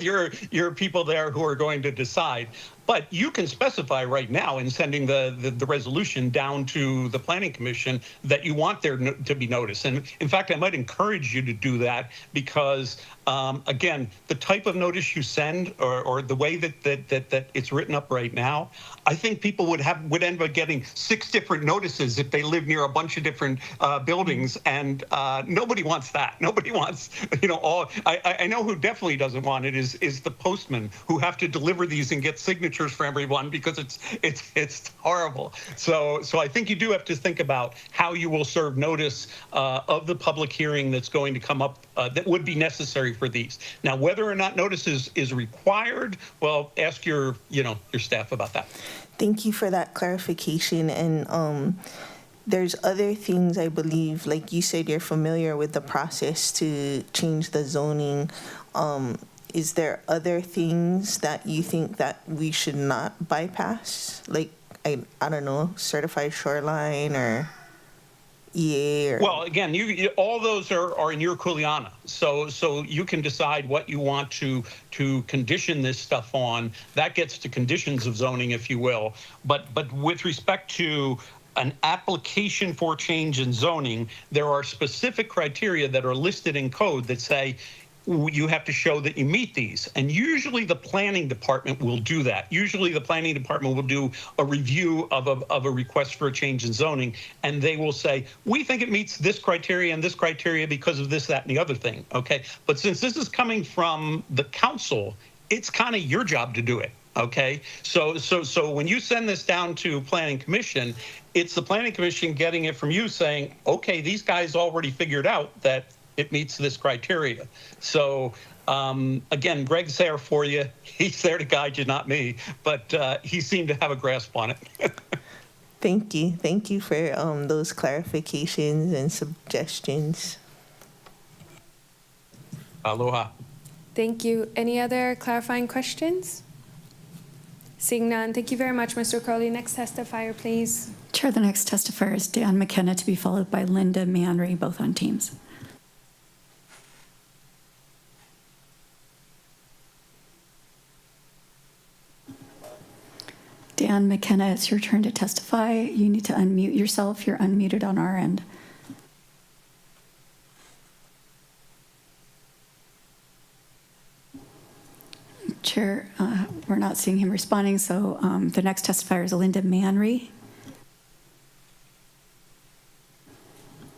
your people there who are going to decide. But you can specify right now in sending the resolution down to the Planning Commission that you want there to be notice. And in fact, I might encourage you to do that because, again, the type of notice you send or the way that it's written up right now, I think people would end up getting 6 different notices if they live near a bunch of different buildings, and nobody wants that. Nobody wants, all. I know who definitely doesn't want it is the postman who have to deliver these and get signatures for everyone because it's horrible. So I think you do have to think about how you will serve notice of the public hearing that's going to come up that would be necessary for these. Now, whether or not notice is required, well, ask your staff about that. Thank you for that clarification. And there's other things I believe, like you said, you're familiar with the process to change the zoning. Is there other things that you think that we should not bypass? Like, I don't know, certified shoreline or EA or? Well, again, all those are in your kuleana, so you can decide what you want to condition this stuff on. That gets to conditions of zoning, if you will. But with respect to an application for change in zoning, there are specific criteria that are listed in code that say you have to show that you meet these. And usually the planning department will do that. Usually the planning department will do a review of a request for a change in zoning, and they will say, we think it meets this criteria and this criteria because of this, that, and the other thing, okay? But since this is coming from the council, it's kind of your job to do it. Okay, so when you send this down to Planning Commission, it's the Planning Commission getting it from you saying, okay, these guys already figured out that it meets this criteria. So again, Greg's there for you. He's there to guide you, not me, but he seemed to have a grasp on it. Thank you. Thank you for those clarifications and suggestions. Aloha. Thank you. Any other clarifying questions? Seeing none, thank you very much, Mr. Crowley. Next testifier, please. Chair, the next testifier is Dan McKenna, to be followed by Linda Manry, both on teams. Dan McKenna, it's your turn to testify. You need to unmute yourself. You're unmuted on our end. Chair, we're not seeing him responding, so the next testifier is Linda Manry.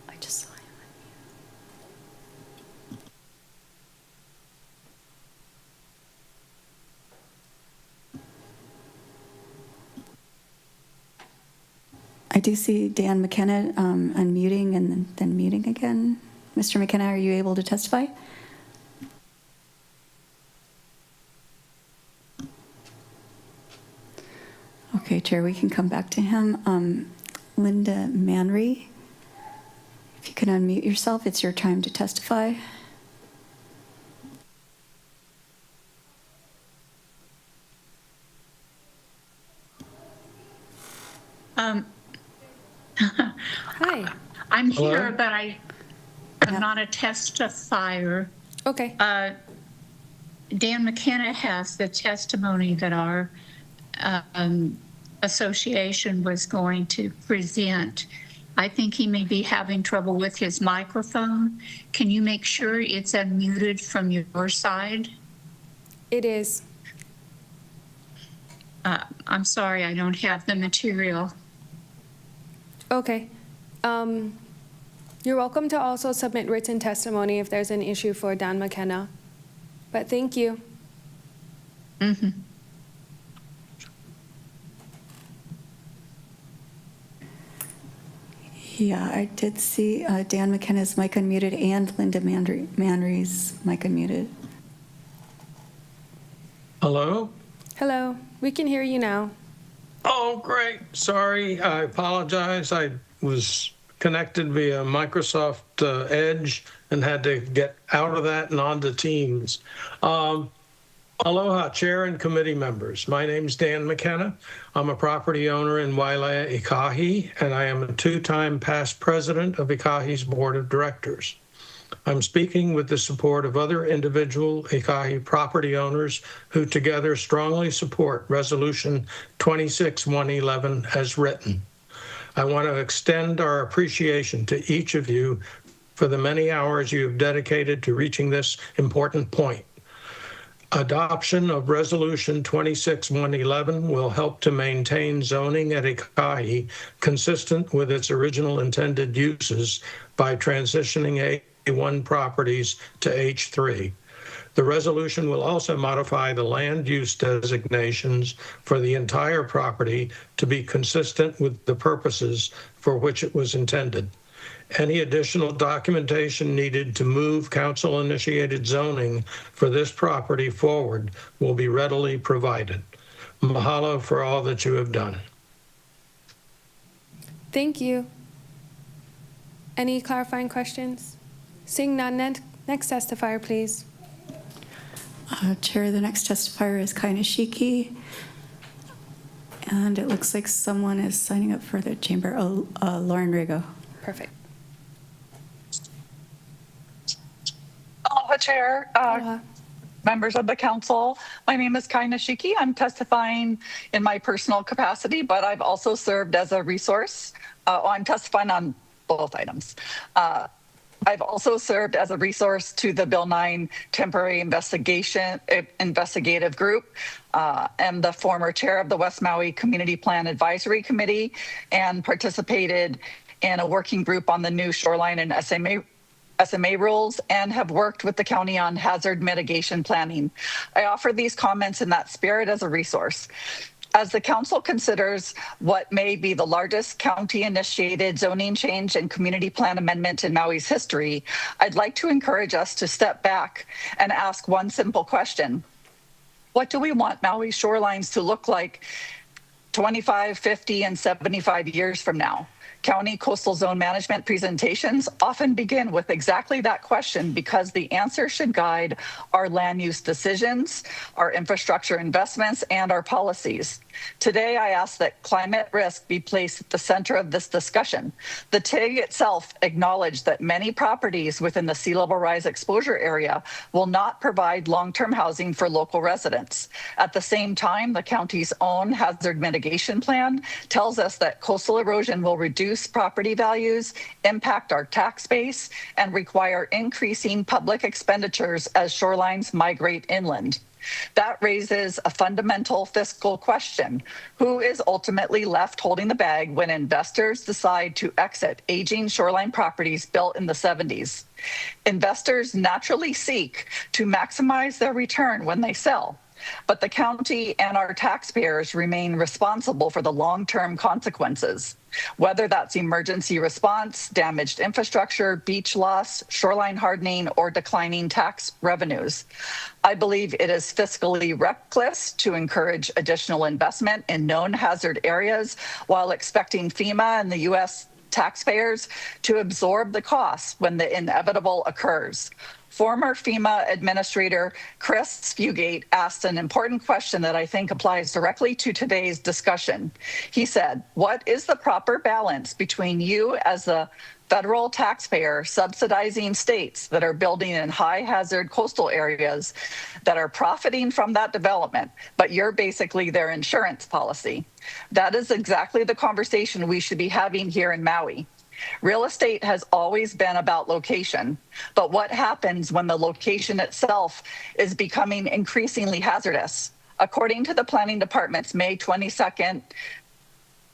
I just saw him. I do see Dan McKenna unmuting and then muting again. Mr. McKenna, are you able to testify? Okay, Chair, we can come back to him. Linda Manry, if you can unmute yourself, it's your time to testify. Hi. I'm Hello? here, but I am not a testifier. Okay. Dan McKenna has the testimony that our association was going to present. I think he may be having trouble with his microphone. Can you make sure it's unmuted from your side? It is. I'm sorry, I don't have the material. Okay. You're welcome to also submit written testimony if there's an issue for Dan McKenna. But thank you. Mm-hmm. Yeah, I did see Dan McKenna's mic unmuted and Linda Manry's mic unmuted. Hello? Hello. We can hear you now. Oh, great. Sorry. I apologize. I was connected via Microsoft Edge and had to get out of that and onto Teams. Aloha, Chair and committee members. My name's Dan McKenna. I'm a property owner in Wailea, Ikahi, and I am a two-time past president of Ikahi's board of directors. I'm speaking with the support of other individual Ikahi property owners who together strongly support Resolution 26-111 as written. I want to extend our appreciation to each of you for the many hours you have dedicated to reaching this important point. Adoption of Resolution 26-111 will help to maintain zoning at Ikahi consistent with its original intended uses by transitioning A1 properties to H3. The resolution will also modify the land use designations for the entire property to be consistent with the purposes for which it was intended. Any additional documentation needed to move council-initiated zoning for this property forward will be readily provided. Mahalo for all that you have done. Thank you. Any clarifying questions? Seeing none, next testifier, please. Chair, the next testifier is Kaina Shiki. And it looks like someone is signing up for the chamber. Lauren Rigo. Perfect. Aloha, Chair. Members of the council. My name is Kaina Shiki. I'm testifying in my personal capacity, but I've also served as a resource. I'm testifying on both items. I've also served as a resource to the Bill 9 Temporary Investigative Group. Am the former chair of the West Maui Community Plan Advisory Committee and participated in a working group on the new shoreline and SMA rules and have worked with the county on hazard mitigation planning. I offer these comments in that spirit as a resource. As the council considers what may be the largest county-initiated zoning change and community plan amendment in Maui's history, I'd like to encourage us to step back and ask one simple question. What do we want Maui's shorelines to look like 25, 50, and 75 years from now? County coastal zone management presentations often begin with exactly that question because the answer should guide our land use decisions, our infrastructure investments, and our policies. Today, I ask that climate risk be placed at the center of this discussion. The TIG itself acknowledged that many properties within the sea level rise exposure area will not provide long-term housing for local residents. At the same time, the county's own hazard mitigation plan tells us that coastal erosion will reduce property values, impact our tax base, and require increasing public expenditures as shorelines migrate inland. That raises a fundamental fiscal question. Who is ultimately left holding the bag when investors decide to exit aging shoreline properties built in the 70s? Investors naturally seek to maximize their return when they sell, but the county and our taxpayers remain responsible for the long-term consequences, whether that's emergency response, damaged infrastructure, beach loss, shoreline hardening, or declining tax revenues. I believe it is fiscally reckless to encourage additional investment in known hazard areas while expecting FEMA and the U.S. taxpayers to absorb the costs when the inevitable occurs. Former FEMA Administrator Chris Fugate asked an important question that I think applies directly to today's discussion. He said, what is the proper balance between you as the federal taxpayer subsidizing states that are building in high hazard coastal areas that are profiting from that development, but you're basically their insurance policy? That is exactly the conversation we should be having here in Maui. Real estate has always been about location, but what happens when the location itself is becoming increasingly hazardous? According to the Planning Department's May 22nd,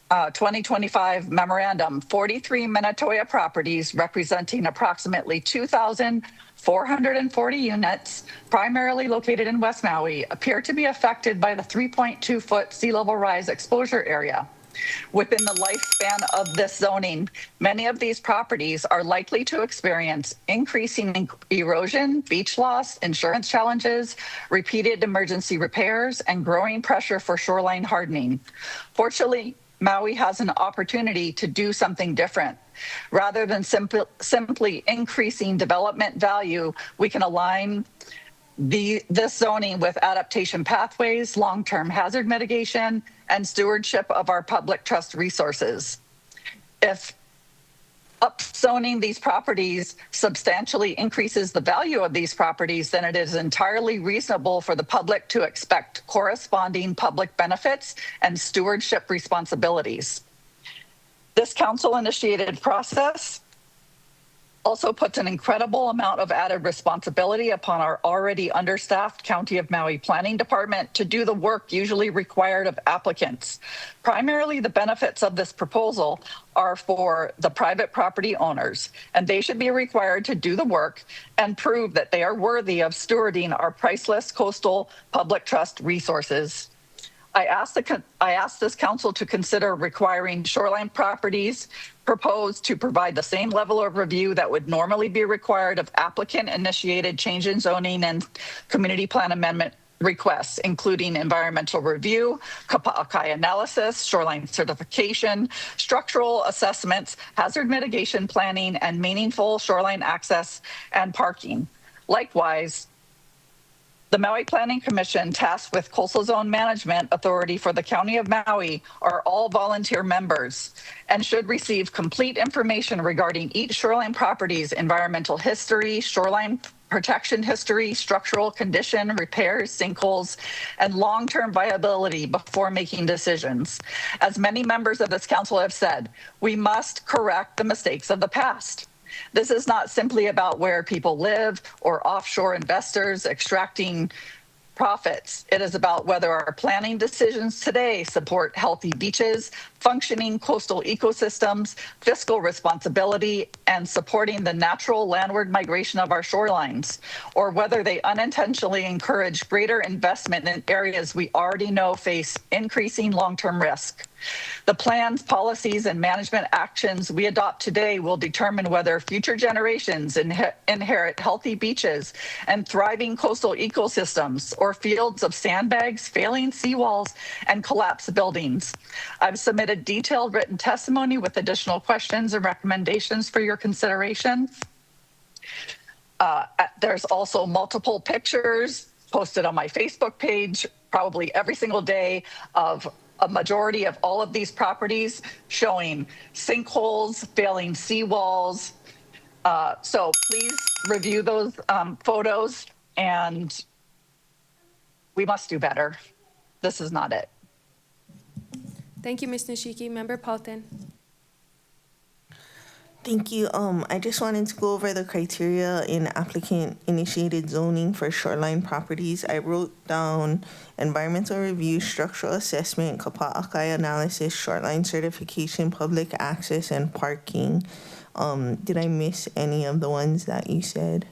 2025 memorandum, 43 Manatoya properties representing approximately 2,440 units, primarily located in West Maui, appear to be affected by the 3.2-foot sea level rise exposure area. Within the lifespan of this zoning, many of these properties are likely to experience increasing erosion, beach loss, insurance challenges, repeated emergency repairs, and growing pressure for shoreline hardening. Fortunately, Maui has an opportunity to do something different. Rather than simply increasing development value, we can align this zoning with adaptation pathways, long-term hazard mitigation, and stewardship of our public trust resources. If upzoning these properties substantially increases the value of these properties, then it is entirely reasonable for the public to expect corresponding public benefits and stewardship responsibilities. This council-initiated process also puts an incredible amount of added responsibility upon our already understaffed County of Maui Planning Department to do the work usually required of applicants. Primarily, the benefits of this proposal are for the private property owners, and they should be required to do the work and prove that they are worthy of stewarding our priceless coastal public trust resources. I asked this council to consider requiring shoreline properties proposed to provide the same level of review that would normally be required of applicant-initiated change in zoning and community plan amendment requests, including environmental review, kapa'akai analysis, shoreline certification, structural assessments, hazard mitigation planning, and meaningful shoreline access and parking. Likewise, the Maui Planning Commission, tasked with Coastal Zone Management Authority for the County of Maui, are all volunteer members and should receive complete information regarding each shoreline property's environmental history, shoreline protection history, structural condition, repairs, sinkholes, and long-term viability before making decisions. As many members of this council have said, we must correct the mistakes of the past. This is not simply about where people live or offshore investors extracting profits. It is about whether our planning decisions today support healthy beaches, functioning coastal ecosystems, fiscal responsibility, and supporting the natural landward migration of our shorelines, or whether they unintentionally encourage greater investment in areas we already know face increasing long-term risk. The plans, policies, and management actions we adopt today will determine whether future generations inherit healthy beaches and thriving coastal ecosystems, or fields of sandbags, failing seawalls, and collapsed buildings. I've submitted detailed written testimony with additional questions and recommendations for your consideration. There's also multiple pictures posted on my Facebook page probably every single day of a majority of all of these properties showing sinkholes, failing seawalls. So please review those photos, and we must do better. This is not it. Thank you, Ms. Nishiki. Member Paulton. Thank you. I just wanted to go over the criteria in applicant-initiated zoning for shoreline properties. I wrote down environmental review, structural assessment, kapa'akai analysis, shoreline certification, public access, and parking. Did I miss any of the ones that you said?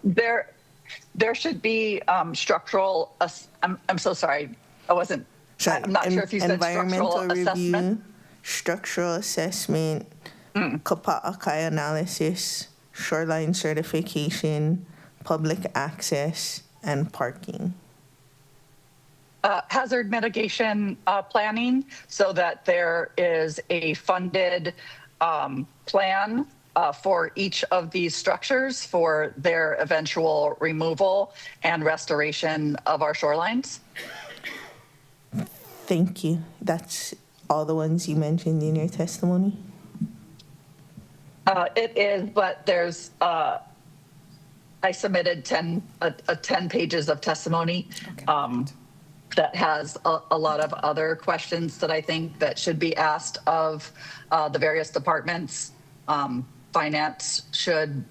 There should be structural. I'm so sorry. I'm not sure if you said environmental structural assessment. review, structural assessment, kapa'akai analysis, shoreline certification, public access, and parking. Hazard mitigation planning, so that there is a funded plan for each of these structures for their eventual removal and restoration of our shorelines. Thank you. That's all the ones you mentioned in your testimony? It is, but there's, I submitted 10 pages of testimony that has a lot of other questions that I think that should be asked of the various departments. Finance should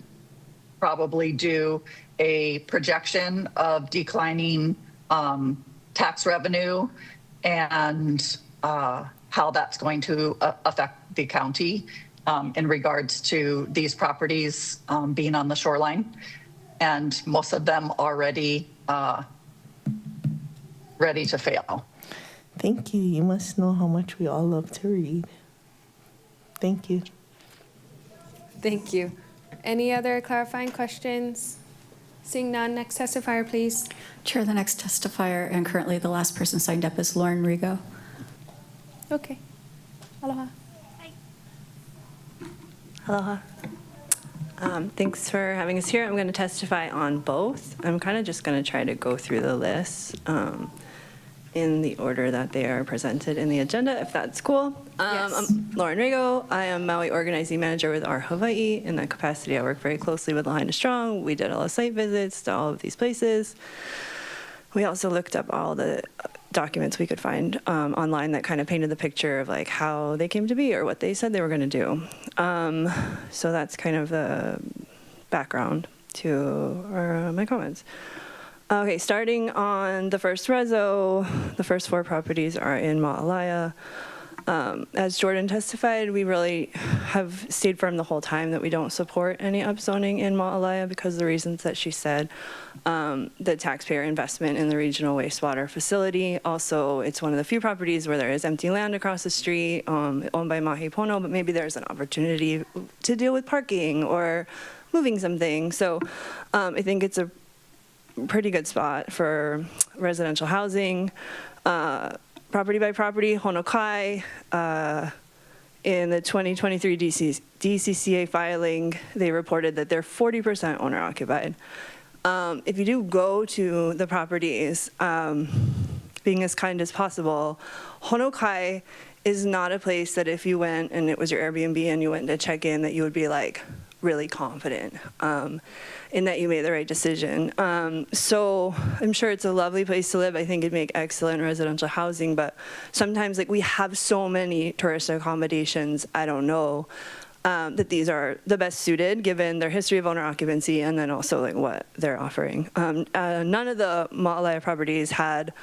probably do a projection of declining tax revenue and how that's going to affect the county in regards to these properties being on the shoreline. And most of them already ready to fail. Thank you. You must know how much we all love to read. Thank you. Thank you. Any other clarifying questions? Seeing none, next testifier, please. Chair, the next testifier, and currently the last person signed up, is Lauren Rigo. Okay. Aloha. Aloha. Thanks for having us here. I'm going to testify on both. I'm kind of just going to try to go through the list in the order that they are presented in the agenda, if that's cool. Yes. I'm Lauren Rigo. I am Maui Organizing Manager with our Hawaii. In that capacity, I work very closely with Lahaina Strong. We did a lot of site visits to all of these places. We also looked up all the documents we could find online that kind of painted the picture of like how they came to be or what they said they were going to do. So that's kind of the background to my comments. Okay, starting on the first reso, the first 4 properties are in Ma'alaia. As Jordan testified, we really have stayed firm the whole time that we don't support any upzoning in Ma'alaia because of the reasons that she said. The taxpayer investment in the regional wastewater facility. Also, it's one of the few properties where there is empty land across the street owned by Mahi Pono, but maybe there's an opportunity to deal with parking or moving something. So I think it's a pretty good spot for residential housing. Property by property, Honokai, in the 2023 DCCA filing, they reported that they're 40% owner occupied. If you do go to the properties, being as kind as possible, Honokai is not a place that if you went and it was your Airbnb and you went to check in, that you would be like really confident in that you made the right decision. So I'm sure it's a lovely place to live. I think it'd make excellent residential housing, but sometimes like we have so many tourist accommodations, I don't know that these are the best suited given their history of owner occupancy and then also like what they're offering. None of the Ma'alaya properties had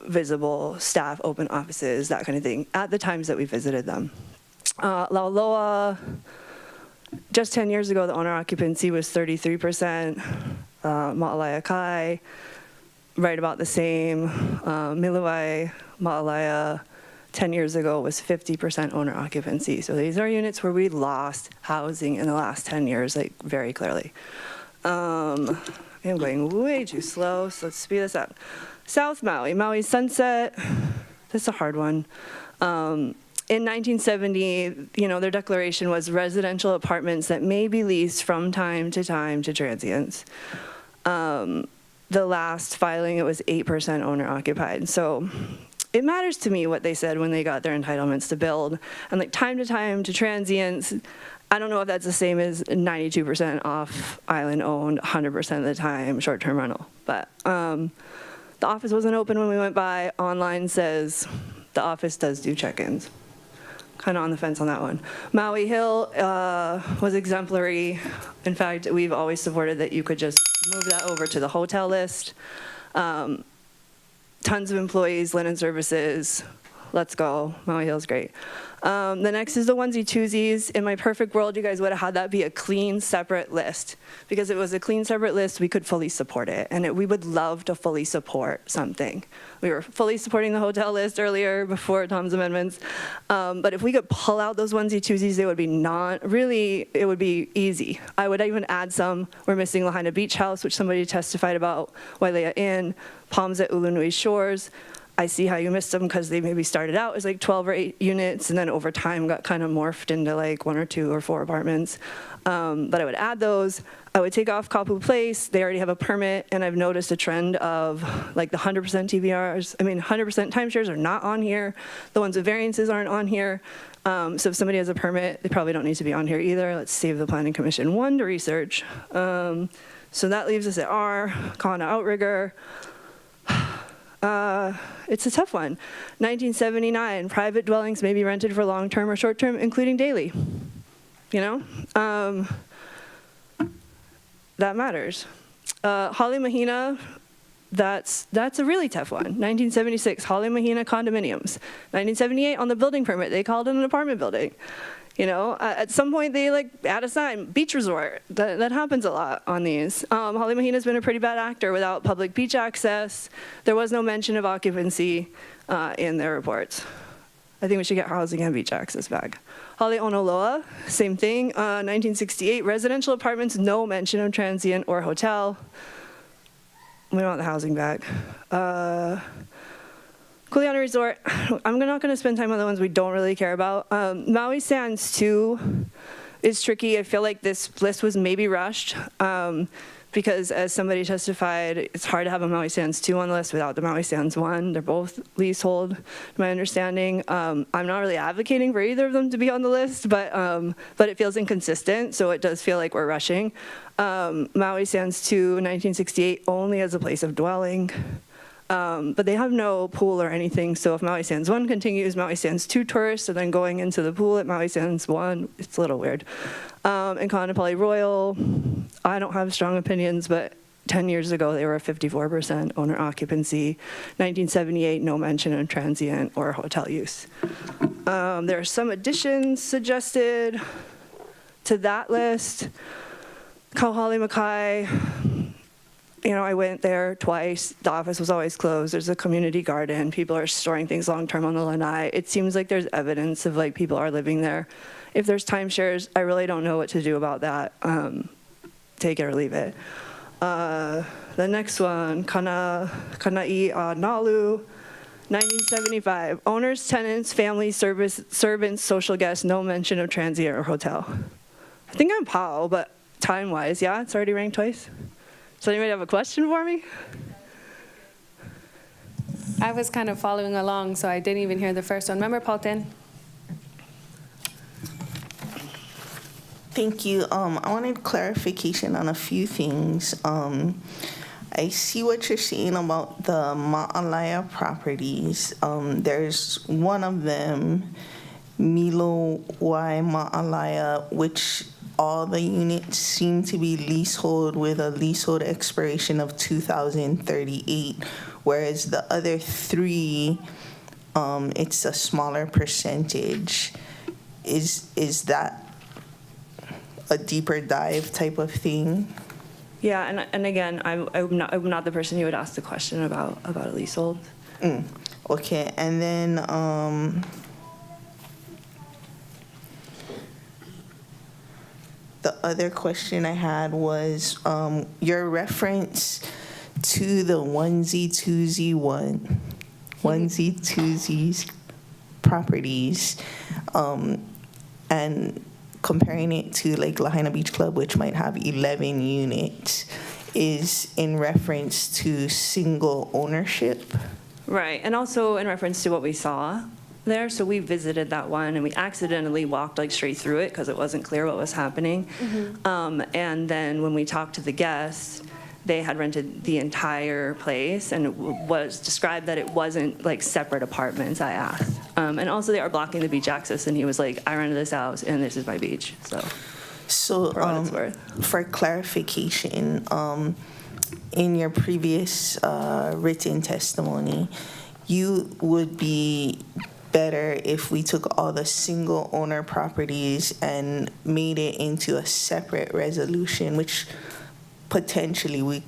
visible staff, open offices, that kind of thing at the times that we visited them. Lauloa, just 10 years ago, the owner occupancy was 33%. Ma'alaya Kai, right about the same. Miluai, Ma'alaya, 10 years ago was 50% owner occupancy. So these are units where we lost housing in the last 10 years, like very clearly. I'm going way too slow, so let's speed this up. South Maui, Maui Sunset, this is a hard one. In 1970, their declaration was residential apartments that may be leased from time to transients. The last filing, it was 8% owner occupied. So it matters to me what they said when they got their entitlements to build. And like time to transients, I don't know if that's the same as 92% off island owned, 100% of the time short-term rental. But the office wasn't open when we went by. Online says the office does do check-ins. Kind of on the fence on that one. Maui Hill was exemplary. In fact, we've always supported that you could just move that over to the hotel list. Tons of employees, linen services. Let's go. Maui Hill's great. The next is the onesie-twosies. In my perfect world, you guys would have had that be a clean, separate list. Because if it was a clean, separate list, we could fully support it. And we would love to fully support something. We were fully supporting the hotel list earlier before Tom's amendments. But if we could pull out those onesie-twosies, it would be it would be easy. I would even add some. We're missing Lahaina Beach House, which somebody testified about, Wailea Inn, Palms at Ulunui Shores. I see how you missed them because they maybe started out as like 12 or 8 units and then over time got kind of morphed into like 1 or 2 or 4 apartments. But I would add those. I would take off Kapu Place. They already have a permit, and I've noticed a trend of like the 100% TVRs. 100% timeshares are not on here. The ones with variances aren't on here. So if somebody has a permit, they probably don't need to be on here either. Let's save the Planning Commission 1 to research. So that leaves us at R, Kana Outrigger. It's a tough one. 1979, private dwellings may be rented for long-term or short-term, including daily. That matters. Hale Mahina, that's a really tough one. 1976, Hale Mahina condominiums. 1978, on the building permit, they called it an apartment building. At some point they add a sign, beach resort. That happens a lot on these. Hale Mahina's been a pretty bad actor without public beach access. There was no mention of occupancy in their reports. I think we should get housing and beach access back. Hale Onoloa, same thing. 1968, residential apartments, no mention of transient or hotel. We want the housing back. Kuleana Resort, I'm not going to spend time on the ones we don't really care about. Maui Sands 2 is tricky. I feel like this list was maybe rushed because as somebody testified, it's hard to have a Maui Sands 2 on the list without the Maui Sands 1. They're both leasehold, to my understanding. I'm not really advocating for either of them to be on the list, but it feels inconsistent, so it does feel like we're rushing. Maui Sands 2, 1968, only as a place of dwelling. But they have no pool or anything, so if Maui Sands 1 continues, Maui Sands 2 tourists are then going into the pool at Maui Sands 1. It's a little weird. And Kaanapali Royal, I don't have strong opinions, but 10 years ago they were 54% owner occupancy. 1978, no mention of transient or hotel use. There are some additions suggested to that list. Kauhale Makai, I went there twice. The office was always closed. There's a community garden. People are storing things long-term on the lanai. It seems like there's evidence of like people are living there. If there's timeshares, I really don't know what to do about that. Take it or leave it. The next one, Kana'i Nalu, 1975. Owners, tenants, families, servants, social guests, no mention of transient or hotel. I think I'm Pao, but time-wise, yeah, it's already ranked twice. Does anybody have a question for me? I was kind of following along, so I didn't even hear the first one. Member Paulton? Thank you. I wanted clarification on a few things. I see what you're saying about the Ma'alaya properties. There's one of them, Milo Y Ma'alaya, which all the units seem to be leasehold with a leasehold expiration of 2038, whereas the other three, it's a smaller percentage. Is that a deeper dive type of thing? Yeah, and again, I'm not the person who would ask the question about a leasehold. Okay, and then the other question I had was your reference to the twosies properties, and comparing it to like Lahaina Beach Club, which might have 11 units, is in reference to single ownership. Right, and also in reference to what we saw there. So we visited that one and we accidentally walked like straight through it because it wasn't clear what was happening. And then when we talked to the guests, they had rented the entire place, and it was described that it wasn't like separate apartments, I asked. And also they are blocking the beach access, and he was like, I rented this house and this is my beach. So for what it's worth. For clarification, in your previous written testimony, you would be better if we took all the single owner properties and made it into a separate resolution, which potentially we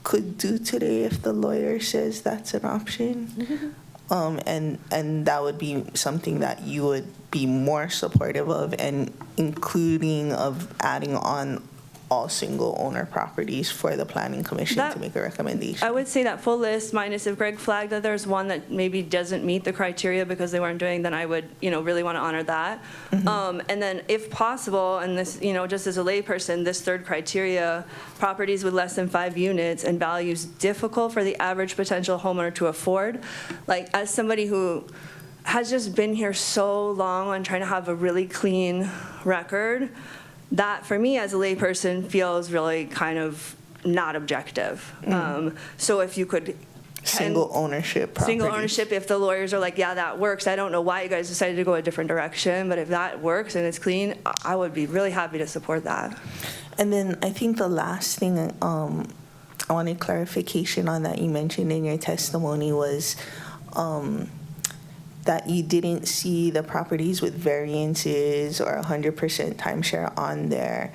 could do today if the lawyer says that's an option. And that would be something that you would be more supportive of, and including of adding on all single owner properties for the planning commission to make a recommendation. I would say that full list, minus if Greg flagged that there's one that maybe doesn't meet the criteria because they weren't doing, then I would, really want to honor that. And then if possible, and this, just as a layperson, this third criteria, properties with less than 5 units and values difficult for the average potential homeowner to afford. Like, as somebody who has just been here so long on trying to have a really clean record, that for me as a layperson feels really kind of not objective. So if you could single ownership if the lawyers are like, yeah, that works. I don't know why you guys decided to go a different direction, but if that works and it's clean, I would be really happy to support that. And then I think the last thing I wanted clarification on that you mentioned in your testimony was that you didn't see the properties with variances or 100% timeshare on there.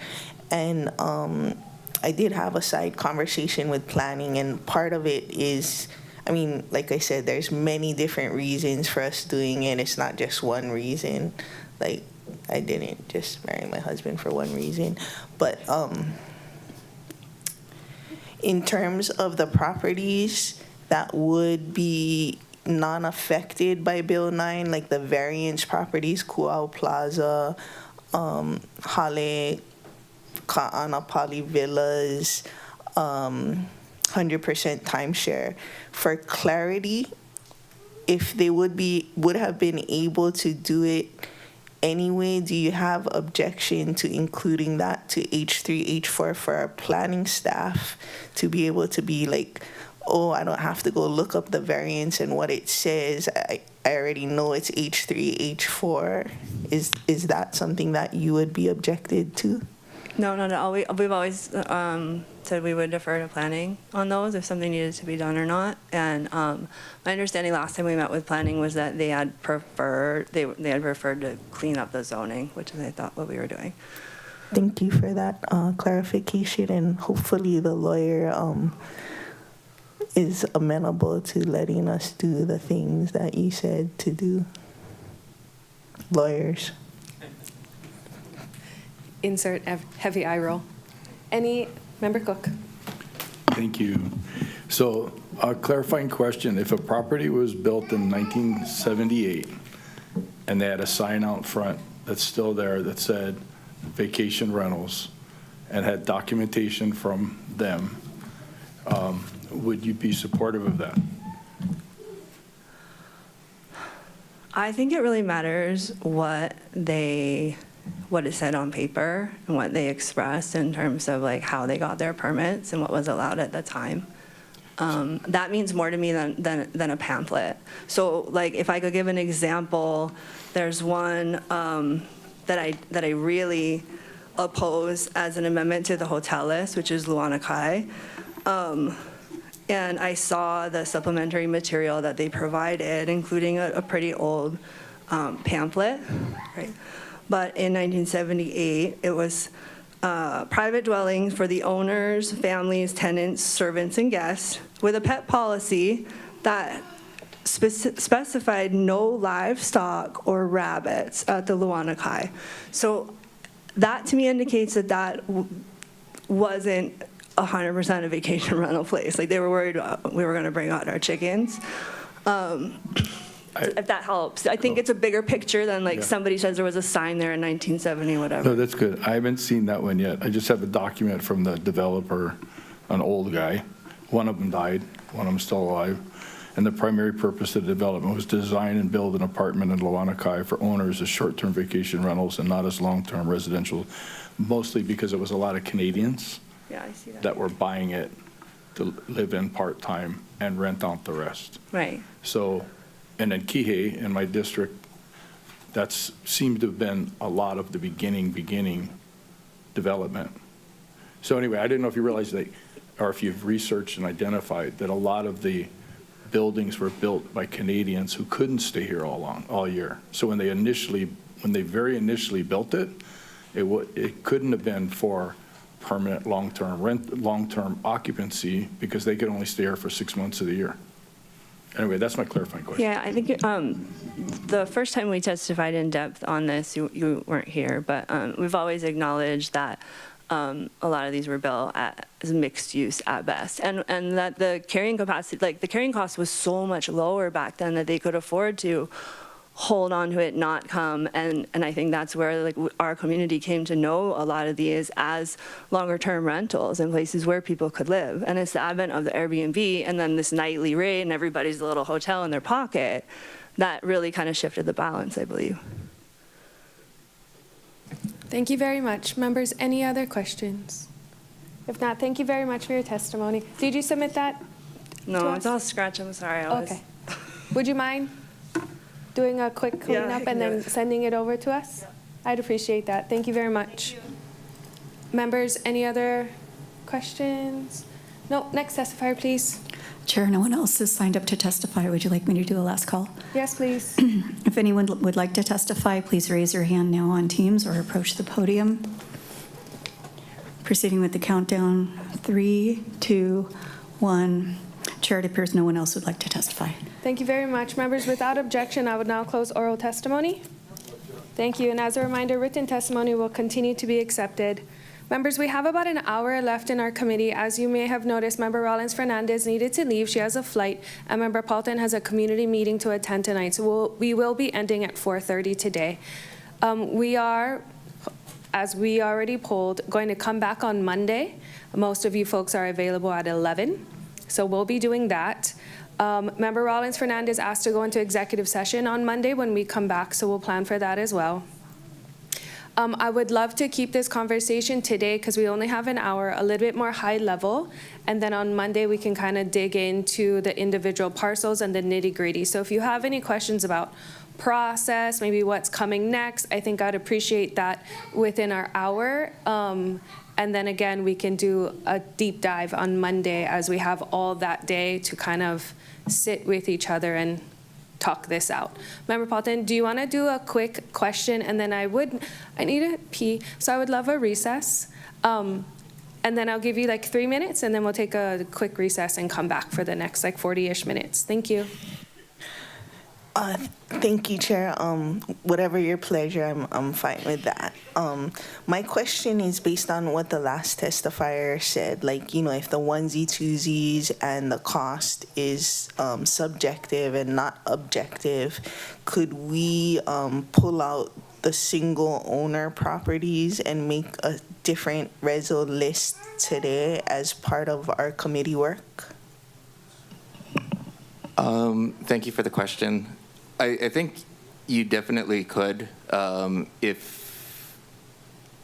And I did have a side conversation with planning, and part of it is, like I said, there's many different reasons for us doing it. It's not just one reason. Like, I didn't just marry my husband for one reason. But in terms of the properties that would be non-affected by Bill 9, like the variance properties, Kuau Plaza, Hale, Ka'anapali Villas, 100% timeshare. For clarity, if they would have been able to do it anyway, do you have objection to including that to H3, H4 for our planning staff to be able to be like, oh, I don't have to go look up the variance and what it says. I already know it's H3, H4. Is that something that you would be objected to? No, not at all. We've always said we would defer to planning on those if something needed to be done or not. And my understanding last time we met with planning was that they had preferred to clean up the zoning, which is I thought what we were doing. Thank you for that clarification, and hopefully the lawyer is amenable to letting us do the things that you said to do. Lawyers. Insert heavy eye roll. Any member Cook? Thank you. So a clarifying question, if a property was built in 1978 and they had a sign out front that's still there that said vacation rentals and had documentation from them, would you be supportive of that? I think it really matters what is said on paper and what they expressed in terms of like how they got their permits and what was allowed at the time. That means more to me than a pamphlet. So like if I could give an example, there's one that I really oppose as an amendment to the hotel list, which is Luana Kai. And I saw the supplementary material that they provided, including a pretty old pamphlet, right? But in 1978, it was private dwellings for the owners, families, tenants, servants, and guests with a pet policy that specified no livestock or rabbits at the Luana Kai. So that to me indicates that wasn't 100% a vacation rental place. Like they were worried we were going to bring out our chickens. If that helps. I think it's a bigger picture than like somebody says there was a sign there in 1970, whatever. No, that's good. I haven't seen that one yet. I just have a document from the developer, an old guy. One of them died, one of them still alive. And the primary purpose of the development was to design and build an apartment in Luana Kai for owners as short-term vacation rentals and not as long-term residential, mostly because it was a lot of Canadians I see that were buying it to live in part-time and rent out the rest. Right. So, and then Kihei in my district, that's seemed to have been a lot of the beginning development. So anyway, I didn't know if you realized that, or if you've researched and identified that a lot of the buildings were built by Canadians who couldn't stay here all year. So when they very initially built it, it couldn't have been for permanent long-term occupancy because they could only stay here for 6 months of the year. Anyway, that's my clarifying question. Yeah, I think the first time we testified in depth on this, you weren't here, but we've always acknowledged that a lot of these were built as mixed use at best, and that the carrying capacity, like the carrying cost was so much lower back then that they could afford to hold on to it, not come, and I think that's where like our community came to know a lot of these as longer term rentals in places where people could live. And it's the advent of the Airbnb and then this nightly rate and everybody's a little hotel in their pocket that really kind of shifted the balance, I believe. Thank you very much. Members, any other questions? If not, thank you very much for your testimony. Did you submit that? No, it's all scratch. I'm sorry. Okay. Would you mind doing a quick cleanup and then sending it over to us? I'd appreciate that. Thank you very much. Members, any other questions? No, next testifier, please. Chair, no one else has signed up to testify. Would you like me to do a last call? Yes, please. If anyone would like to testify, please raise your hand now on Teams or approach the podium. Proceeding with the countdown, 3, 2, 1. Chair, it appears no one else would like to testify. Thank you very much. Members, without objection, I would now close oral testimony. Thank you. And as a reminder, written testimony will continue to be accepted. Members, we have about an hour left in our committee. As you may have noticed, Member Rollins-Fernandez needed to leave. She has a flight, and Member Paulton has a community meeting to attend tonight. So we will be ending at 4:30 today. We are, as we already polled, going to come back on Monday. Most of you folks are available at 11, so we'll be doing that. Member Rollins-Fernandez asked to go into executive session on Monday when we come back, so we'll plan for that as well. I would love to keep this conversation today because we only have an hour, a little bit more high level, and then on Monday we can kind of dig into the individual parcels and the nitty-gritty. So if you have any questions about process, maybe what's coming next, I think I'd appreciate that within our hour. And then again, we can do a deep dive on Monday as we have all that day to kind of sit with each other and talk this out. Member Paulton, do you want to do a quick question? And then I need to pee, so I would love a recess. And then I'll give you like 3 minutes, and then we'll take a quick recess and come back for the next like 40-ish minutes. Thank you. Thank you, Chair. Whatever your pleasure, I'm fine with that. My question is based on what the last testifier said. Like, you know, if the onesie twosies and the cost is subjective and not objective, could we pull out the single owner properties and make a different reso list today as part of our committee work? Thank you for the question. I think you definitely could if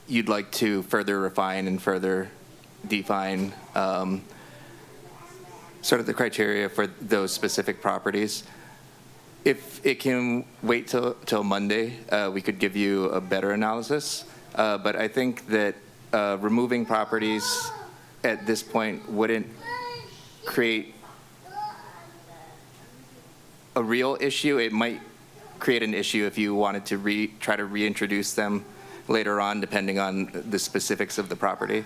you'd like to further refine and further define sort of the criteria for those specific properties. If it can wait till Monday, we could give you a better analysis. But I think that removing properties at this point wouldn't create a real issue. It might create an issue if you wanted to try to reintroduce them later on, depending on the specifics of the property.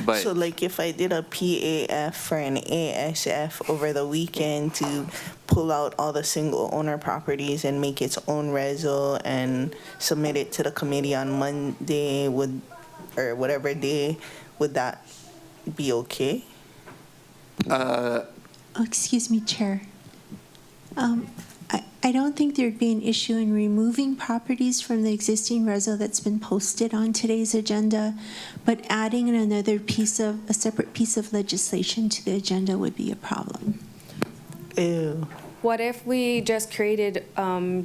But so like if I did a PAF or an ASF over the weekend to pull out all the single owner properties and make its own reso and submit it to the committee on Monday or whatever day, would that be okay? Excuse me, Chair. I don't think there'd be an issue in removing properties from the existing reso that's been posted on today's agenda, but adding a separate piece of legislation to the agenda would be a problem. Ew. What if we just created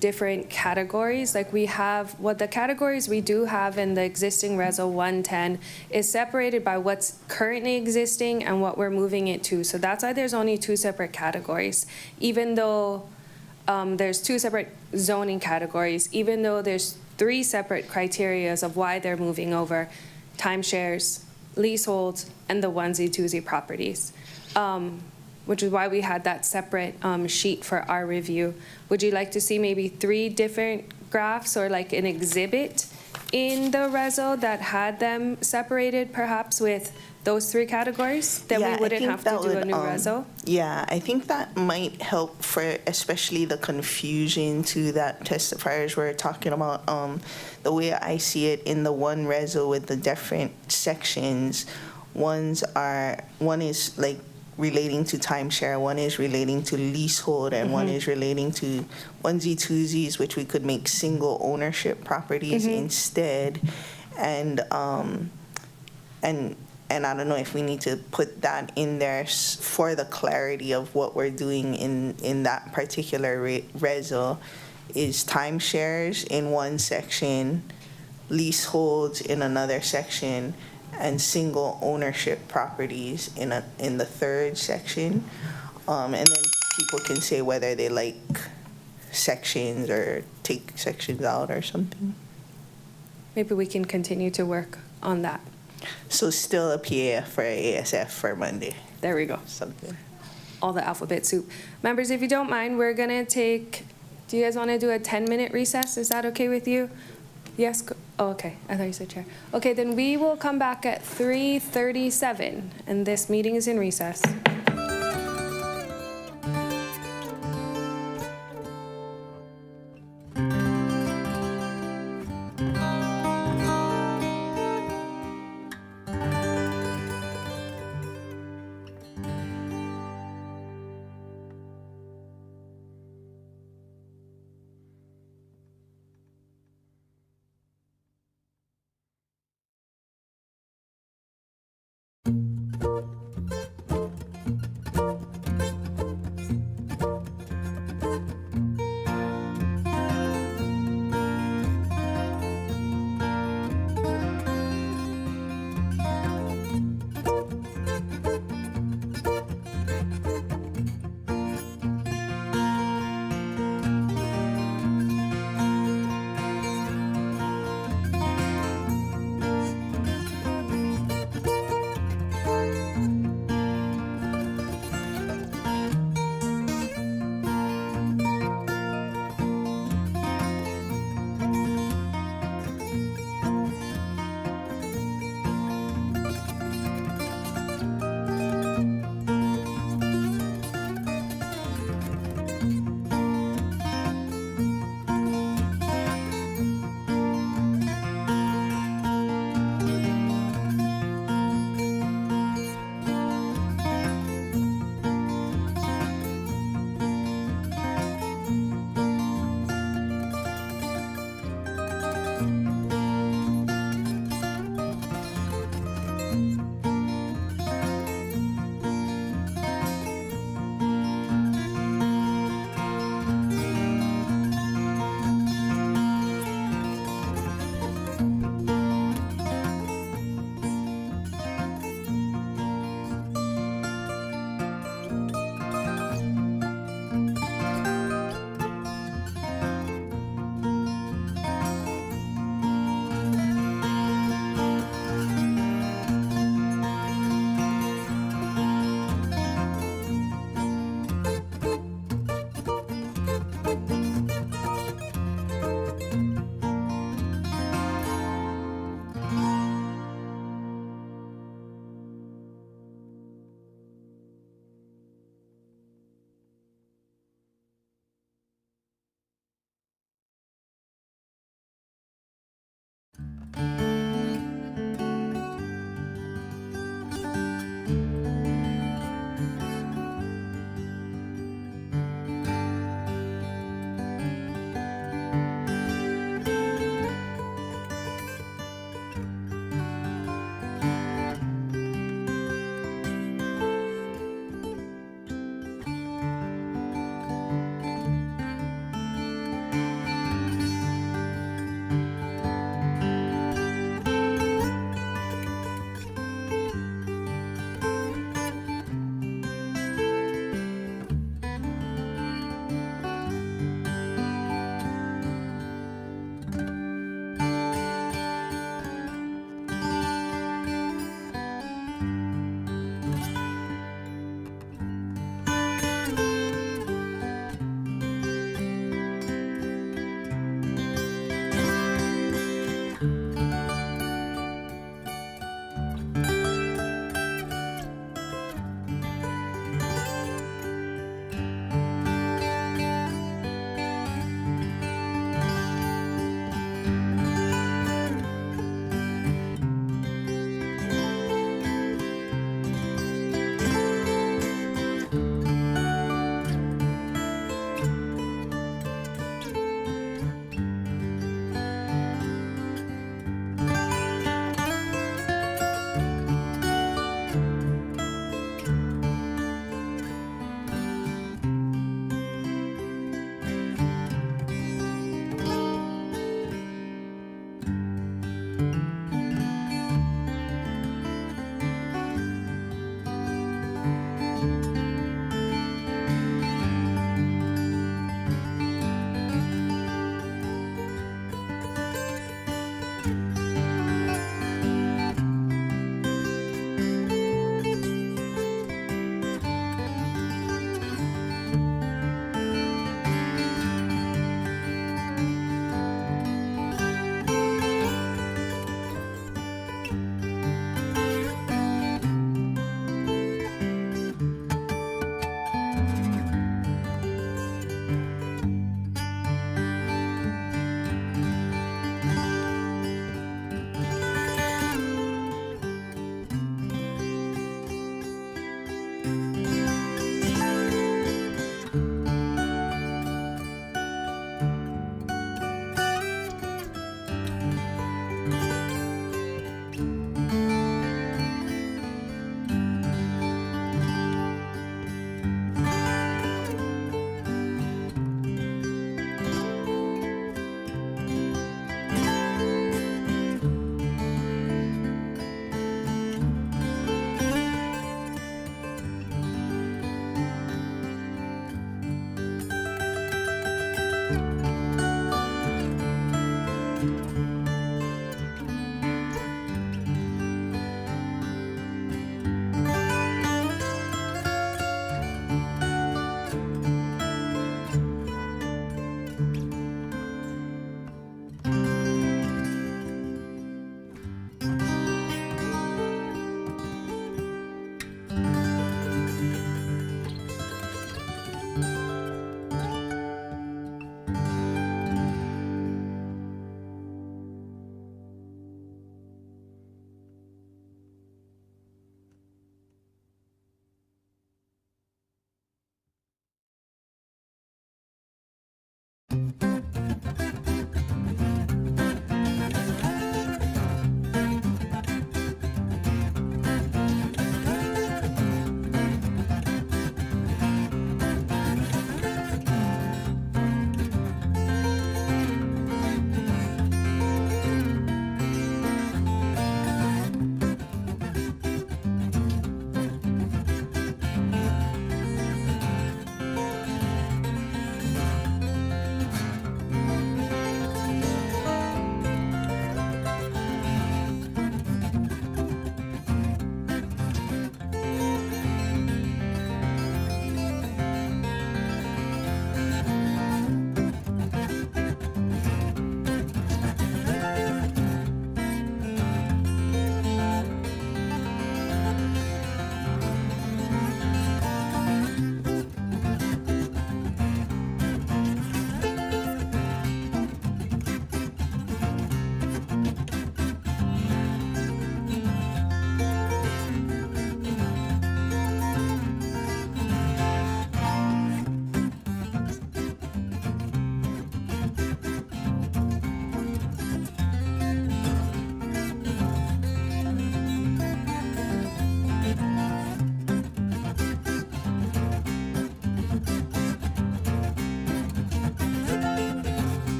different categories? Like we have, the categories we do have in the existing Reso 110 is separated by what's currently existing and what we're moving it to. So that's why there's only 2 separate categories. Even though there's 2 separate zoning categories, even though there's 3 separate criterias of why they're moving over: timeshares, leaseholds, and the onesie-twosie properties. Which is why we had that separate sheet for our review. Would you like to see maybe 3 different graphs or like an exhibit in the reso that had them separated perhaps with those 3 categories? Then we wouldn't have to do a new reso? Yeah, I think that might help for especially the confusion too that testifiers were talking about. The way I see it in the one reso with the different sections, one is like relating to timeshare, one is relating to leasehold, and one is relating to onesie-twosies, which we could make single ownership properties instead. And I don't know if we need to put that in there for the clarity of what we're doing in that particular reso is timeshares in one section, leaseholds in another section, and single ownership properties in the 3rd section. And then people can say whether they like sections or take sections out or something. Maybe we can continue to work on that. So still a PAF for ASF for Monday. There we go. Something. All the alphabet soup. Members, if you don't mind, we're gonna take, do you guys wanna do a 10-minute recess? Is that okay with you? Yes, oh, okay, I thought you said chair. Okay, then we will come back at 3:37, and this meeting is in recess.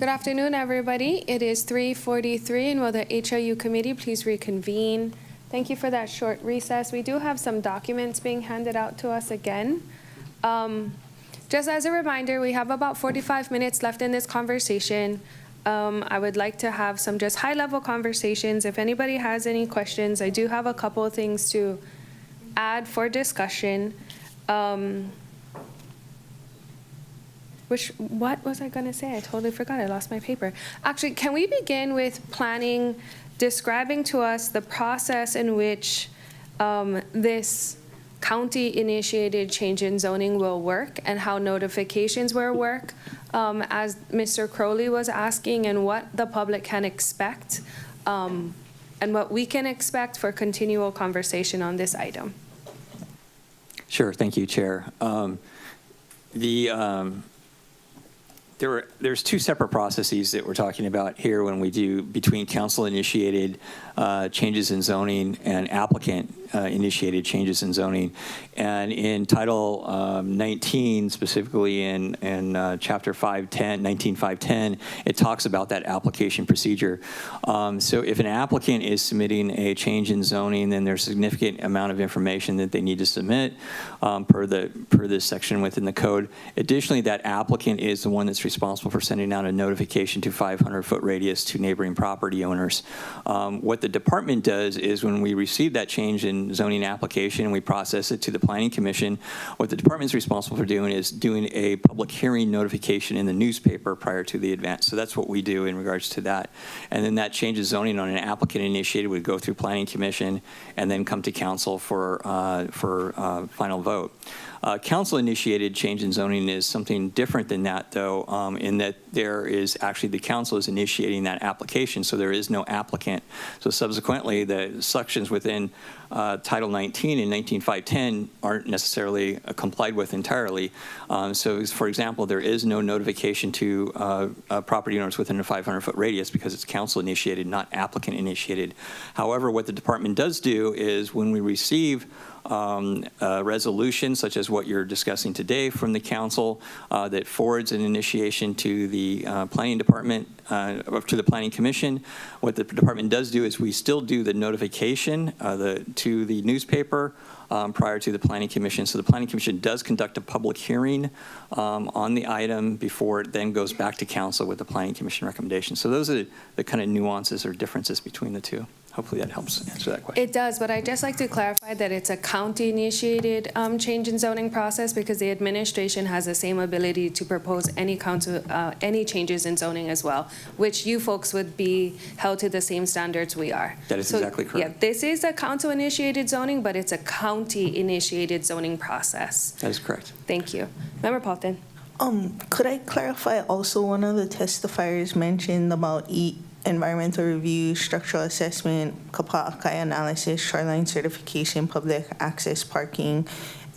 Good afternoon, everybody. It is 3:43, and will the HLU committee please reconvene? Thank you for that short recess. We do have some documents being handed out to us again. Just as a reminder, we have about 45 minutes left in this conversation. I would like to have some just high-level conversations. If anybody has any questions, I do have a couple of things to add for discussion. What was I going to say? I totally forgot. I lost my paper. Actually, can we begin with planning, describing to us the process in which this county-initiated change in zoning will work and how notifications will work, as Mr. Crowley was asking, and what the public can expect, and what we can expect for continual conversation on this item? Sure. Thank you, Chair. There's two separate processes that we're talking about here when we do between council-initiated changes in zoning and applicant-initiated changes in zoning. And in Title 19, specifically in Chapter 510, 19.510, it talks about that application procedure. So if an applicant is submitting a change in zoning, then there's a significant amount of information that they need to submit per this section within the code. Additionally, that applicant is the one that's responsible for sending out a notification to 500-foot radius to neighboring property owners. What the department does is when we receive that change in zoning application, we process it to the Planning Commission. What the department is responsible for doing is doing a public hearing notification in the newspaper prior to the advance. So that's what we do in regards to that. And then that change of zoning on an applicant initiated would go through Planning Commission and then come to council for final vote. Council-initiated change in zoning is something different than that, though, in that there is actually the council is initiating that application, so there is no applicant. So subsequently, the sections within Title 19 and 19.510 aren't necessarily complied with entirely. So, for example, there is no notification to property owners within a 500-foot radius because it's council-initiated, not applicant-initiated. However, what the department does do is when we receive a resolution such as what you're discussing today from the council that forwards an initiation to the planning department, to the Planning Commission. What the department does do is we still do the notification to the newspaper prior to the Planning Commission. So the Planning Commission does conduct a public hearing on the item before it then goes back to council with the Planning Commission recommendation. So those are the kind of nuances or differences between the two. Hopefully that helps answer that question. It does, but I'd just like to clarify that it's a county-initiated change in zoning process because the administration has the same ability to propose any changes in zoning as well, which you folks would be held to the same standards we are. That is exactly correct. Yeah, this is a council-initiated zoning, but it's a county-initiated zoning process. That is correct. Thank you. Member Paulton. Could I clarify also one of the testifiers mentioned about environmental review, structural assessment, Kapa'akai analysis, shoreline certification, public access parking,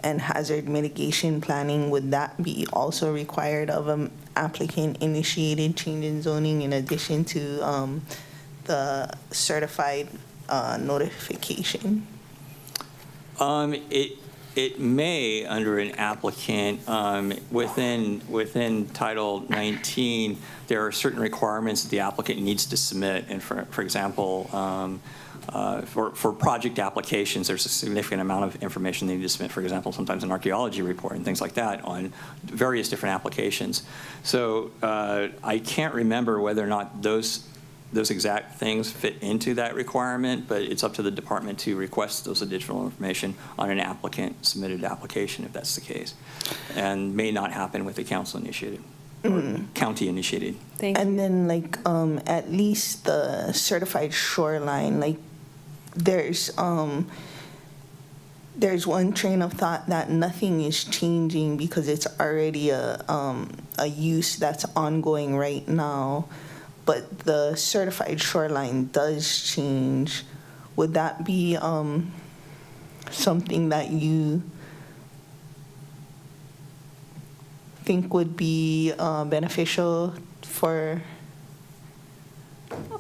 and hazard mitigation planning? Would that be also required of an applicant-initiated change in zoning in addition to the certified notification? It may, under an applicant, within Title 19, there are certain requirements that the applicant needs to submit. And for example, for project applications, there's a significant amount of information they need to submit. For example, sometimes an archaeology report and things like that on various different applications. So I can't remember whether or not those exact things fit into that requirement, but it's up to the department to request those additional information on an applicant-submitted application if that's the case, and may not happen with the council-initiated or county-initiated. And then, like, at least the certified shoreline, like, there's one train of thought that nothing is changing because it's already a use that's ongoing right now. But the certified shoreline does change. Would that be something that you think would be beneficial for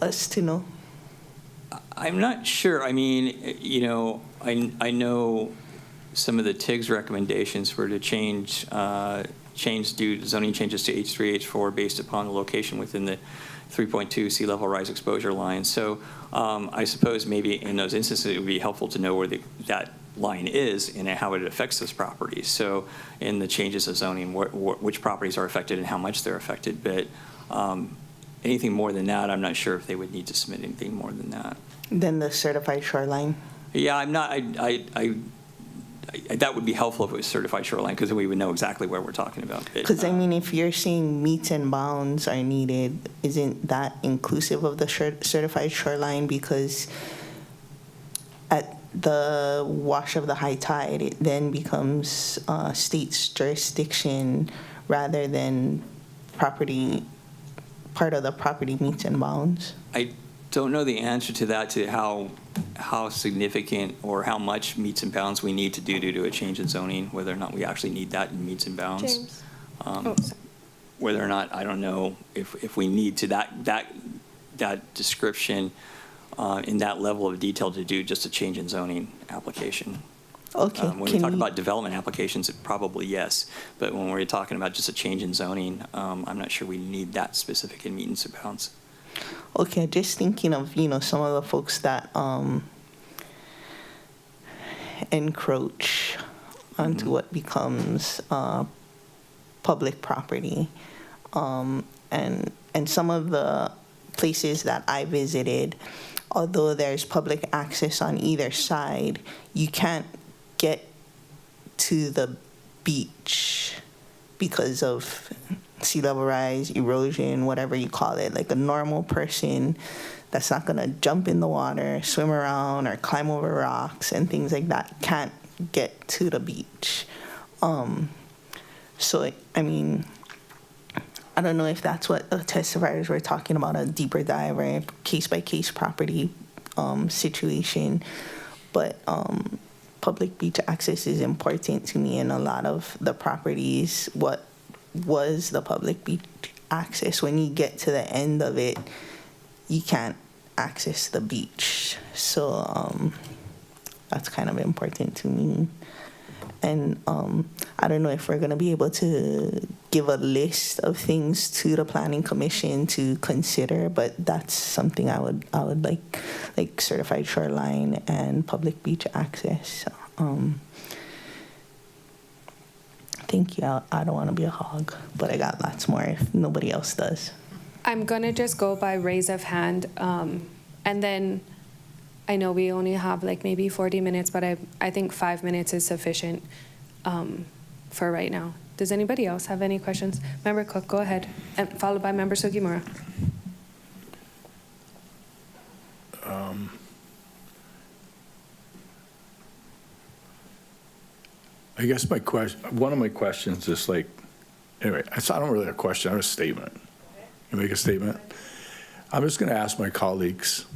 us to know? I'm not sure. I mean, you know, I know some of the TIG's recommendations were to change zoning changes to H3, H4 based upon the location within the 3.2 sea level rise exposure line. So I suppose maybe in those instances, it would be helpful to know where that line is and how it affects those properties. So in the changes of zoning, which properties are affected and how much they're affected. But anything more than that, I'm not sure if they would need to submit anything more than that. Then the certified shoreline. Yeah, I'm not, that would be helpful if it was certified shoreline, because then we would know exactly where we're talking about. Because, I mean, if you're saying meets and bounds are needed, isn't that inclusive of the certified shoreline? Because at the wash of the high tide, it then becomes state's jurisdiction rather than part of the property meets and bounds. I don't know the answer to that, to how significant or how much meets and bounds we need to do due to a change in zoning, whether or not we actually need that in meets and bounds. James. Whether or not, I don't know if we need to that description in that level of detail to do just a change in zoning application. Okay. When we talk about development applications, it probably yes, but when we're talking about just a change in zoning, I'm not sure we need that specific in meets and bounds. Okay, just thinking of, some of the folks that encroach onto what becomes public property. And some of the places that I visited, although there's public access on either side, you can't get to the beach because of sea level rise, erosion, whatever you call it. Like a normal person that's not gonna jump in the water, swim around, or climb over rocks and things like that can't get to the beach. So, I mean, I don't know if that's what the testifiers were talking about, a deeper dive or a case-by-case property situation. But public beach access is important to me, and a lot of the properties, what was the public beach access, when you get to the end of it, you can't access the beach. So that's kind of important to me. And I don't know if we're going to be able to give a list of things to the Planning Commission to consider, but that's something I would like certified shoreline and public beach access. Thank you. I don't want to be a hog, but I got lots more if nobody else does. I'm going to just go by raise of hand. And then I know we only have like maybe 40 minutes, but I think 5 minutes is sufficient for right now. Does anybody else have any questions? Member Cook, go ahead, and followed by Member Sugimura. I guess one of my questions is like, anyway, I don't really have a question, I have a statement. You make a statement? I'm just gonna ask my colleagues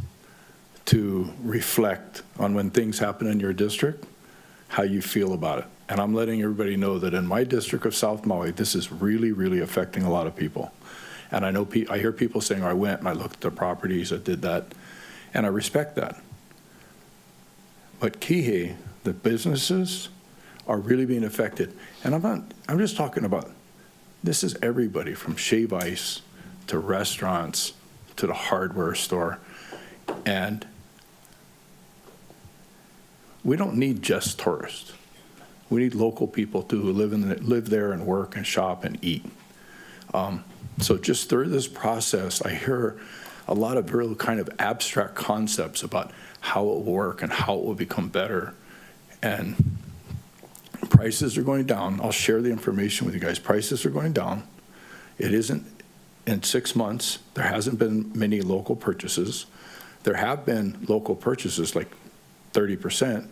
to reflect on when things happen in your district, how you feel about it. And I'm letting everybody know that in my district of South Maui, this is really, really affecting a lot of people. And I know I hear people saying, I went and I looked at the properties, I did that, and I respect that. But Kihei, the businesses are really being affected. And I'm just talking about, this is everybody from shave ice to restaurants to the hardware store. And we don't need just tourists. We need local people too who live there and work and shop and eat. So just through this process, I hear a lot of real kind of abstract concepts about how it will work and how it will become better. And prices are going down. I'll share the information with you guys. Prices are going down. It isn't in 6 months. There hasn't been many local purchases. There have been local purchases, like 30%,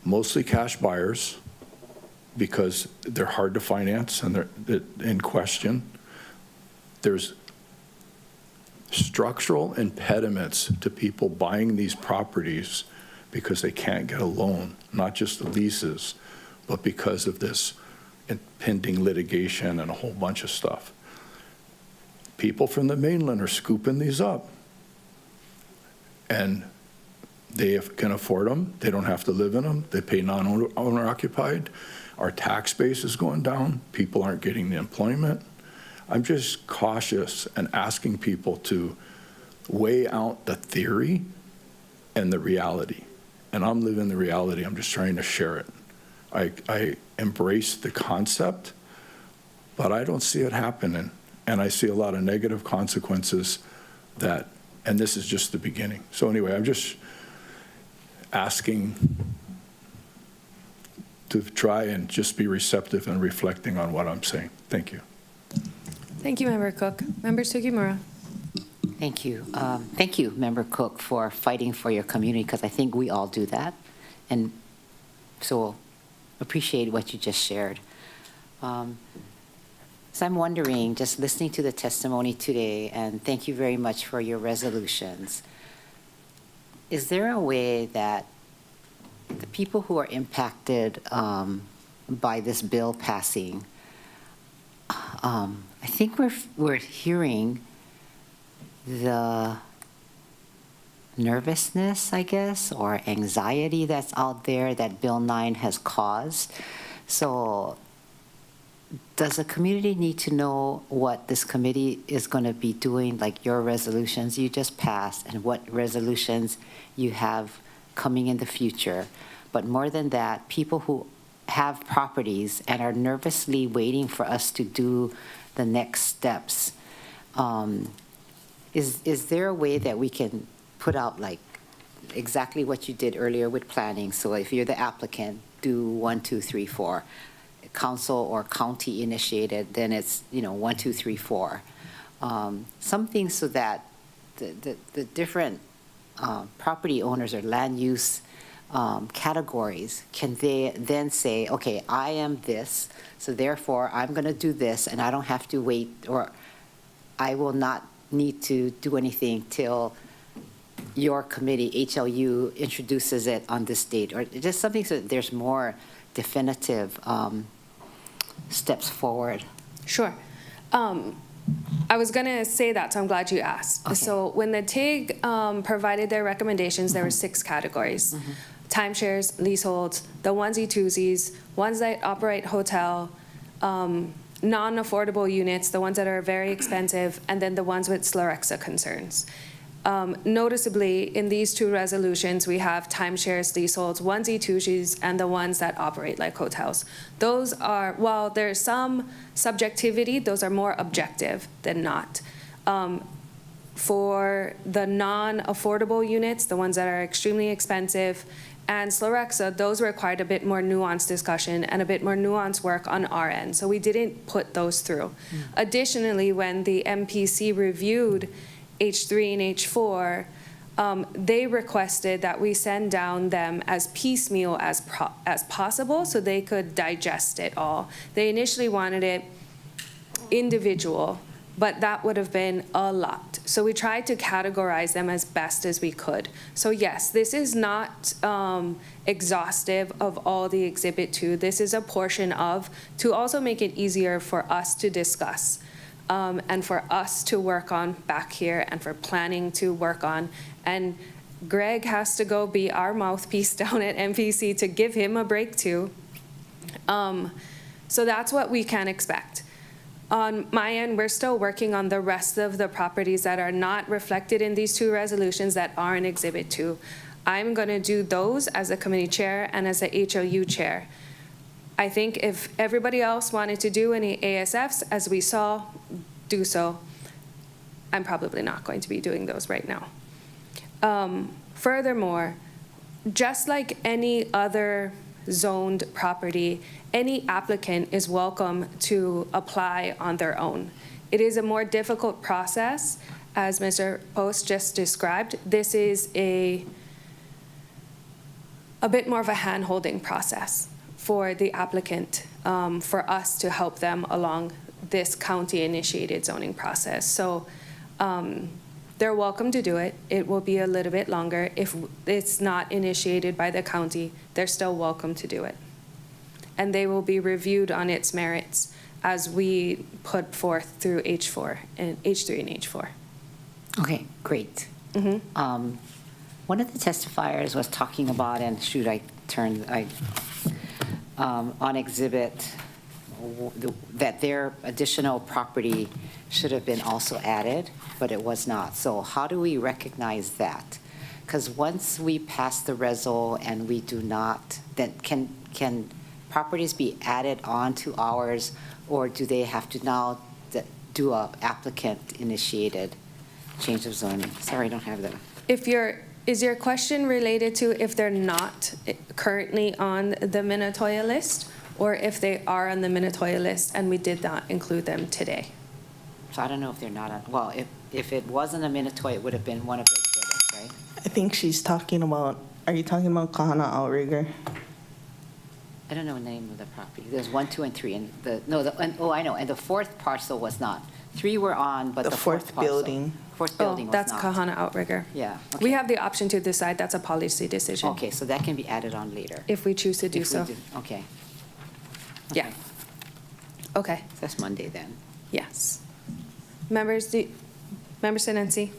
mostly cash buyers because they're hard to finance and they're in question. There's structural impediments to people buying these properties because they can't get a loan, not just the leases, but because of this impending litigation and a whole bunch of stuff. People from the mainland are scooping these up. And They can afford them. They don't have to live in them. They pay non-owner occupied. Our tax base is going down. People aren't getting the employment. I'm just cautious and asking people to weigh out the theory and the reality. And I'm living the reality. I'm just trying to share it. I embrace the concept, but I don't see it happening. And I see a lot of negative consequences that, and this is just the beginning. So anyway, I'm just asking to try and just be receptive and reflecting on what I'm saying. Thank you. Thank you, Member Cook. Member Sugimura. Thank you. Thank you, Member Cook, for fighting for your community, because I think we all do that. And so appreciate what you just shared. So I'm wondering, just listening to the testimony today, and thank you very much for your resolutions, is there a way that the people who are impacted by this bill passing, I think we're hearing the nervousness, I guess, or anxiety that's out there that Bill 9 has caused. So does the community need to know what this committee is going to be doing, like your resolutions you just passed and what resolutions you have coming in the future? But more than that, people who have properties and are nervously waiting for us to do the next steps, is there a way that we can put out like exactly what you did earlier with planning? So if you're the applicant, do 1, 2, 3, 4. Council or county initiated, then it's 1, 2, 3, 4. Something so that the different property owners or land use categories, can they then say, okay, I am this, so therefore I'm going to do this, and I don't have to wait, or I will not need to do anything till your committee, HLU, introduces it on this date, or just something so that there's more definitive steps forward. Sure. I was going to say that, so I'm glad you asked. Okay. So when the TIG provided their recommendations, there were 6 categories. Timeshares, leaseholds, the onesie-twosies, ones that operate hotel, non-affordable units, the ones that are very expensive, and then the ones with Slerexa concerns. Noticeably, in these 2 resolutions, we have timeshares, leaseholds, onesie-twosies, and the ones that operate like hotels. Those are, while there's some subjectivity, those are more objective than not. For the non-affordable units, the ones that are extremely expensive, and Slerexa, those required a bit more nuanced discussion and a bit more nuanced work on our end, so we didn't put those through. Additionally, when the MPC reviewed H3 and H4, they requested that we send down them as piecemeal as possible so they could digest it all. They initially wanted it individual, but that would have been a lot. So we tried to categorize them as best as we could. So yes, this is not exhaustive of all the Exhibit 2. This is a portion of, to also make it easier for us to discuss. And for us to work on back here, and for planning to work on. And Greg has to go be our mouthpiece down at MPC to give him a break too. So that's what we can expect. On my end, we're still working on the rest of the properties that are not reflected in these 2 resolutions that are in Exhibit 2. I'm going to do those as a committee chair and as a HLU chair. I think if everybody else wanted to do any ASFs, as we saw, do so. I'm probably not going to be doing those right now. Furthermore, just like any other zoned property, any applicant is welcome to apply on their own. It is a more difficult process, as Mr. Post just described. This is a bit more of a hand-holding process for the applicant, for us to help them along this county-initiated zoning process. So they're welcome to do it. It will be a little bit longer. If it's not initiated by the county, they're still welcome to do it. And they will be reviewed on its merits as we put forth through H4 and H3 and H4. Okay, great. One of the testifiers was talking about, and shoot, on exhibit, that their additional property should have been also added, but it was not. So how do we recognize that? Because once we pass the reso and we do not, then can properties be added on to ours, or do they have to now do a applicant-initiated change of zoning? Sorry, I don't have that. Is your question related to if they're not currently on the Minatoya list, or if they are on the Minatoya list and we did not include them today? So I don't know if they're not on, well, if it wasn't a Minatoya, it would have been one of the exhibits, right? I think she's talking about, are you talking about Kahana Outrigger? I don't know the name of the property. There's 1, 2, and 3, and I know, and the fourth parcel was not. 3 were on, but the fourth parcel. Fourth building was that's not. Kahana Outrigger. Yeah. We have the option to decide. That's a policy decision. Okay, so that can be added on later. If we choose to do so. Okay. Yeah. Okay. That's Monday then. Yes. Members Sinensi.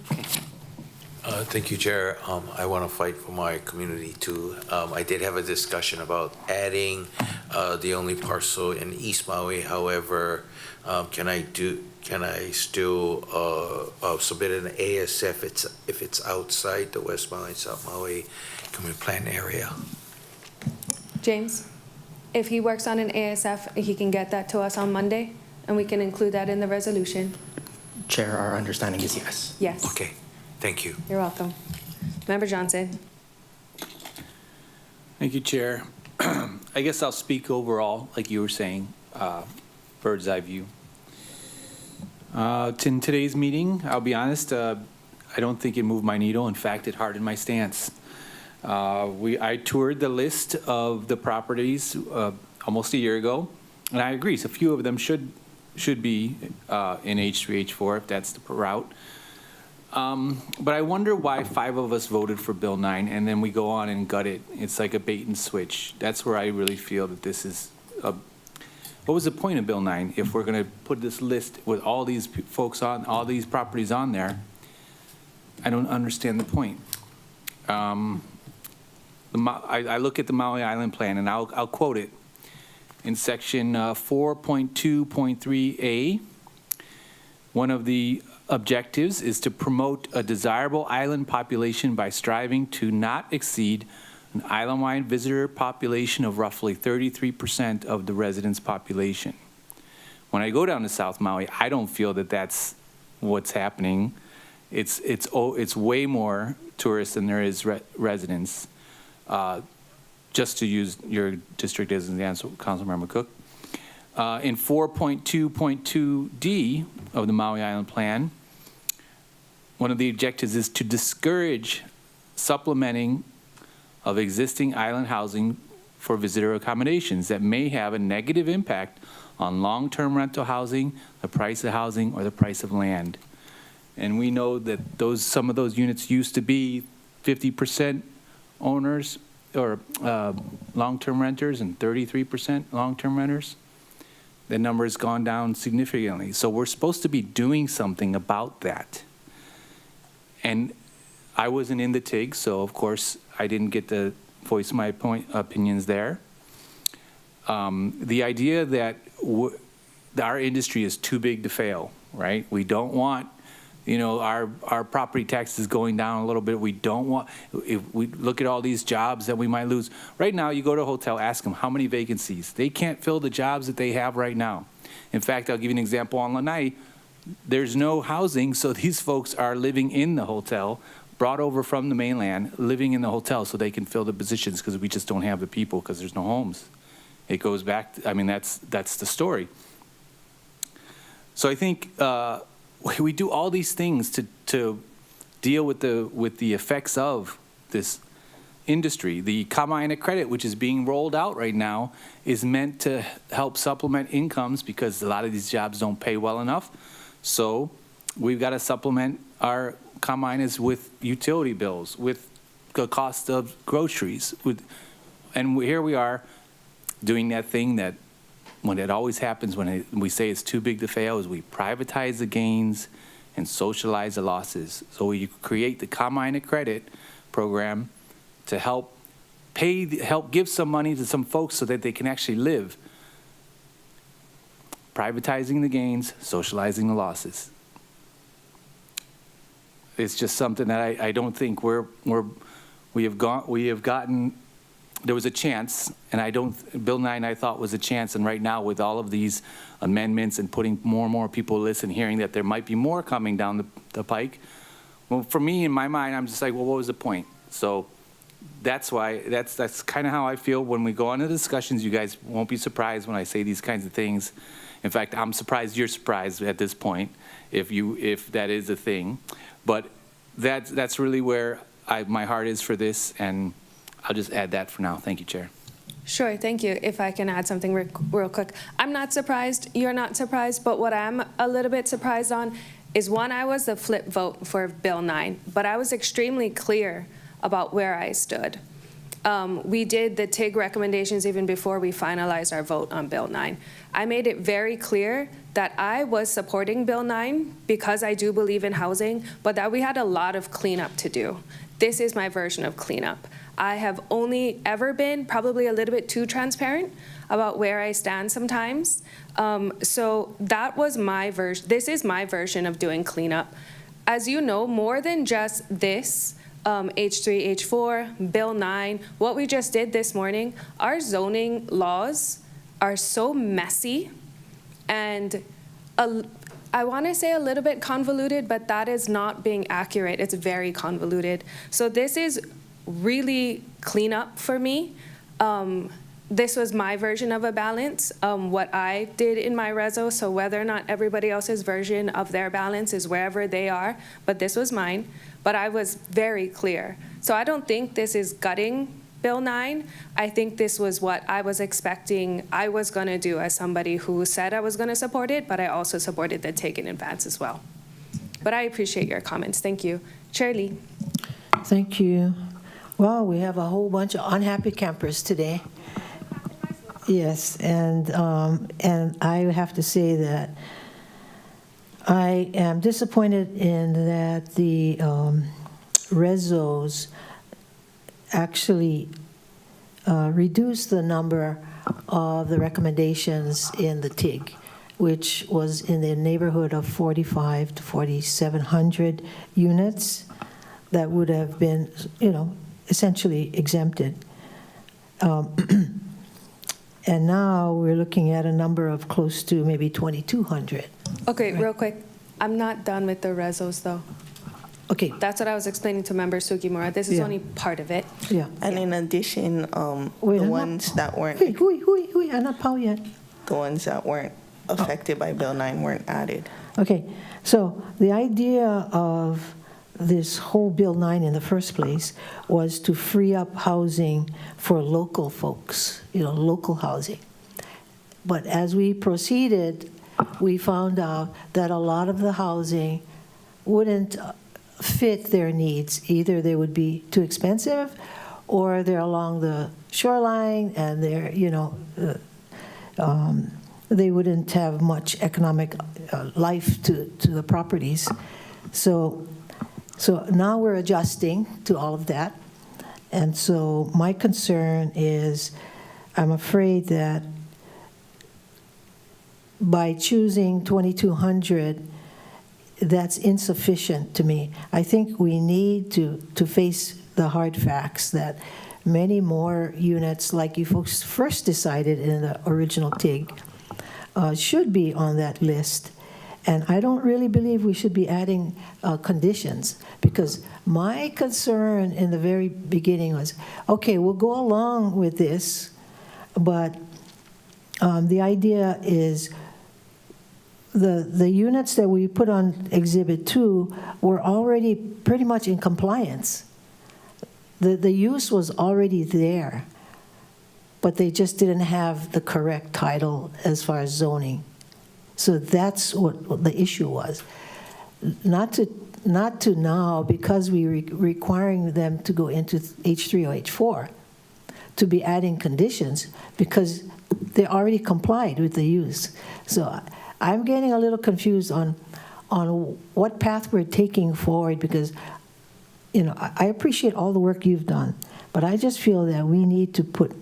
Thank you, Chair. I want to fight for my community too. I did have a discussion about adding the only parcel in East Maui. However, can I still submit an ASF if it's outside the West Maui, South Maui Community Plan area? James, if he works on an ASF, he can get that to us on Monday, and we can include that in the resolution. Chair, our understanding is yes. Yes. Okay, thank you. You're welcome. Member Johnson. Thank you, Chair. I guess I'll speak overall, like you were saying, bird's eye view. In today's meeting, I'll be honest, I don't think it moved my needle. In fact, it hardened my stance. I toured the list of the properties almost a year ago, and I agree. So a few of them should be in H3, H4, if that's the route. But I wonder why 5 of us voted for Bill 9, and then we go on and gut it. It's like a bait and switch. That's where I really feel that this is what was the point of Bill 9 if we're going to put this list with all these folks on, all these properties on there? I don't understand the point. I look at the Maui Island Plan, and I'll quote it. In section 4.2.3A, one of the objectives is to promote a desirable island population by striving to not exceed an island-wide visitor population of roughly 33% of the residents' population. When I go down to South Maui, I don't feel that that's what's happening. It's way more tourists than there is residents. Just to use your district as an example, Councilmember Cook. In 4.2.2D of the Maui Island Plan, one of the objectives is to discourage supplementing of existing island housing for visitor accommodations that may have a negative impact on long-term rental housing, the price of housing, or the price of land. And we know that some of those units used to be 50% owners or long-term renters and 33% long-term renters. The number has gone down significantly. So we're supposed to be doing something about that. And I wasn't in the TIG, so of course I didn't get to voice my opinions there. The idea that our industry is too big to fail, right? We don't want, our property taxes going down a little bit. We don't want, if we look at all these jobs that we might lose. Right now, you go to a hotel, ask them how many vacancies. They can't fill the jobs that they have right now. In fact, I'll give you an example on Lanai. There's no housing, so these folks are living in the hotel, brought over from the mainland, living in the hotel so they can fill the positions because we just don't have the people because there's no homes. It goes back, that's the story. So I think we do all these things to deal with the effects of this industry. The Kamaina credit, which is being rolled out right now, is meant to help supplement incomes because a lot of these jobs don't pay well enough. So we've got to supplement our Kamainas with utility bills, with the cost of groceries. And here we are doing that thing that when it always happens when we say it's too big to fail is we privatize the gains and socialize the losses. So you create the Kamaina credit program to help give some money to some folks so that they can actually live. Privatizing the gains, socializing the losses. It's just something that I don't think we have gotten. There was a chance, and Bill 9 I thought was a chance, and right now with all of these amendments and putting more and more people listen, hearing that there might be more coming down the pike, well, for me, in my mind, I'm just like, well, what was the point? So that's why, that's kind of how I feel when we go on to discussions. You guys won't be surprised when I say these kinds of things. In fact, I'm surprised you're surprised at this point, if that is a thing. But that's really where my heart is for this, and I'll just add that for now. Thank you, Chair. Sure, thank you. If I can add something real quick. I'm not surprised, you're not surprised, but what I'm a little bit surprised on is, one, I was the flip vote for Bill 9, but I was extremely clear about where I stood. We did the TIG recommendations even before we finalized our vote on Bill 9. I made it very clear that I was supporting Bill 9 because I do believe in housing, but that we had a lot of cleanup to do. This is my version of cleanup. I have only ever been probably a little bit too transparent about where I stand sometimes. So that was my version. This is my version of doing cleanup. As you know, more than just this, H3, H4, Bill 9, what we just did this morning, our zoning laws are so messy and I want to say a little bit convoluted, but that is not being accurate. It's very convoluted. So this is really cleanup for me. This was my version of a balance, what I did in my reso, so whether or not everybody else's version of their balance is wherever they are, but this was mine, but I was very clear. So I don't think this is gutting Bill 9. I think this was what I was expecting I was gonna do as somebody who said I was gonna support it, but I also supported the take in advance as well. But I appreciate your comments, thank you. Chair Lee. Thank you. Well, we have a whole bunch of unhappy campers today. Yes, and I have to say that I am disappointed in that the resos actually reduce the number of the recommendations in the TIG, which was in the neighborhood of 4,500 to 4,700 units that would have been, essentially exempted. And now we're looking at a number of close to maybe 2,200. Okay, real quick. I'm not done with the resos though. Okay. That's what I was explaining to Member Sugimura. This is Yeah. only part of it. Yeah. And in addition, the ones that weren't I'm not pow yet. the ones that weren't affected by Bill 9 weren't added. Okay, so the idea of this whole Bill 9 in the first place was to free up housing for local folks, local housing. But as we proceeded, we found out that a lot of the housing wouldn't fit their needs. Either they would be too expensive, or they're along the shoreline and they're, they wouldn't have much economic life to the properties. So now we're adjusting to all of that. And so my concern is, I'm afraid that by choosing 2,200, that's insufficient to me. I think we need to face the hard facts that many more units, like you folks first decided in the original TIG, should be on that list. And I don't really believe we should be adding conditions, because my concern in the very beginning was, okay, we'll go along with this, but the idea is the units that we put on Exhibit 2 were already pretty much in compliance. The use was already there, but they just didn't have the correct title as far as zoning. So that's what the issue was. Not to now, because we're requiring them to go into H3 or H4, to be adding conditions, because they already complied with the use. So I'm getting a little confused on what path we're taking forward, because I appreciate all the work you've done, but I just feel that we need to put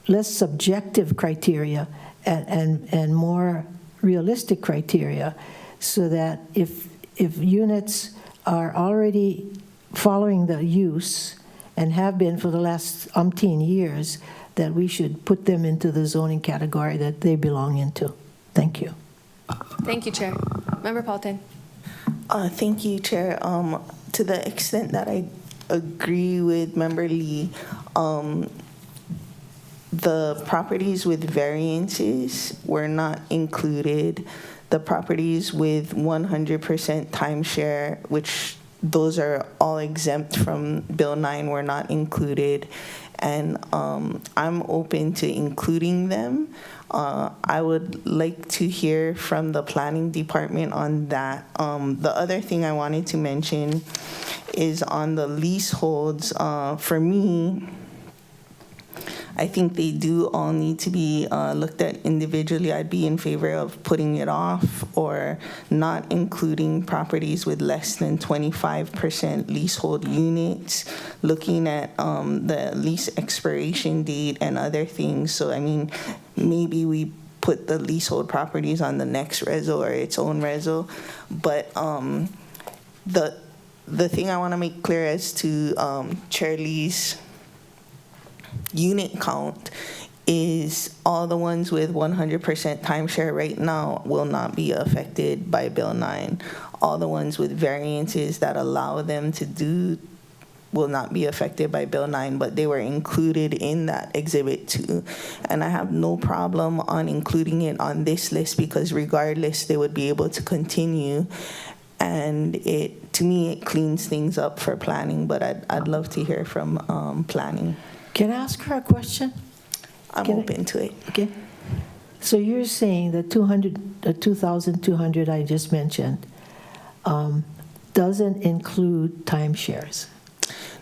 less subjective criteria and more realistic criteria, so that if units are already following the use and have been for the last umpteen years, that we should put them into the zoning category that they belong into. Thank you. Thank you, Chair. Member Paulton. Thank you, Chair. To the extent that I agree with Member Lee, the properties with variances were not included. The properties with 100% timeshare, which those are all exempt from Bill 9, were not included. And I'm open to including them. I would like to hear from the planning department on that. The other thing I wanted to mention is on the leaseholds. For me, I think they do all need to be looked at individually. I'd be in favor of putting it off or not including properties with less than 25% leasehold units, looking at the lease expiration date and other things. So, I mean, maybe we put the leasehold properties on the next reso or its own reso. But the thing I want to make clear as to Chair Lee's unit count is all the ones with 100% timeshare right now will not be affected by Bill 9. All the ones with variances that allow them to do will not be affected by Bill 9, but they were included in that Exhibit 2. And I have no problem on including it on this list because regardless, they would be able to continue. And to me, it cleans things up for planning, but I'd love to hear from planning. Can I ask her a question? I'm open to it. Okay. So you're saying the 2,200 I just mentioned doesn't include timeshares?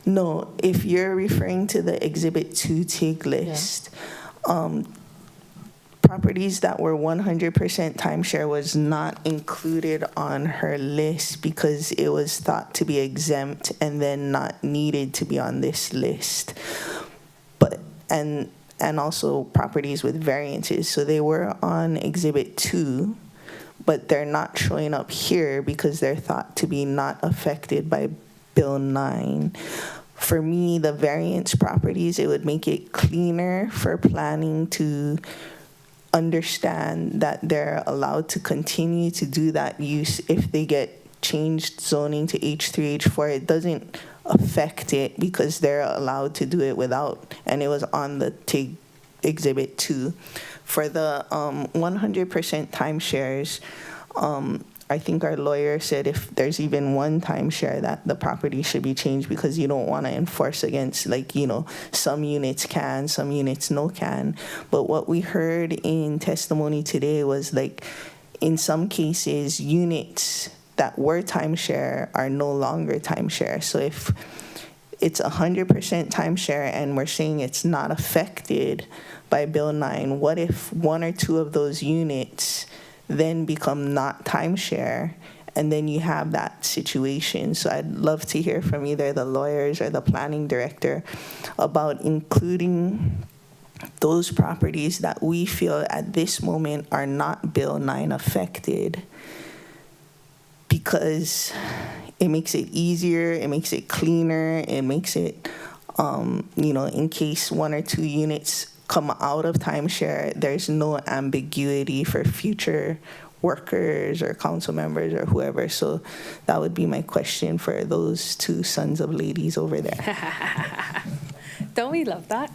No, if you're referring to the Exhibit 2 TIG list, properties that were 100% timeshare was not included on her list because it was thought to be exempt and then not needed to be on this list. But and also properties with variances. So they were on Exhibit 2, but they're not showing up here because they're thought to be not affected by Bill 9. For me, the variance properties, it would make it cleaner for planning to understand that they're allowed to continue to do that use if they get changed zoning to H3, H4. It doesn't affect it because they're allowed to do it without, and it was on the TIG Exhibit 2. For the 100% timeshares, I think our lawyer said if there's even one timeshare that the property should be changed because you don't want to enforce against, like, some units can, some units no can. But what we heard in testimony today was like, in some cases, units that were timeshare are no longer timeshare. So if it's 100% timeshare and we're saying it's not affected by Bill 9, what if one or two of those units then become not timeshare, and then you have that situation? So I'd love to hear from either the lawyers or the planning director about including those properties that we feel at this moment are not Bill 9 affected, because it makes it easier, it makes it cleaner, it makes it, in case one or two units come out of timeshare, there's no ambiguity for future workers or council members or whoever. So that would be my question for those two sons of ladies over there. Don't we love that?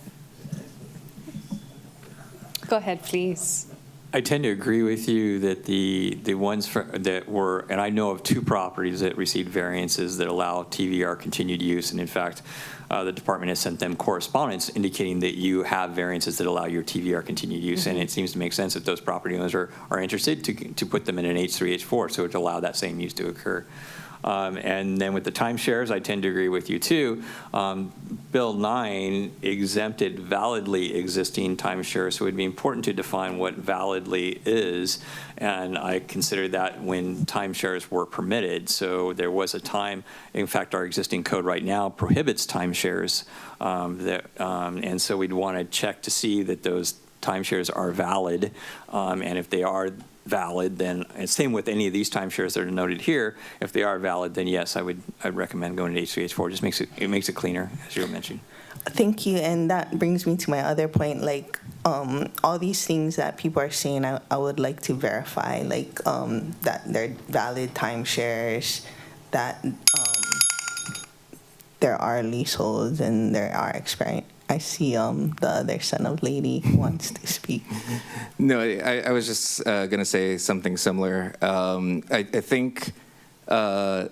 Go ahead, please. I tend to agree with you that the ones that were, and I know of two properties that received variances that allow TVR continued use, and in fact, the department has sent them correspondence indicating that you have variances that allow your TVR continued use, and it seems to make sense that those property owners are interested to put them in an H3, H4, so to allow that same use to occur. And then with the timeshares, I tend to agree with you too. Bill 9 exempted validly existing timeshares, so it would be important to define what validly is. And I consider that when timeshares were permitted. So there was a time, in fact, our existing code right now prohibits timeshares. And so we'd want to check to see that those timeshares are valid. And if they are valid, then, and same with any of these timeshares that are noted here, if they are valid, then yes, I'd recommend going to H3, H4. Just makes it cleaner, as you were mentioning. Thank you, and that brings me to my other point. Like all these things that people are saying, I would like to verify, like that they're valid timeshares, that there are leaseholds and there are expiring. I see the other son of lady wants to speak. No, I was just going to say something similar. I think I'd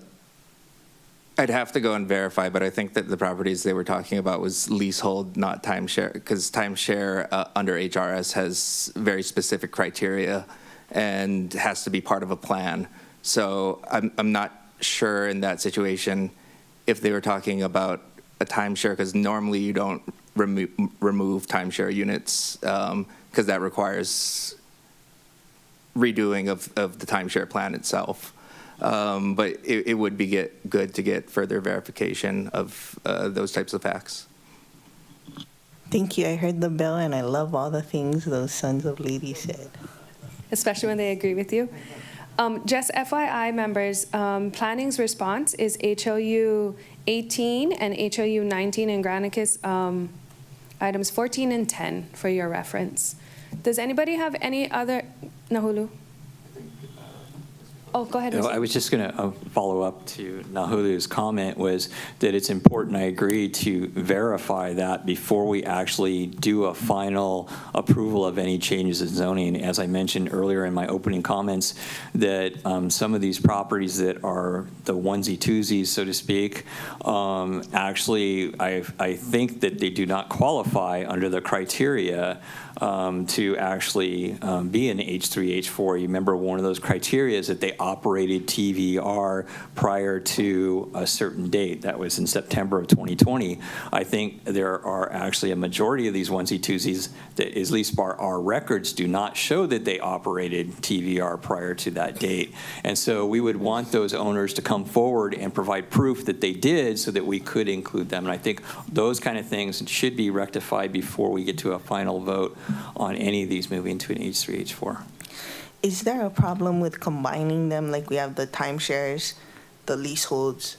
have to go and verify, but I think that the properties they were talking about was leasehold, not timeshare, because timeshare under HRS has very specific criteria and has to be part of a plan. So I'm not sure in that situation if they were talking about a timeshare, because normally you don't remove timeshare units because that requires redoing of the timeshare plan itself. But it would be good to get further verification of those types of facts. Thank you. I heard the bill, and I love all the things those sons of ladies said. Especially when they agree with you. Just FYI, members, planning's response is HLU 18 and HLU 19 in Granicus, items 14 and 10 for your reference. Does anybody have any other, Nahulu? Oh, go ahead. I was just going to follow up to Nahulu's comment, was that it's important, I agree, to verify that before we actually do a final approval of any changes in zoning. As I mentioned earlier in my opening comments, that some of these properties that are the onesie-twosies, so to speak, actually, I think that they do not qualify under the criteria to actually be an H3, H4. You remember one of those criteria is that they operated TVR prior to a certain date. That was in September of 2020. I think there are actually a majority of these onesie-twosies that, at least our records, do not show that they operated TVR prior to that date. And so we would want those owners to come forward and provide proof that they did so that we could include them. And I think those kind of things should be rectified before we get to a final vote on any of these moving to an H3, H4. Is there a problem with combining them? Like we have the timeshares, the leaseholds,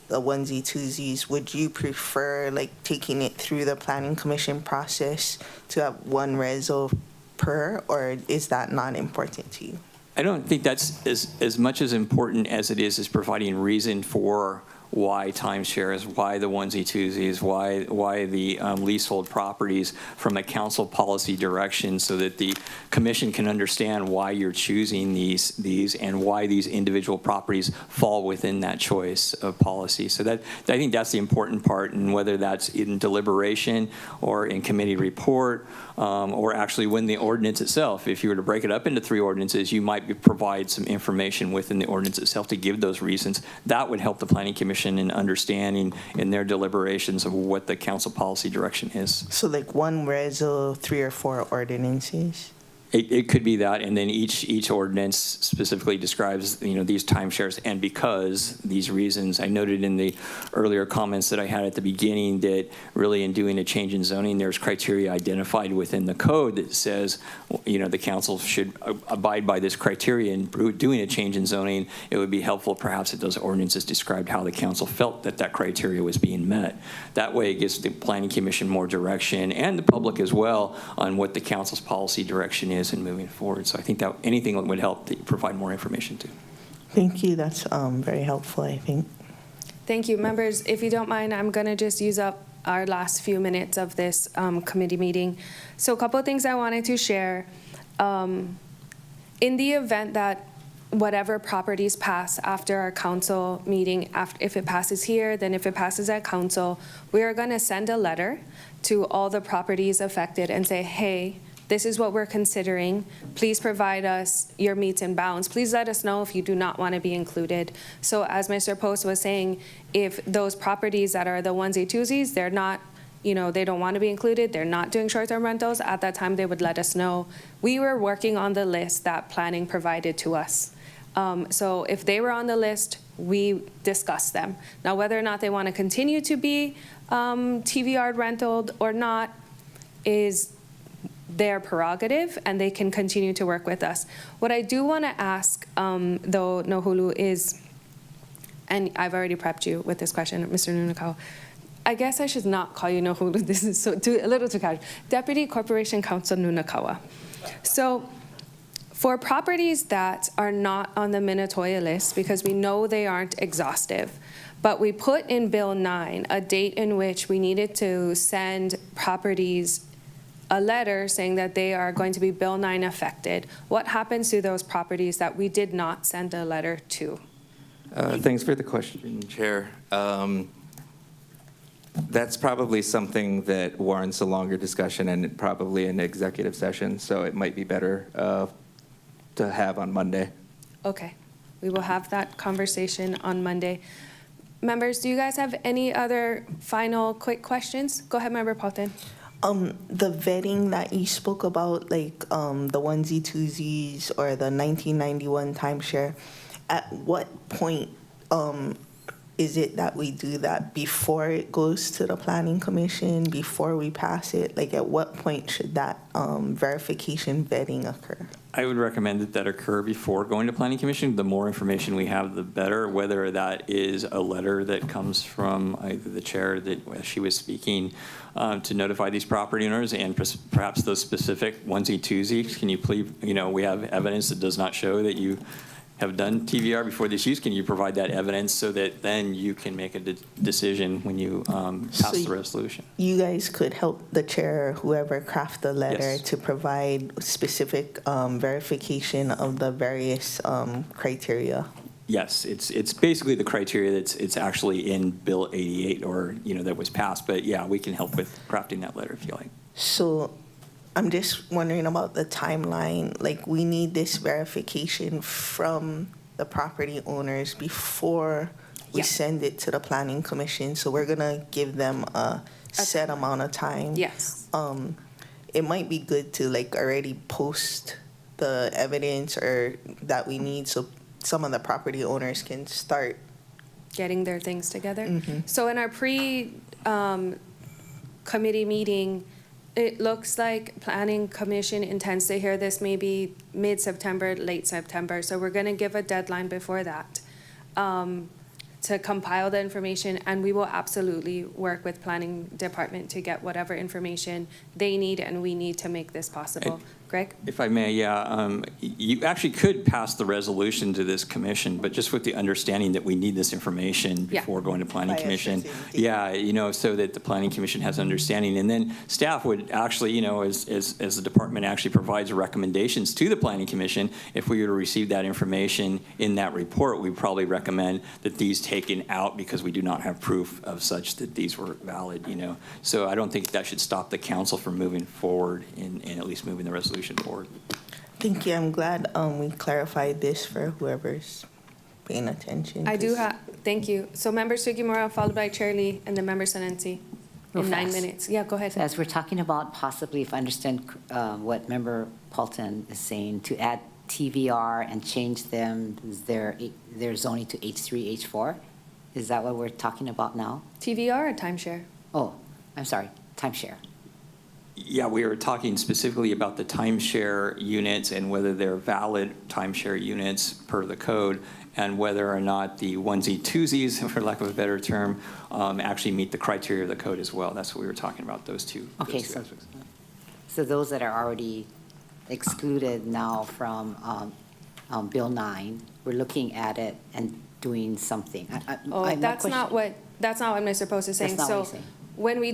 the onesie-twosies. Would you prefer like taking it through the planning commission process to have one reso per, or is that not important to you? I don't think that's as much as important as it is providing reason for why timeshares, why the onesie-twosies, why the leasehold properties from a council policy direction, so that the commission can understand why you're choosing these and why these individual properties fall within that choice of policy. So that, I think that's the important part, and whether that's in deliberation or in committee report or actually when the ordinance itself. If you were to break it up into 3 ordinances, you might provide some information within the ordinance itself to give those reasons. That would help the Planning Commission in understanding in their deliberations of what the council policy direction is. So like one reso, 3 or 4 ordinances? It could be that, and then each ordinance specifically describes, these timeshares, and because these reasons. I noted in the earlier comments that I had at the beginning that really in doing a change in zoning, there's criteria identified within the code that says, the council should abide by this criteria. In doing a change in zoning, it would be helpful perhaps if those ordinances described how the council felt that criteria was being met. That way it gives the Planning Commission more direction, and the public as well, on what the council's policy direction is and moving forward. So I think that anything that would help to provide more information to. Thank you. That's very helpful, I think. Thank you. Members, if you don't mind, I'm going to just use up our last few minutes of this committee meeting. So a couple of things I wanted to share. In the event that whatever properties pass after our council meeting, if it passes here, then if it passes at council, we are going to send a letter to all the properties affected and say, hey, this is what we're considering. Please provide us your meets and bounds. Please let us know if you do not want to be included. So as Mr. Post was saying, if those properties that are the onesie twosies, they're not, they don't want to be included, they're not doing short-term rentals, at that time they would let us know. We were working on the list that planning provided to us. So if they were on the list, we discussed them. Now, whether or not they want to continue to be TVR rentaled or not is their prerogative, and they can continue to work with us. What I do want to ask, though, Nohulu, is, and I've already prepped you with this question, Mr. Nunakawa. I guess I should not call you Nohulu. This is a little too casual. Deputy Corporation Counsel Nunakawa. So for properties that are not on the Minatoya list, because we know they aren't exhaustive, but we put in Bill 9 a date in which we needed to send properties a letter saying that they are going to be Bill 9 affected. What happens to those properties that we did not send a letter to? Thanks for the question, Chair. That's probably something that warrants a longer discussion and probably an executive session, so it might be better to have on Monday. Okay, we will have that conversation on Monday. Members, do you guys have any other final quick questions? Go ahead, Member Paulton. The vetting that you spoke about, like the onesie twosies or the 1991 timeshare, at what point is it that we do that? Before it goes to the Planning Commission, before we pass it? Like, at what point should that verification vetting occur? I would recommend that occur before going to Planning Commission. The more information we have, the better, whether that is a letter that comes from either the chair that she was speaking to notify these property owners and perhaps those specific onesie twosies. Can you please, we have evidence that does not show that you have done TVR before this use. Can you provide that evidence so that then you can make a decision when you pass the resolution? You guys could help the chair or whoever craft the letter Yes. to provide specific verification of the various criteria. Yes, it's basically the criteria it's actually in Bill 88 or, that was passed. But yeah, we can help with crafting that letter if you like. So I'm just wondering about the timeline. Like, we need this verification from the property owners before we send it to the Planning Commission. So we're gonna give them a set amount of time. Yes. It might be good to already post the evidence or that we need so some of the property owners can start Getting their things together. So in our committee meeting, it looks like Planning Commission intends to hear this maybe mid-September, late September. So we're going to give a deadline before that to compile the information, and we will absolutely work with Planning Department to get whatever information they need and we need to make this possible. Greg? If I may, you actually could pass the resolution to this commission, but just with the understanding that we need this information before going to Planning Commission. So that the Planning Commission has understanding. And then staff would actually, as the department actually provides recommendations to the Planning Commission, if we were to receive that information in that report, we probably recommend that these taken out because we do not have proof of such that these were valid, So I don't think that should stop the council from moving forward and at least moving the resolution forward. Thank you. I'm glad we clarified this for whoever's paying attention. I do have, thank you. So Member Sugimura, followed by Chair Lee, and then Member Sanensi in 9 minutes. Yeah, go ahead. So as we're talking about possibly, if I understand what Member Paulton is saying, to add TVR and change their zoning to H3, H4, is that what we're talking about now? TVR or timeshare? Oh, I'm sorry, timeshare. Yeah, we were talking specifically about the timeshare units and whether they're valid timeshare units per the code and whether or not the onesie twosies, for lack of a better term, actually meet the criteria of the code as well. That's what we were talking about, those two. Okay, so those that are already excluded now from Bill 9, we're looking at it and doing something. That's not what Mr. Post is saying. That's not what he's So saying. when we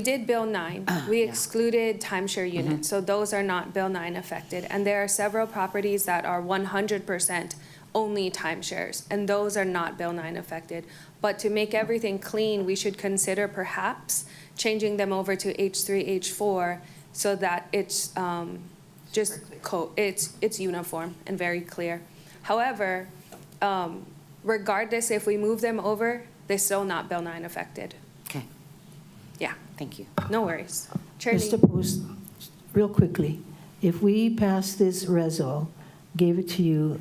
did Bill 9, we excluded timeshare units. So those are not Bill 9 affected. And there are several properties that are 100% only timeshares, and those are not Bill 9 affected. But to make everything clean, we should consider perhaps changing them over to H3, H4, so that it's it's uniform and very clear. However, regardless if we move them over, they're still not Bill 9 affected. Okay. Yeah, Thank you. no worries. Chair Lee. Mr. Post, real quickly, if we pass this reso, gave it to you,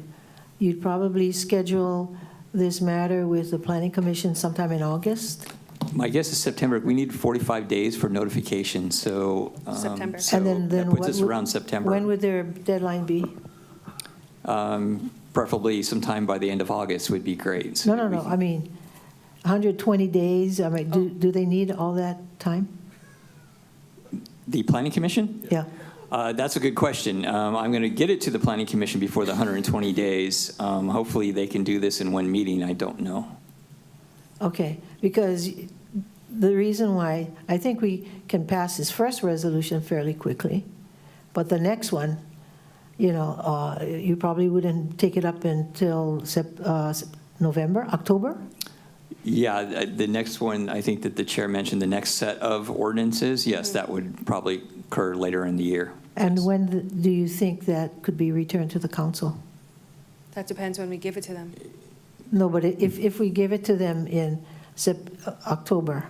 you'd probably schedule this matter with the Planning Commission sometime in August? My guess is September. We need 45 days for notification, so. September. So And then that puts what us would- around September. When would their deadline be? Preferably sometime by the end of August would be great. so No, that we no, can- I mean, 120 days, I mean, do they need all that time? The Planning Commission? Yeah. That's a good question. I'm going to get it to the Planning Commission before the 120 days. Hopefully, they can do this in one meeting. I don't know. Okay, because the reason why, I think we can pass this first resolution fairly quickly, but the next one, you know, you probably wouldn't take it up until November, October? Yeah, the next one, I think that the chair mentioned, the next set of ordinances, yes, that would probably occur later in the year. And when do you think that could be returned to the council? That depends when we give it to them. No, but if we give it to them in October,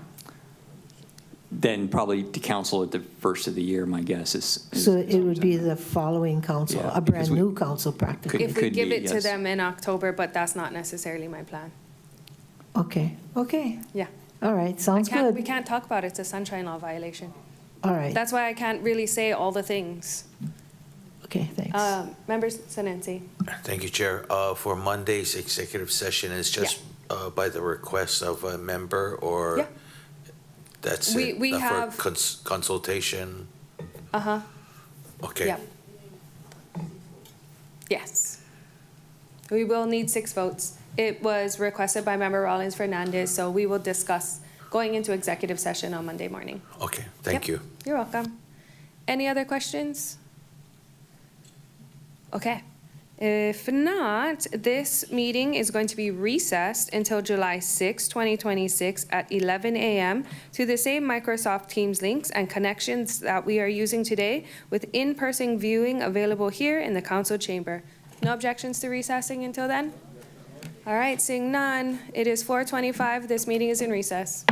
Then probably to council at the first of the year, my guess is. so it would be the following council, Yeah, a because brand-new council practically? If we could give be, it to yes. them in October, but that's not necessarily my plan. Okay, okay, Yeah. all right, sounds We good. can't talk about it. It's a sunshine law violation. All right, That's why I can't really say all the things. okay, thanks. Members, Senensi. Thank you, Chair. For Monday's executive session, it's just by the request of a member, or Yeah. that's We- it? we Not have- for consultation? Uh-huh. Okay. Yep. Yes. We will need 6 votes. It was requested by Member Rollins Fernandez, so we will discuss going into executive session on Monday morning. Okay, thank Yep. you. You're welcome. Any other questions? Okay. If not, this meeting is going to be recessed until July 6, 2026 at 11 a.m. to the same Microsoft Teams links and connections that we are using today, with in-person viewing available here in the council chamber. No objections to recessing until then? All right, seeing none, it is 4:25. This meeting is in recess.